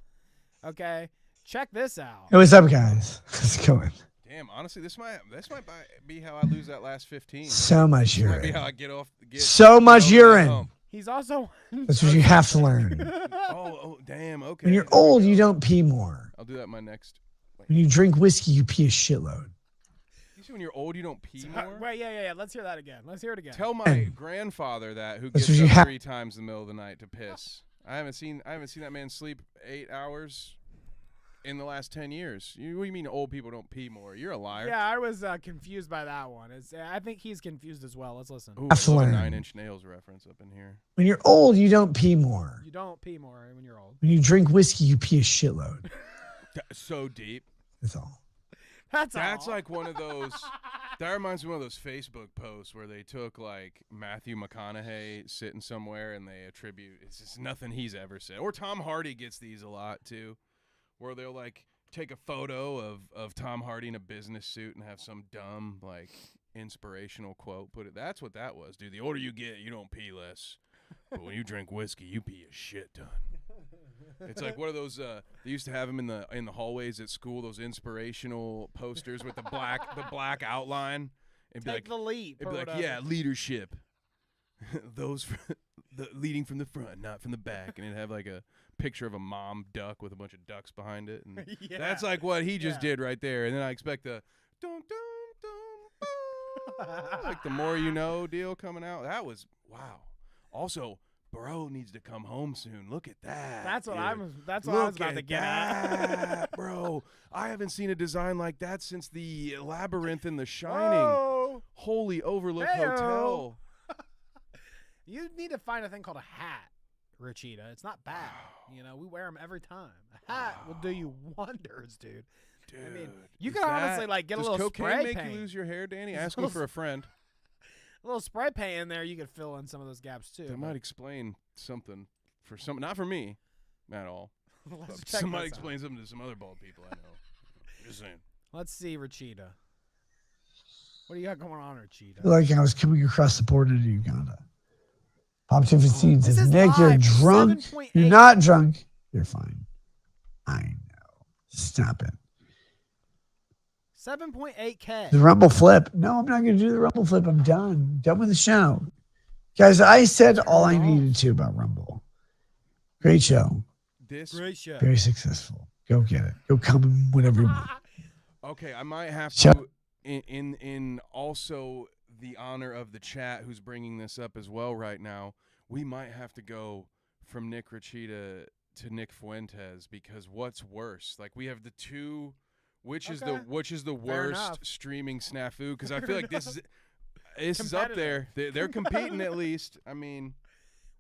Okay, check this out. Hey, what's up, guys? How's it going? Damn, honestly, this might be how I lose that last 15. So much This might be urine. how I get So much over that urine. hump. He's also. That's what you have to learn. Oh, damn. Okay. When you're old, you don't pee more. I'll do that in my next. When you drink whiskey, you pee a shitload. You see, when you're old, you don't pee more. Wait, yeah. Let's hear that again. Let's hear it again. Tell my grandfather that who That's gets what you up have- 3 times in the middle of the night to piss. I haven't seen that man sleep 8 hours in the last 10 years. What do you mean old people don't pee more? You're a liar. Yeah, I was confused by that one. I think he's confused as well. Let's listen. Ooh, Have to I love a learn. 9 Inch Nails reference up in here. When you're old, you don't pee more. You don't pee more when you're old. When you drink whiskey, you pee a shitload. So deep. That's all. That's all. like one of those. That reminds me of one of those Facebook posts where they took like Matthew McConaughey sitting somewhere and they attribute it's just nothing he's ever said. Or Tom Hardy gets these a lot too, where they'll like take a photo of Tom Hardy in a business suit and have some dumb like inspirational quote. That's what that was, dude. The older you get, you don't pee less, but when you drink whiskey, you pee a shit ton. It's like one of those. They used to have them in the hallways at school. Those inspirational posters with the black outline. And be Take like, the leap. it'd be like, yeah, leadership. Those leading from the front, not from the back, and it'd have like a picture of a mom duck with a bunch of ducks behind it. And Yeah. that's like what he just did right there. And then I expect the dum dum dum like the more you know deal coming out. That was wow. Also, bro needs to come home soon. Look at that. That's what dude. I was about to get at. Bro. I haven't seen a design like that since the Labyrinth in The Shining. Whoa. Holy Overlook Heyo. Hotel. You need to find a thing called a hat, Rekieta. It's not bad. You know, we wear them every time. A hat will do you wonders, dude. Dude, I mean, you can honestly like get a little cocaine spray make paint. you lose your hair, Danny? Just Ask a me little for a friend. A little spray paint in there, you could fill in some of those gaps too. That might explain something for some, not for me at all. Let's check Somebody this out. explain something to some other bald people I know. Just saying. Let's see, Rekieta. What do you got going on, Rekieta? Like I was coming across the border to Uganda. Pop 215 This says, is Nick, you're live, drunk. 7.8. You're not drunk. You're fine. I know. Stop it. 7.8K. The Rumble flip. No, I'm not going to do the Rumble flip. I'm done. Done with the show. Guys, I said all I needed to about Rumble. Great show. Great show. Very successful. Go get it. Go come whenever you want. Okay, I might have Shut- to, in also the honor of the chat who's bringing this up as well right now, we might have to go from Nick Rekieta to Nick Fuentes, because what's worse? Like, we have the two, which is the Fair worst enough. streaming snafu? Because I Fair feel like this is up there. They're competing at least. I mean,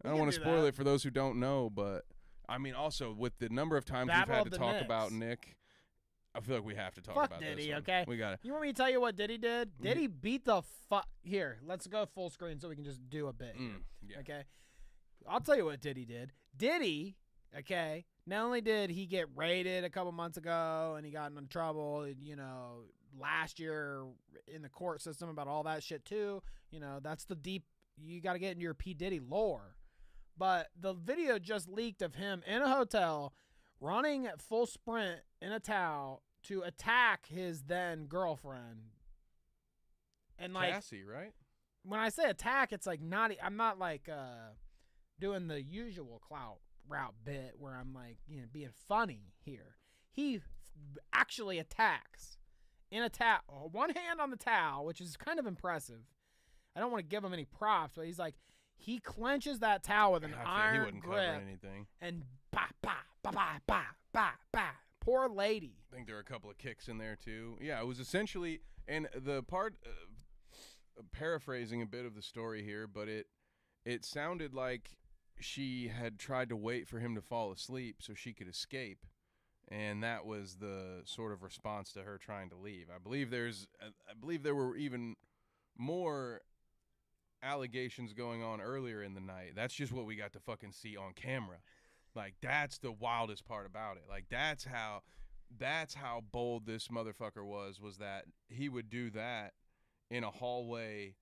I don't can want to do spoil that. it for those who don't know, but I mean, also with the number of times Battle we've had of to the talk Knicks. about Nick, I feel like we have to talk Fuck about Diddy, this one. okay? We got it. You want me to tell you what Diddy did? Diddy beat the fuck. Here, let's go full screen so we can just do a bit. Here, yeah. Okay? I'll tell you what Diddy did. Diddy, okay, not only did he get raided a couple months ago and he got in trouble, you know, last year in the court system about all that shit too, you know, that's the deep, you got to get into your P. Diddy lore. But the video just leaked of him in a hotel running at full sprint in a towel to attack his then girlfriend. And like Cassie, right? when I say attack, it's like not. I'm not like doing the usual Clout route bit where I'm like, you know, being funny here. He actually attacks in a towel, one hand on the towel, which is kind of impressive. I don't want to give him any props, but he's like, he clenches that towel with an iron he wouldn't grip cover anything. and bah, bah, bah, bah, bah, bah, bah. Poor lady. I think there were a couple of kicks in there too. Yeah, it was essentially, and the part, paraphrasing a bit of the story here, but it sounded like she had tried to wait for him to fall asleep so she could escape, and that was the sort of response to her trying to leave. I believe there were even more allegations going on earlier in the night. That's just what we got to fucking see on camera. Like, that's the wildest part about it. Like, that's how bold this motherfucker was that he would do that in a hallway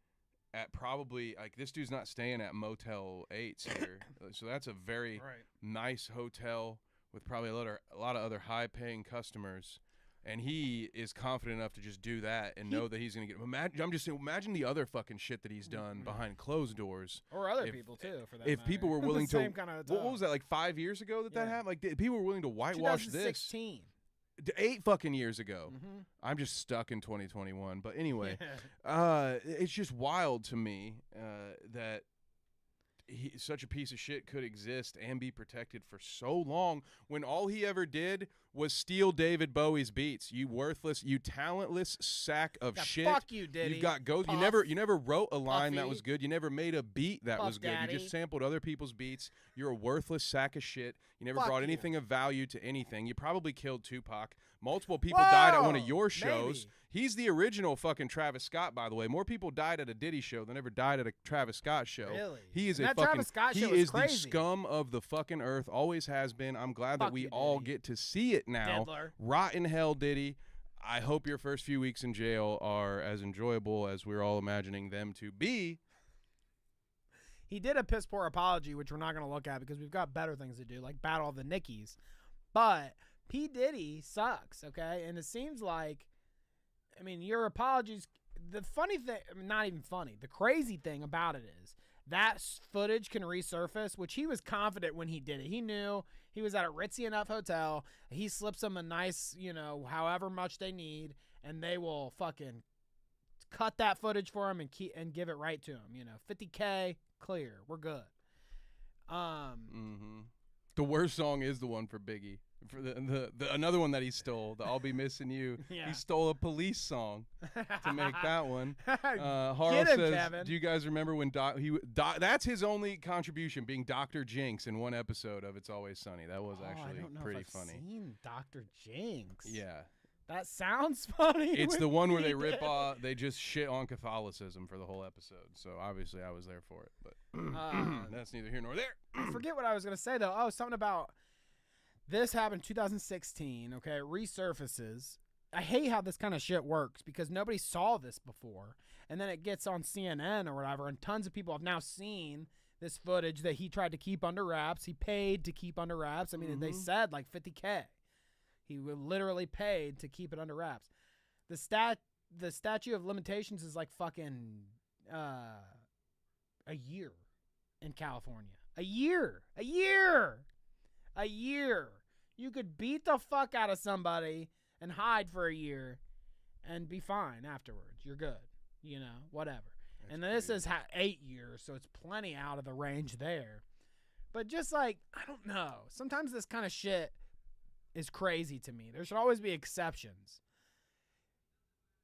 at probably, like, this dude's not staying at Motel 8s here. So that's a very nice hotel with probably a lot of other high-paying customers. And he is confident enough to just do that and know that he's going to get. I'm just saying, imagine the other fucking shit that he's done behind closed doors. Or other people, too, for that If matter. people were willing to. Same kind of what was that, like 5 years ago that happened? Like, people were willing to whitewash 2016. this. 8 fucking years ago. Mm-hmm. I'm just stuck in 2021. But anyway, it's just wild to me that such a piece of shit could exist and be protected for so long when all he ever did was steal David Bowie's beats. You worthless, you talentless sack of shit. Fuck you, Diddy. You've got ghost. You never wrote a line that was good. You never made a beat that was good. Daddy. You just sampled other people's beats. You're a worthless sack of shit. You never Fuck brought you. anything of value to anything. You probably killed Tupac. Multiple people died at one of your shows. maybe. He's the original fucking Travis Scott, by the way. More people died at a Diddy show than ever died at a Travis Scott show. Really? He is And a that fucking. Travis Scott he show was is the crazy. scum of the fucking earth. Always has been. I'm glad that Fuck we you, all Diddy. get to see it now. Diddler. Rot in hell, Diddy. I hope your first few weeks in jail are as enjoyable as we're all imagining them to be. He did a piss poor apology, which we're not going to look at because we've got better things to do, like Battle of the Nickies. But P. Diddy sucks, okay? And it seems like, I mean, your apologies, the funny thing, I mean, not even funny, the crazy thing about it is that footage can resurface, which he was confident when he did it. He knew he was at a ritzy enough hotel. He slips them a nice, you know, however much they need, and they will fucking cut that footage for him and give it right to him. You know, $50K, clear. We're good. The worst song is the one for Biggie. For the another one that he stole, the "I'll Be Missing You." Yeah. He stole a Police song to make that one. Harl Get him, says, Kevin. "Do you guys remember when that's his only contribution, being Dr. Jinx in one episode of It's Always Sunny? That was actually I don't know pretty if I've funny." seen Dr. Jinx. Yeah, That sounds funny. It's the one where they rip off. They just shit on Catholicism for the whole episode. So obviously I was there for it, but that's neither here nor there. I forget what I was gonna say though. Oh, something about this happened 2016. Okay, it resurfaces. I hate how this kind of shit works because nobody saw this before, and then it gets on CNN or whatever, and tons of people have now seen this footage that he tried to keep under wraps. He paid to keep under wraps. I mean, they said like $50K. He literally paid to keep it under wraps. The statute of limitations is like fucking a year in California. A year. You could beat the fuck out of somebody and hide for a year and be fine afterwards. You're good. You know, whatever. That's and this is 8 years, so it's plenty out of the range there. But just like, I don't know. Sometimes this kind of shit is crazy to me. There should always be exceptions.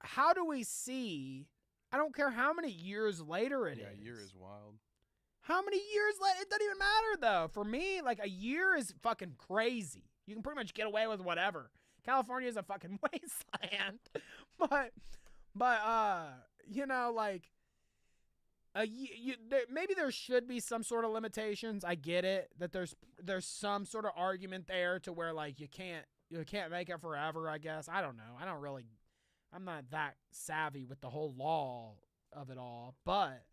How do we see, I don't care how many years later it is. Yeah, a year is wild. How many years later? It doesn't even matter, though. For me, like, a year is fucking crazy. You can pretty much get away with whatever. California is a fucking wasteland. But you know, like, maybe there should be some sort of limitations. I get it that there's some sort of argument there to where like you can't make it forever. I guess I don't know. I'm not that savvy with the whole law of it all. But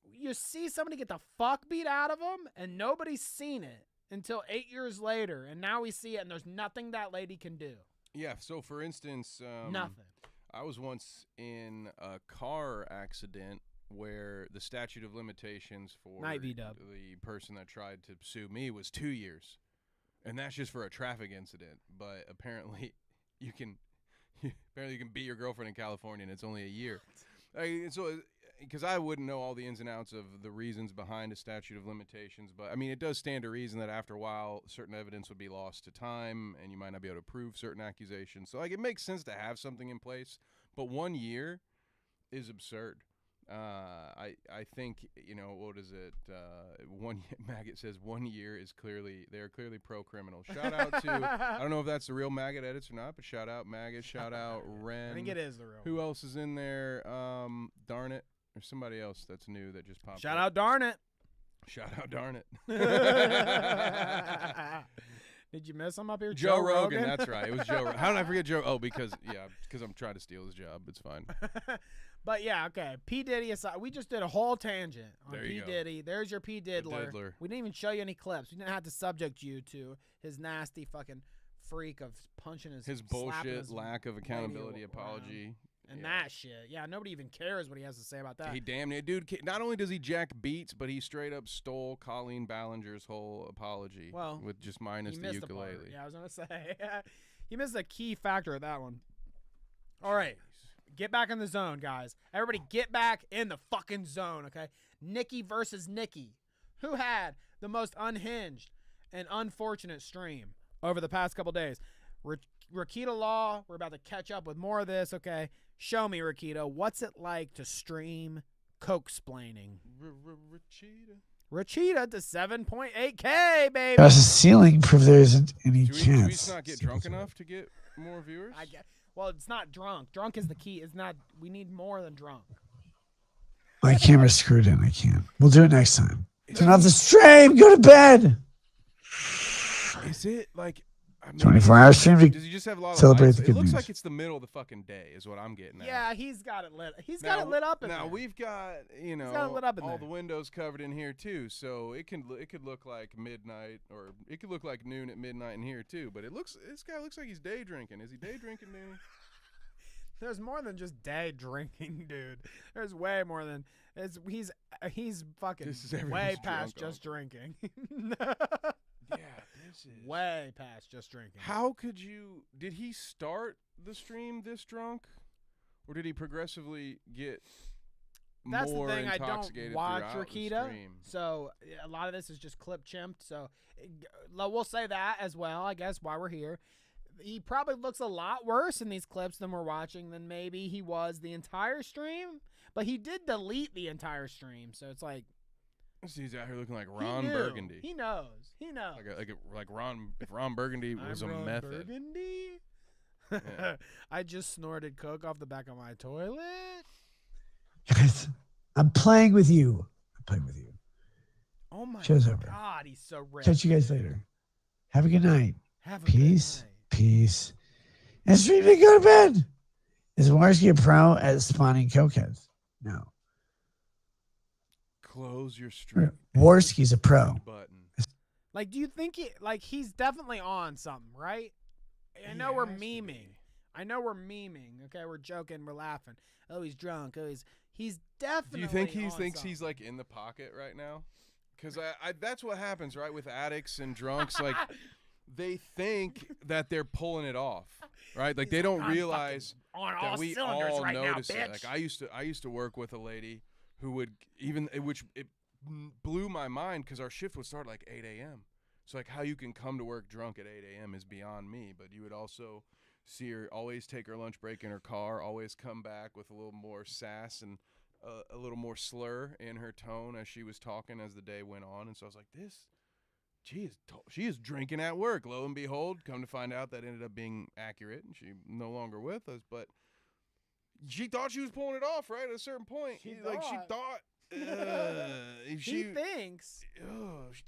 you see somebody get the fuck beat out of them, and nobody's seen it until 8 years later, and now we see it, and there's nothing that lady can do. Yeah. So for instance, nothing. I was once in a car accident where the statute of limitations for the person that tried to sue me was 2 years. And that's just for a traffic incident. But apparently you can beat your girlfriend in California and it's only a year. So because I wouldn't know all the ins and outs of the reasons behind a statute of limitations, but I mean it does stand to reason that after a while certain evidence would be lost to time and you might not be able to prove certain accusations. So like it makes sense to have something in place, but 1 year is absurd. I think, you know, what is it? Maggot says 1 year is they're clearly pro-criminal. Shout out to, I don't know if that's the real Maggot edits or not, but shout out Maggot, shout out Ren. I think it is the real Who else is in there? Darn it. There's somebody else that's new that just popped up. Shout out Darn it. Shout out Darn it. Did you miss him up here? Joe Rogan, that's right. It was Joe Rogan. How did I forget Joe? Oh, because I'm trying to steal his job. It's fine. But yeah, okay. P. Diddy aside, we just did a whole tangent on there P. Diddy. There's your P. Diddler. We didn't even show you any clips. We didn't have to subject you to his nasty fucking freak of punching his bullshit, lack of accountability, apology. And that shit. Yeah, nobody even cares what he has to say about that. He damn it, dude. Not only does he jack beats, but he straight up stole Colleen Ballinger's whole apology. Well, with just minus the ukulele. Yeah, I was going to say. He missed a key factor of that one. All right. Get back in the zone, guys. Everybody get back in the fucking zone, okay? Nikki versus Nikki. Who had the most unhinged and unfortunate stream over the past couple days? Rekieta Law, we're about to catch up with more of this, okay? Show me, Rekieta, what's it like to stream coke-splaining? Rekieta to 7.8K, baby. That's a ceiling proof there isn't any chance. Do we just not get drunk enough to get more viewers? I guess. Well, it's not drunk. Drunk is the key. It's not. We need more than drunk. My camera's screwed in. I can't. We'll do it next time. Turn off the stream. Go to bed. Is it like 24-hour stream to does he just have a lot of celebrate lights? the It good looks news. like it's the middle of the fucking day is what I'm getting at. Yeah, he's got it lit. He's got it lit up in now there. we've got, you know, got it lit up in all there. the windows covered in here too, so it could look like midnight or it could look like noon at midnight in here too. But this guy looks like he's day drinking. Is he day drinking, Danny? There's more than just day drinking, dude. There's way more than he's fucking way past just drinking. Yeah, this is way past just drinking. How could you? Did he start the stream this drunk, or did he progressively get That's more the thing. I don't intoxicated watch throughout the Rekieta, stream? so a lot of this is just clip chimped. So we'll say that as well, I guess, while we're here. He probably looks a lot worse in these clips than we're watching than maybe he was the entire stream. But he did delete the entire stream, so it's like he's out here looking like Ron Burgundy. He knows. He knows. Like Ron, if Ron Burgundy was a method. Burgundy. Yeah. I just snorted coke off the back of my toilet. Guys, I'm playing with you. Oh my Show's over. God, he's so rich. Catch you guys later. Have a good night. Have a Peace. good night. Peace. And stream to go to bed. Is Warski a pro at spawning cokeheads? No. Close your stream. Warski's a pro. Button. Like, do you think he's definitely on something, right? I know we're memeing. Okay, we're joking, we're laughing. Oh, he's drunk. Oh, he's definitely. Do you think he on thinks something. he's like in the pocket right now? Because that's what happens, right, with addicts and drunks. Like, they think that they're pulling it off, right? Like, they don't realize that we all notice it. Like, I used to work with a lady who would which it blew my mind because our shift would start like 8 a.m. So like how you can come to work drunk at 8 a.m. is beyond me. But you would also see her always take her lunch break in her car, always come back with a little more sass and a little more slur in her tone as she was talking as the day went on. And so I was like, she is drinking at work. Lo and behold, come to find out that ended up being accurate, and she no longer with us. But she thought she was pulling it off, right? At a certain point, she thought. She thinks.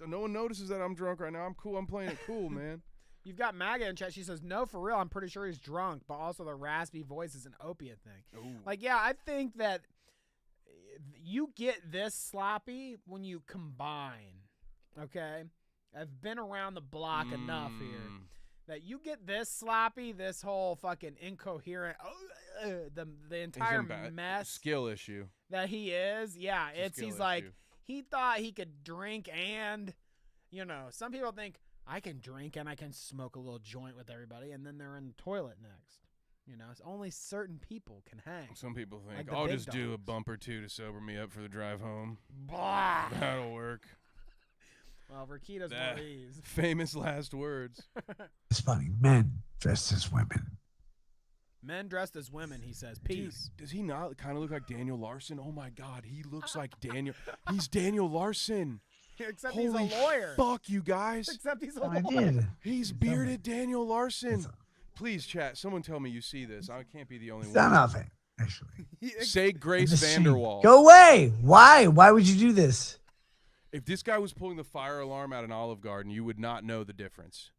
No one notices that I'm drunk right now. I'm cool. I'm playing it cool, man. You've got Magga in chat. She says, no, for real. I'm pretty sure he's drunk, but also the raspy voice is an opiate thing. Ooh. Like, yeah, I think that you get this sloppy when you combine, okay? I've been around the block enough here that you get this sloppy, this whole fucking incoherent, the entire mess. Skill issue. That he is. Yeah, he's like, issue. He thought he could drink and, some people think, I can drink and I can smoke a little joint with everybody, and then they're in the toilet next. It's only certain people can hang. Some people think, like I'll just do a bump or two to sober me up for the drive home. Blah. That'll work. Well, Rekieta's one of these. Famous last words. It's funny. Men dressed as women. Men dressed as women, he says. Peace. Dude, does he not kind of look like Daniel Larson? Oh, my God. He looks like Daniel. He's Daniel Larson. Except Holy he's a lawyer. Fuck, you guys. Except he's a I lawyer. did. He's bearded Daniel Larson. Please, chat. Someone tell me you see this. I can't be the only It's one. not nothing, actually. Say Grace Vanderwall. Go away. Why? Why would you do this? If this guy was pulling the fire alarm at an Olive Garden, you would not know the difference.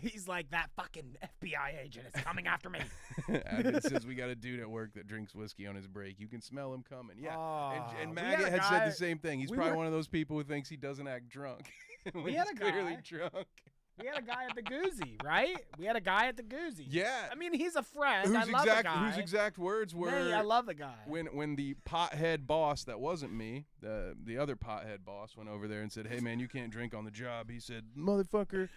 He's like, that fucking FBI agent is coming after me. Abby says we got a dude at work that drinks whiskey on his break. You can smell him coming. Yeah. And Maggot had said the same thing. He's probably one of those people who thinks he doesn't act drunk. We had a guy. Clearly drunk. We had a guy at the Goozy, right? We had a guy at the Goozy. Yeah. I mean, he's a friend. I love the guy. Whose exact words were? Hey, I love the guy. When the pothead boss, that wasn't me, the other pothead boss went over there and said, "Hey man, you can't drink on the job." He said, "Motherfucker,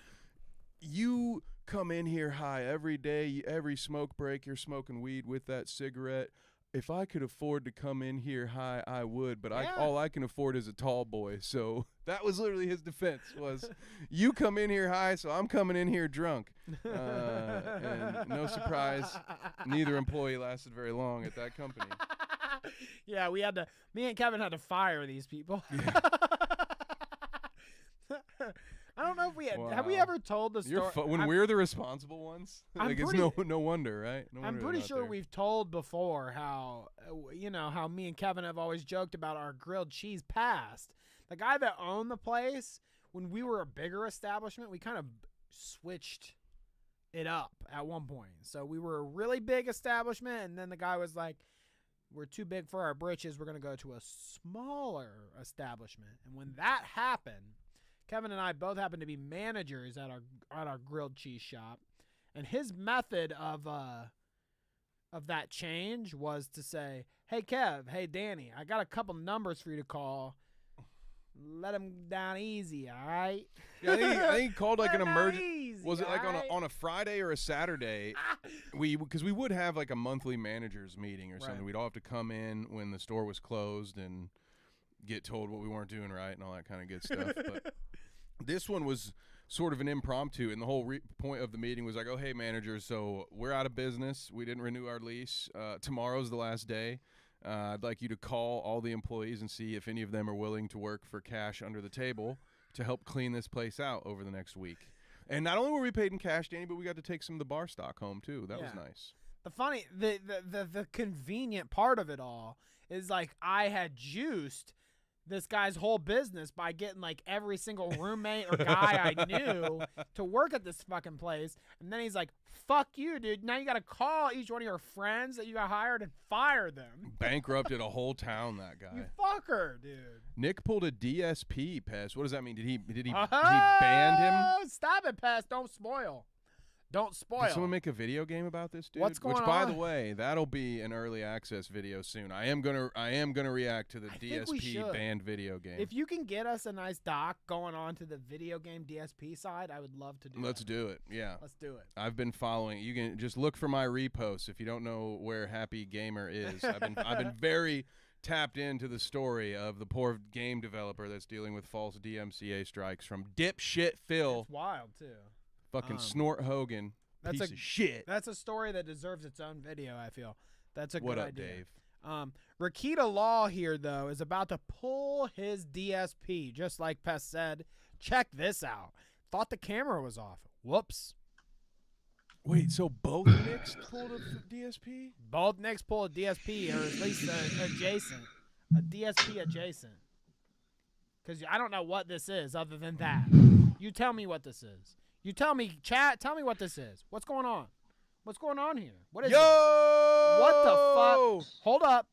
you come in here high every day, every smoke break, you're smoking weed with that cigarette. If I could afford to come in here high, I would, but all I can afford is a tall boy." So that was literally his defense was, you come in here high, so I'm coming in here drunk. And no surprise, neither employee lasted very long at that company. Yeah, me and Kevin had to fire these people. Yeah. I don't know if we have we ever told the story. When we're the responsible ones? Like, it's no wonder, right? No I'm wonder pretty sure we've told before how, how me and Kevin have always joked about our grilled cheese past. The guy that owned the place, when we were a bigger establishment, we kind of switched it up at one point. So we were a really big establishment, and then the guy was like, we're too big for our britches. We're going to go to a smaller establishment. And when that happened, Kevin and I both happened to be managers at our grilled cheese shop, and his method of that change was to say, "Hey Kev, hey Danny, I got a couple numbers for you to call. Let them down easy, all right?" Yeah, I think he called like an emergency. Was it like right? on a Friday or a Saturday? Because we would have like a monthly managers meeting or something. Right. We'd all have to come in when the store was closed and get told what we weren't doing right and all that kind of good stuff. But this one was sort of an impromptu, and the whole point of the meeting was like, "Oh, hey, managers, so we're out of business. We didn't renew our lease. Tomorrow's the last day. I'd like you to call all the employees and see if any of them are willing to work for cash under the table to help clean this place out over the next week." And not only were we paid in cash, Danny, but we got to take some of the bar stock home too. That was nice. The convenient part of it all is like I had juiced this guy's whole business by getting like every single roommate or guy I knew to work at this fucking place. And then he's like, fuck you, dude. Now you got to call each one of your friends that you got hired and fire them. Bankrupted a whole town, that guy. You fucker, dude. Nick pulled a DSP, Pez. What does that mean? Did he ban him? Stop it, Pez. Don't spoil. Don't spoil. Did someone make a video game about this, dude? What's going Which, by on? the way, that'll be an early access video soon. I am gonna react to the DSP banned video game. If you can get us a nice doc going on to the video game DSP side, I would love to do. Let's do it. Yeah. Let's do it. I've been following. You can just look for my reposts if you don't know where Happy Gamer is. I've been very tapped into the story of the poor game developer that's dealing with false DMCA strikes from dipshit Phil. It's wild too. Fucking Snort Hogan, piece of shit. That's a story that deserves its own video, I feel. That's a What good up, idea. Dave? Rekieta Law here, though, is about to pull his DSP, just like Pest said. Check this out. Thought the camera was off. Whoops. Wait, so both Nicks pulled a DSP? Both Nicks pull a DSP, or at least adjacent. A DSP adjacent. Because I don't know what this is other than that. You tell me what this is. You tell me, chat, tell me what this is. What's going on? What's going on here? What is it? What the fuck? Hold up.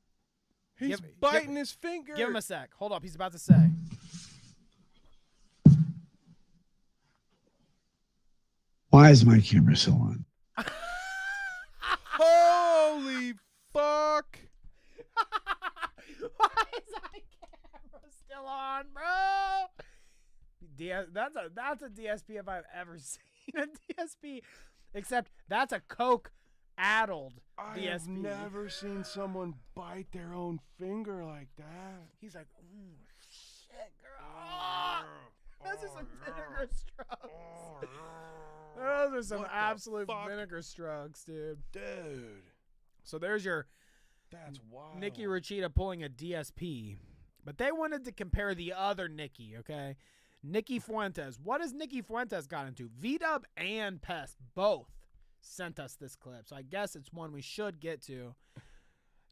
He's biting his finger. Give him a sec. Hold up. He's about to say. Why is my camera still on? Holy fuck. Why is my camera still on, bro? That's a DSP if I've ever seen a DSP, except that's a coke-addled DSP. I have never seen someone bite their own finger like that. He's like, ooh, shit, girl. Those are some vinegar strokes. Those are some absolute vinegar strokes, dude. Dude. So there's your That's wild. Nicky Rekieta pulling a DSP. But they wanted to compare the other Nicky, okay? Nicky Fuentes. What has Nicky Fuentes got into? V-Dub and Pest both sent us this clip. So I guess it's one we should get to.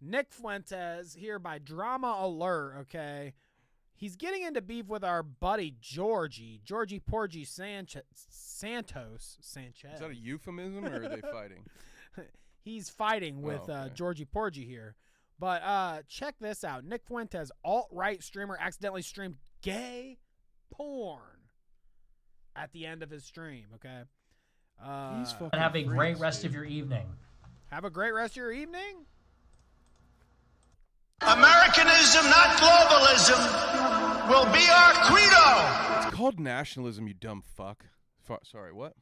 Nick Fuentes here by Drama Alert, okay? He's getting into beef with our buddy Georgie Porgy Santos. Sanchez. Is that a euphemism or are they fighting? He's fighting with Georgie Porgy here. But check this out. Nick Fuentes, alt-right streamer, accidentally streamed gay porn at the end of his stream, okay? Have a great rest of your evening. Have a great rest of your evening? Americanism, not globalism, will be our credo. It's called nationalism, you dumb fuck. Sorry, what?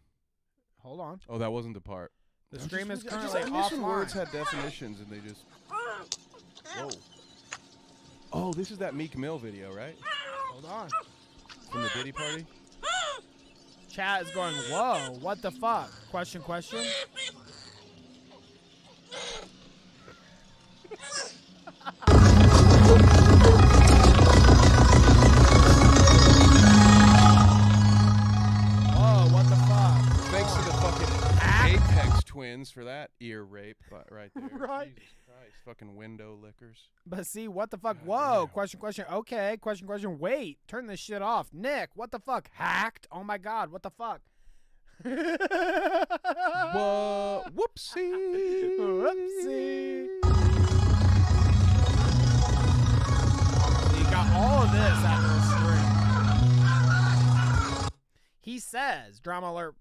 Hold on. Oh, that wasn't the part. The stream is currently Definition offline. words had definitions and they just... Whoa. Oh, this is that Meek Mill video, right? Hold on. From the Diddy party? Chat is going, whoa, what the fuck? Question. Whoa, what the fuck? Thanks to the fucking Apex twins for that ear rape right there. Right. Jesus Christ, fucking window lickers. But see, what the fuck? Whoa, question. Okay, question. Wait, turn this shit off. Nick, what the fuck? Hacked? Oh my god, what the fuck? Whoa, whoopsie. Whoopsie. So you got all of this after a string. He says, Drama Alert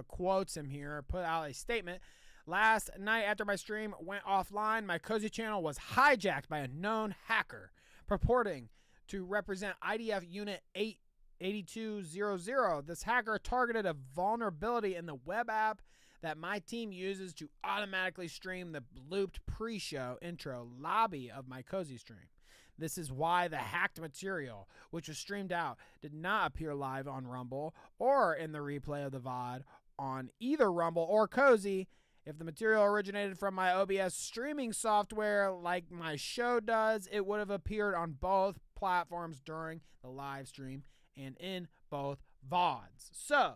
quotes him here, put out a statement. Last night after my stream went offline, my Cozy channel was hijacked by a known hacker purporting to represent IDF Unit 8200. This hacker targeted a vulnerability in the web app that my team uses to automatically stream the looped pre-show intro lobby of my Cozy stream. This is why the hacked material, which was streamed out, did not appear live on Rumble or in the replay of the VOD on either Rumble or Cozy. If the material originated from my OBS streaming software like my show does, it would have appeared on both platforms during the live stream and in both VODs. So,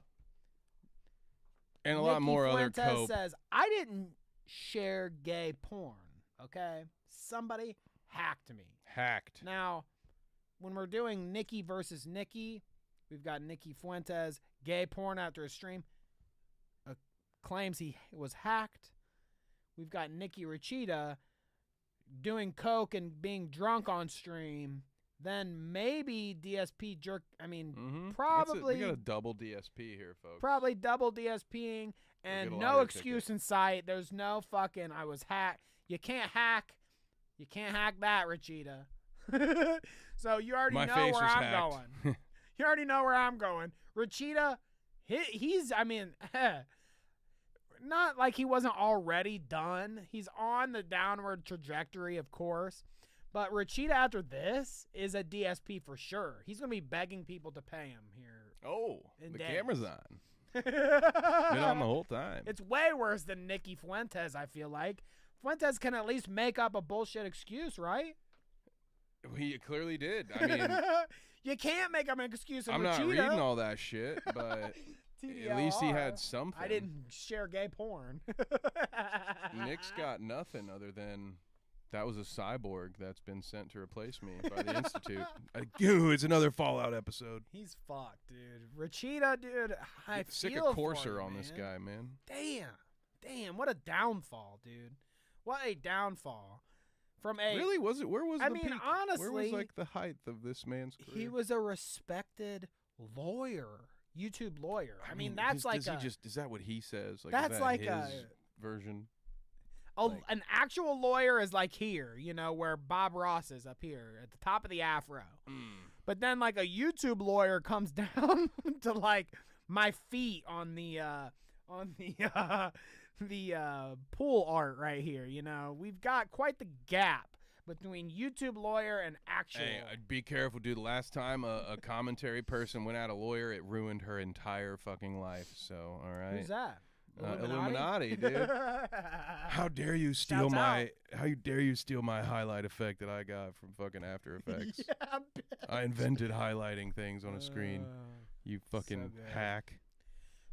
And a lot Nicky more other Fuentes cope. says, I didn't share gay porn, okay? Somebody hacked me. Hacked. Now, when we're doing Nikki versus Nikki, we've got Nicky Fuentes, gay porn after a stream, claims he was hacked. We've got Nikki Rekieta doing coke and being drunk on stream. Then maybe DSP jerk. I mean, probably. We got a double DSP here, folks. Probably double DSPing and get a no lottery excuse ticket. in sight. There's no fucking I was hacked. You can't hack. You can't hack that, Rekieta. So you already My know face where is I'm hacked. going. You already know where I'm going. Rekieta, he's, I mean, not like he wasn't already done. He's on the downward trajectory, of course. But Rekieta after this is a DSP for sure. He's going to be begging people to pay him here. Oh, in the days. camera's on. Been on the whole time. It's way worse than Nicky Fuentes, I feel like. Fuentes can at least make up a bullshit excuse, right? He clearly did. I mean, you can't make up an excuse. I'm not Rekieta. reading all that shit, but at least he had something. I didn't share gay porn. Nick's got nothing other than that was a cyborg that's been sent to replace me by the Institute. It's another Fallout episode. He's fucked, dude. Rekieta, dude. I Sick feel of Courser for you, on this man. guy, man. Damn, what a downfall, dude. What a downfall. From a Really? Was it? Where was I the mean, peak? honestly, Where was like the height of this man's career? he was a respected lawyer, YouTube lawyer. I mean, that's like is that what he says? Like, that's is that like his a version. an actual lawyer is like here, you know, where Bob Ross is up here at the top of the afro. But then like a YouTube lawyer comes down to like my feet on the pool art right here. You know, we've got quite the gap between YouTube lawyer and actual. Hey, be careful, dude. Last time a commentary person went at a lawyer, it ruined her entire fucking life. So, all right. Who's that? Illuminati, dude. How dare you steal Shouts my? How dare you steal my highlight effect that I got from fucking After Effects? Yeah, I invented highlighting things on a screen. You fucking good. hack.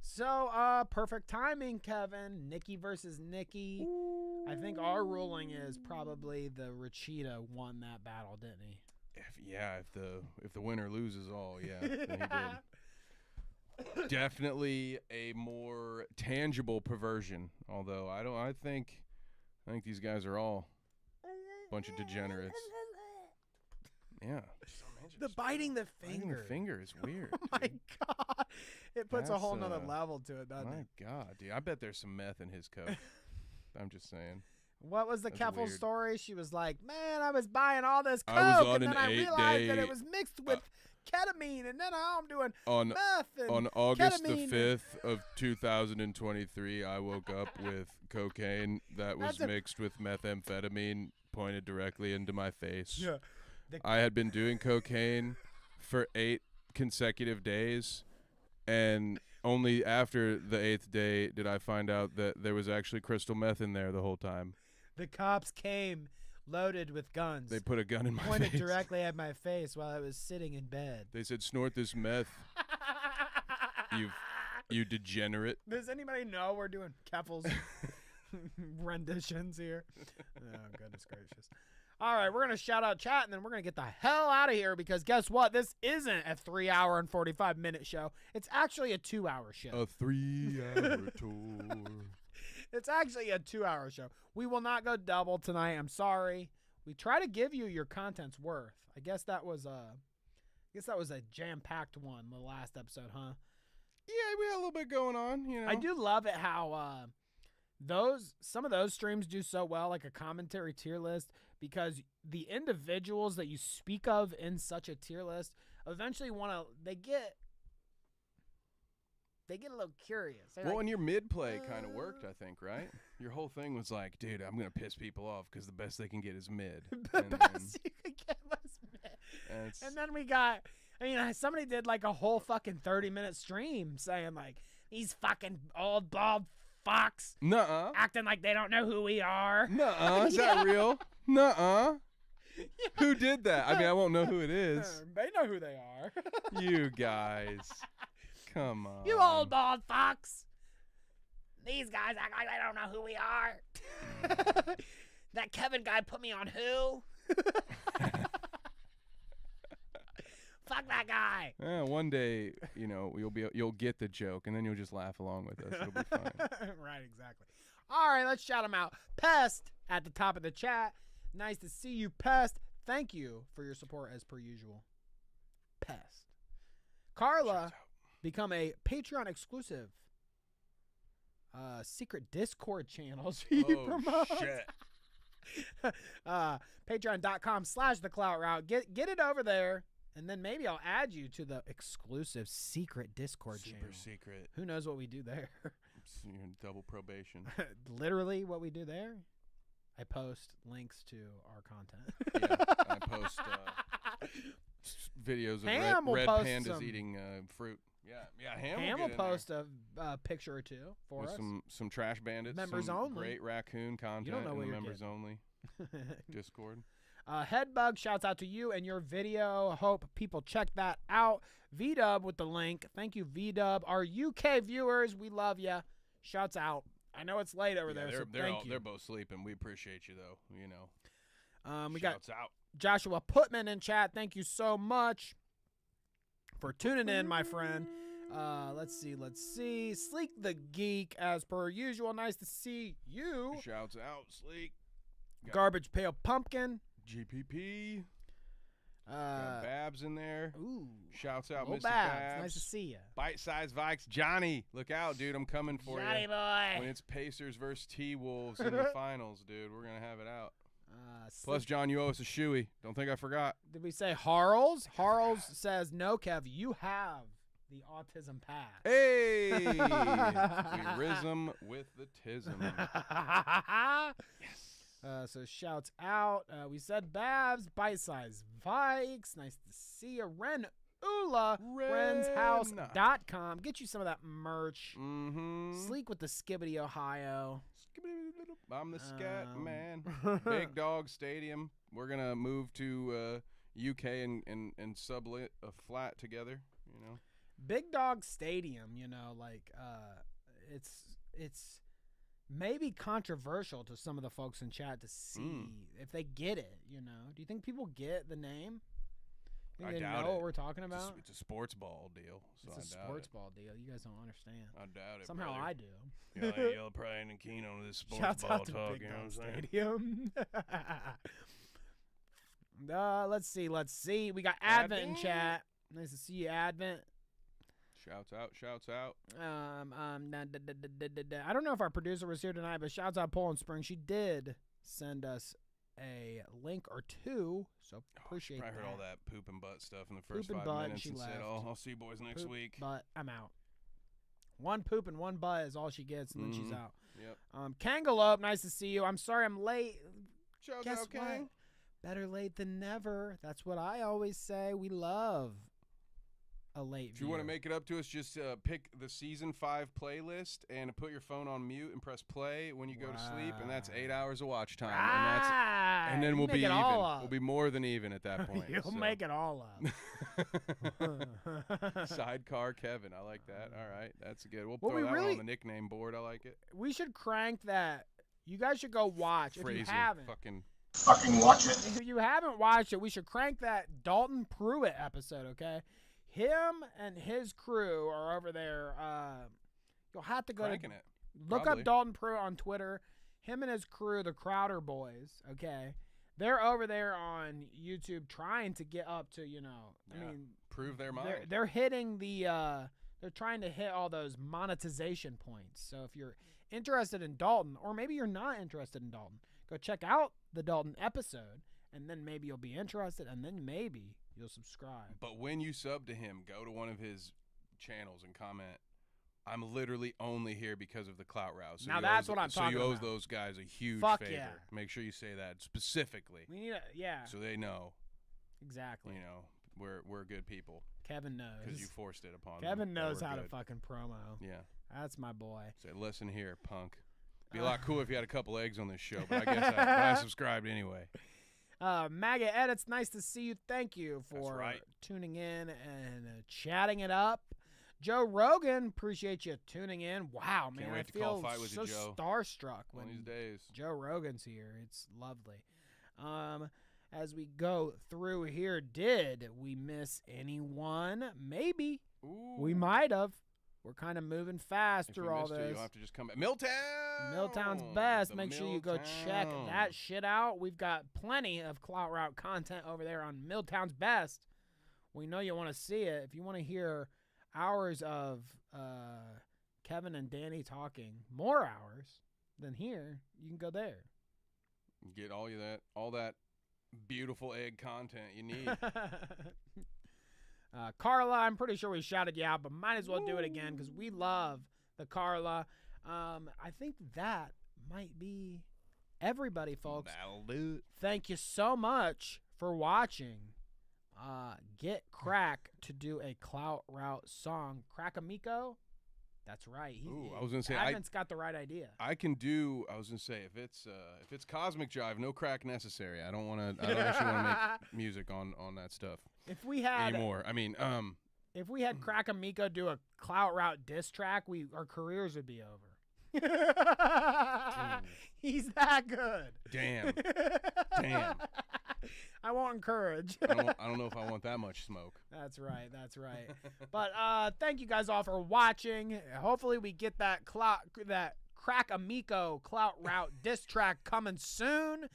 So, perfect timing, Kevin. Nikki versus Nikki. I think our ruling is probably the Rekieta won that battle, didn't he? If the winner loses all, yeah, then he did. Definitely a more tangible perversion. Although I think these guys are all a bunch of degenerates. Yeah. The biting the finger. Biting the finger is weird. Oh my god. It puts a That's, whole nother level to it, doesn't My it? God, dude. I bet there's some meth in his coke. I'm just saying. What was the That's Keffel weird. story? She was like, man, I was buying all this coke, I was on and then an I realized that 8-day it was mixed with ketamine, and then now I'm doing On meth and on August the ketamine 5th of 2023, I woke up with cocaine that was mixed with methamphetamine pointed directly into my face. Yeah. I had been doing cocaine for 8 consecutive days, and only after the 8th day did I find out that there was actually crystal meth in there the whole time. The cops came loaded with guns. They put a gun in my pointed face. directly at my face while I was sitting in bed. They said, "Snort this meth, you degenerate." Does anybody know we're doing Keffel's renditions here? Oh, goodness gracious. All right, we're going to shout out chat, and then we're going to get the hell out of here because guess what? This isn't a 3-hour and 45-minute show. It's actually a 2-hour show. A 3-hour tour. It's actually a 2-hour show. We will not go double tonight. I'm sorry. We try to give you your content's worth. I guess that was a jam-packed one, the last episode, huh? Yeah, we had a little bit going on, you know. I do love it how some of those streams do so well, like a commentary tier list, because the individuals that you speak of in such a tier list eventually they get a little curious. They're Well, like, and your mid-play kind of worked, I think, right? Your whole thing was like, dude, I'm going to piss people off because the best they can get is mid. the best you could get was mid. And then we got, somebody did like a whole fucking 30-minute stream saying like, these fucking old bald fucks Nuh-uh. acting like they don't know who we are. Nuh-uh. Is that real? Nuh-uh. Yeah. Who did that? I mean, I won't know who it is. They know who they are. You guys. Come on. You old bald fucks. These guys act like they don't know who we are. That Kevin guy put me on who? Fuck that guy. One day, you'll get the joke, and then you'll just laugh along with us. It'll be fun. Right, exactly. All right, let's shout him out. Pest at the top of the chat. Nice to see you, Pest. Thank you for your support as per usual. Pest. Carla, become a Patreon exclusive. Secret Discord channels you promote. Shit. Patreon.com/the Clout Route. Get it over there, and then maybe I'll add you to the exclusive secret Discord channel. Super secret. Who knows what we do there? You're in double probation. Literally what we do there. I post links to our content. Yeah, I post videos of Ham will red post pandas some. eating fruit. Yeah, Ham will post a picture or two for with us. some trash bandits. Members some only. Great raccoon content. You don't know in what the you're members getting. only Discord. Headbug, shouts out to you and your video. Hope people check that out. VDub with the link. Thank you, VDub. Our UK viewers, we love you. Shouts out. I know it's late over there, so thank you. They're both sleeping. We appreciate you, though. We Shouts got out. Joshua Putman in chat. Thank you so much for tuning in, my friend. Let's see. Sleek the Geek, as per usual. Nice to see you. Shouts out, Sleek. Garbage Pail Pumpkin. GPP. Got Babs in there. Ooh. Shouts out, Little Mr. Babs. Nice to see you. Bite-sized Vikes. Johnny, look out, dude. I'm coming for you. Johnny boy. When it's Pacers versus T-Wolves in the finals, dude, we're going to have it out. Plus, Sleek- John, you owe us a shoey. Don't think I forgot. Did we say Harles? Harles says, no, Kev, you have the autism pass. Hey! We rism with the tism. Yes. So shouts out. We said Babs, bite-sized Vikes. Nice to see you. Ren Ula, renshouse.com. Get you some of that merch. Mm-hmm. Sleek with the Skibbity, Ohio. I'm the scat man. Big Dog Stadium. We're going to move to UK and sublet a flat together, Big Dog Stadium, it's maybe controversial to some of the folks in chat to see if they get it, Do you think people get the name? I they doubt know it. what we're talking about? It's a sports ball deal. So It's a I doubt sports it. ball deal. You guys don't understand. I doubt it. Somehow brother. I do. Y'all probably ain't keen on this sports Shouts ball out to talk. Big You know Dog what I'm saying? Stadium. Let's see. We got Advent in chat. Nice to see you, Advent. Shouts out. I don't know if our producer was here tonight, but shouts out Poland Spring. She did send us a link or two, so appreciate I that. heard all that poop and butt stuff in the first Poop and 5 butt, and minutes she and said, left. I'll see you boys next Poop, week. But I'm out. One poop and one butt is all she gets, and then she's out. Yep. Kangalop, nice to see you. I'm sorry I'm late. Shouts Guess out, what? Kang. Better late than never. That's what I always say. We love a late If you want to make it up to us, just pick the season 5 playlist and put your phone on mute and press play when you go to sleep, and that's 8 hours of watch time. And then we'll be even. We'll be more than even at that point. You'll make it all up. Sidecar Kevin, I like that. All right, that's good. We'll Well, throw we that one really- on the nickname board. I like it. We should crank that. You guys should go watch. If you Phrasing, haven't, Fucking watch it. if you haven't watched it, we should crank that Dalton Pruitt episode, okay? Him and his crew are over there. You'll have to go Cranking to it. look Probably. up Dalton Pruitt on Twitter. Him and his crew, the Crowder Boys, okay? They're over there on YouTube trying to get up to, I mean, prove their mind. they're hitting the they're trying to hit all those monetization points. So if you're interested in Dalton, or maybe you're not interested in Dalton, go check out the Dalton episode, and then maybe you'll be interested, and then maybe you'll subscribe. But when you sub to him, go to one of his channels and comment, I'm literally only here because of the Clout Route. So Now you that's owe- what I'm talking So you owe about. those guys a huge Fuck favor. yeah. Make sure you say that specifically. We need yeah. So they know. Exactly. We're good people. Kevin knows. Because you forced it upon them. Kevin that knows we're how to good. fucking promo. Yeah. That's my boy. Say, listen here, punk. Be a lot cooler if you had a couple eggs on this show, but I guess I subscribed anyway. Maggot Edits, nice to see you. Thank you for tuning in and chatting it up. Joe Rogan, appreciate you tuning in. Wow, man, wait I to call feel Fight with so you, Joe. starstruck One of these days. Joe Rogan's here. It's lovely. As we go through here, did we miss anyone? Maybe. Ooh. We might have. We're kind of moving fast If through you all missed it, this. you'll have to just come back. Milltown! Milltown's best. The Make sure you go check Milltown. that shit out. We've got plenty of Clout Route content over there on Milltown's best. We know you want to see it. If you want to hear hours of Kevin and Danny talking, more hours than here, you can go there. Get all that beautiful egg content you need. Carla, I'm pretty sure we shouted you out, but might as well do it again because we love the Carla. I think that might be everybody, folks. That'll do it. Thank you so much for watching. Get Crack to do a Clout Route song. Crack Amico? That's right. Ooh, I was gonna say Advent's got the right idea. I can do. I was gonna say if it's Cosmic Jive, no crack necessary. I don't actually want to make music on that stuff. If we had anymore, I mean, if we had Crack Amico do a Clout Route diss track, our careers would be over. He's that good. Damn. I won't encourage. I don't know if I want that much smoke. That's right. But thank you guys all for watching. Hopefully we get that Crack Amico Clout Route diss track coming soon.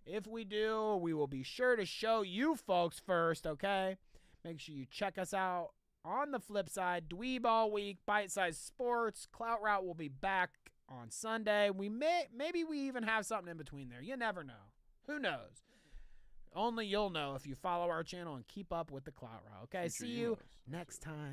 If we do, we will be sure to show you folks first, okay? Make sure you check us out on the flip side. Dweeb all week, Bite Size Sports. Clout Route will be back on Sunday. Maybe we even have something in between there. You never know. Who knows? Only you'll know if you follow our channel and keep up with the Clout Route. Okay, see you next time.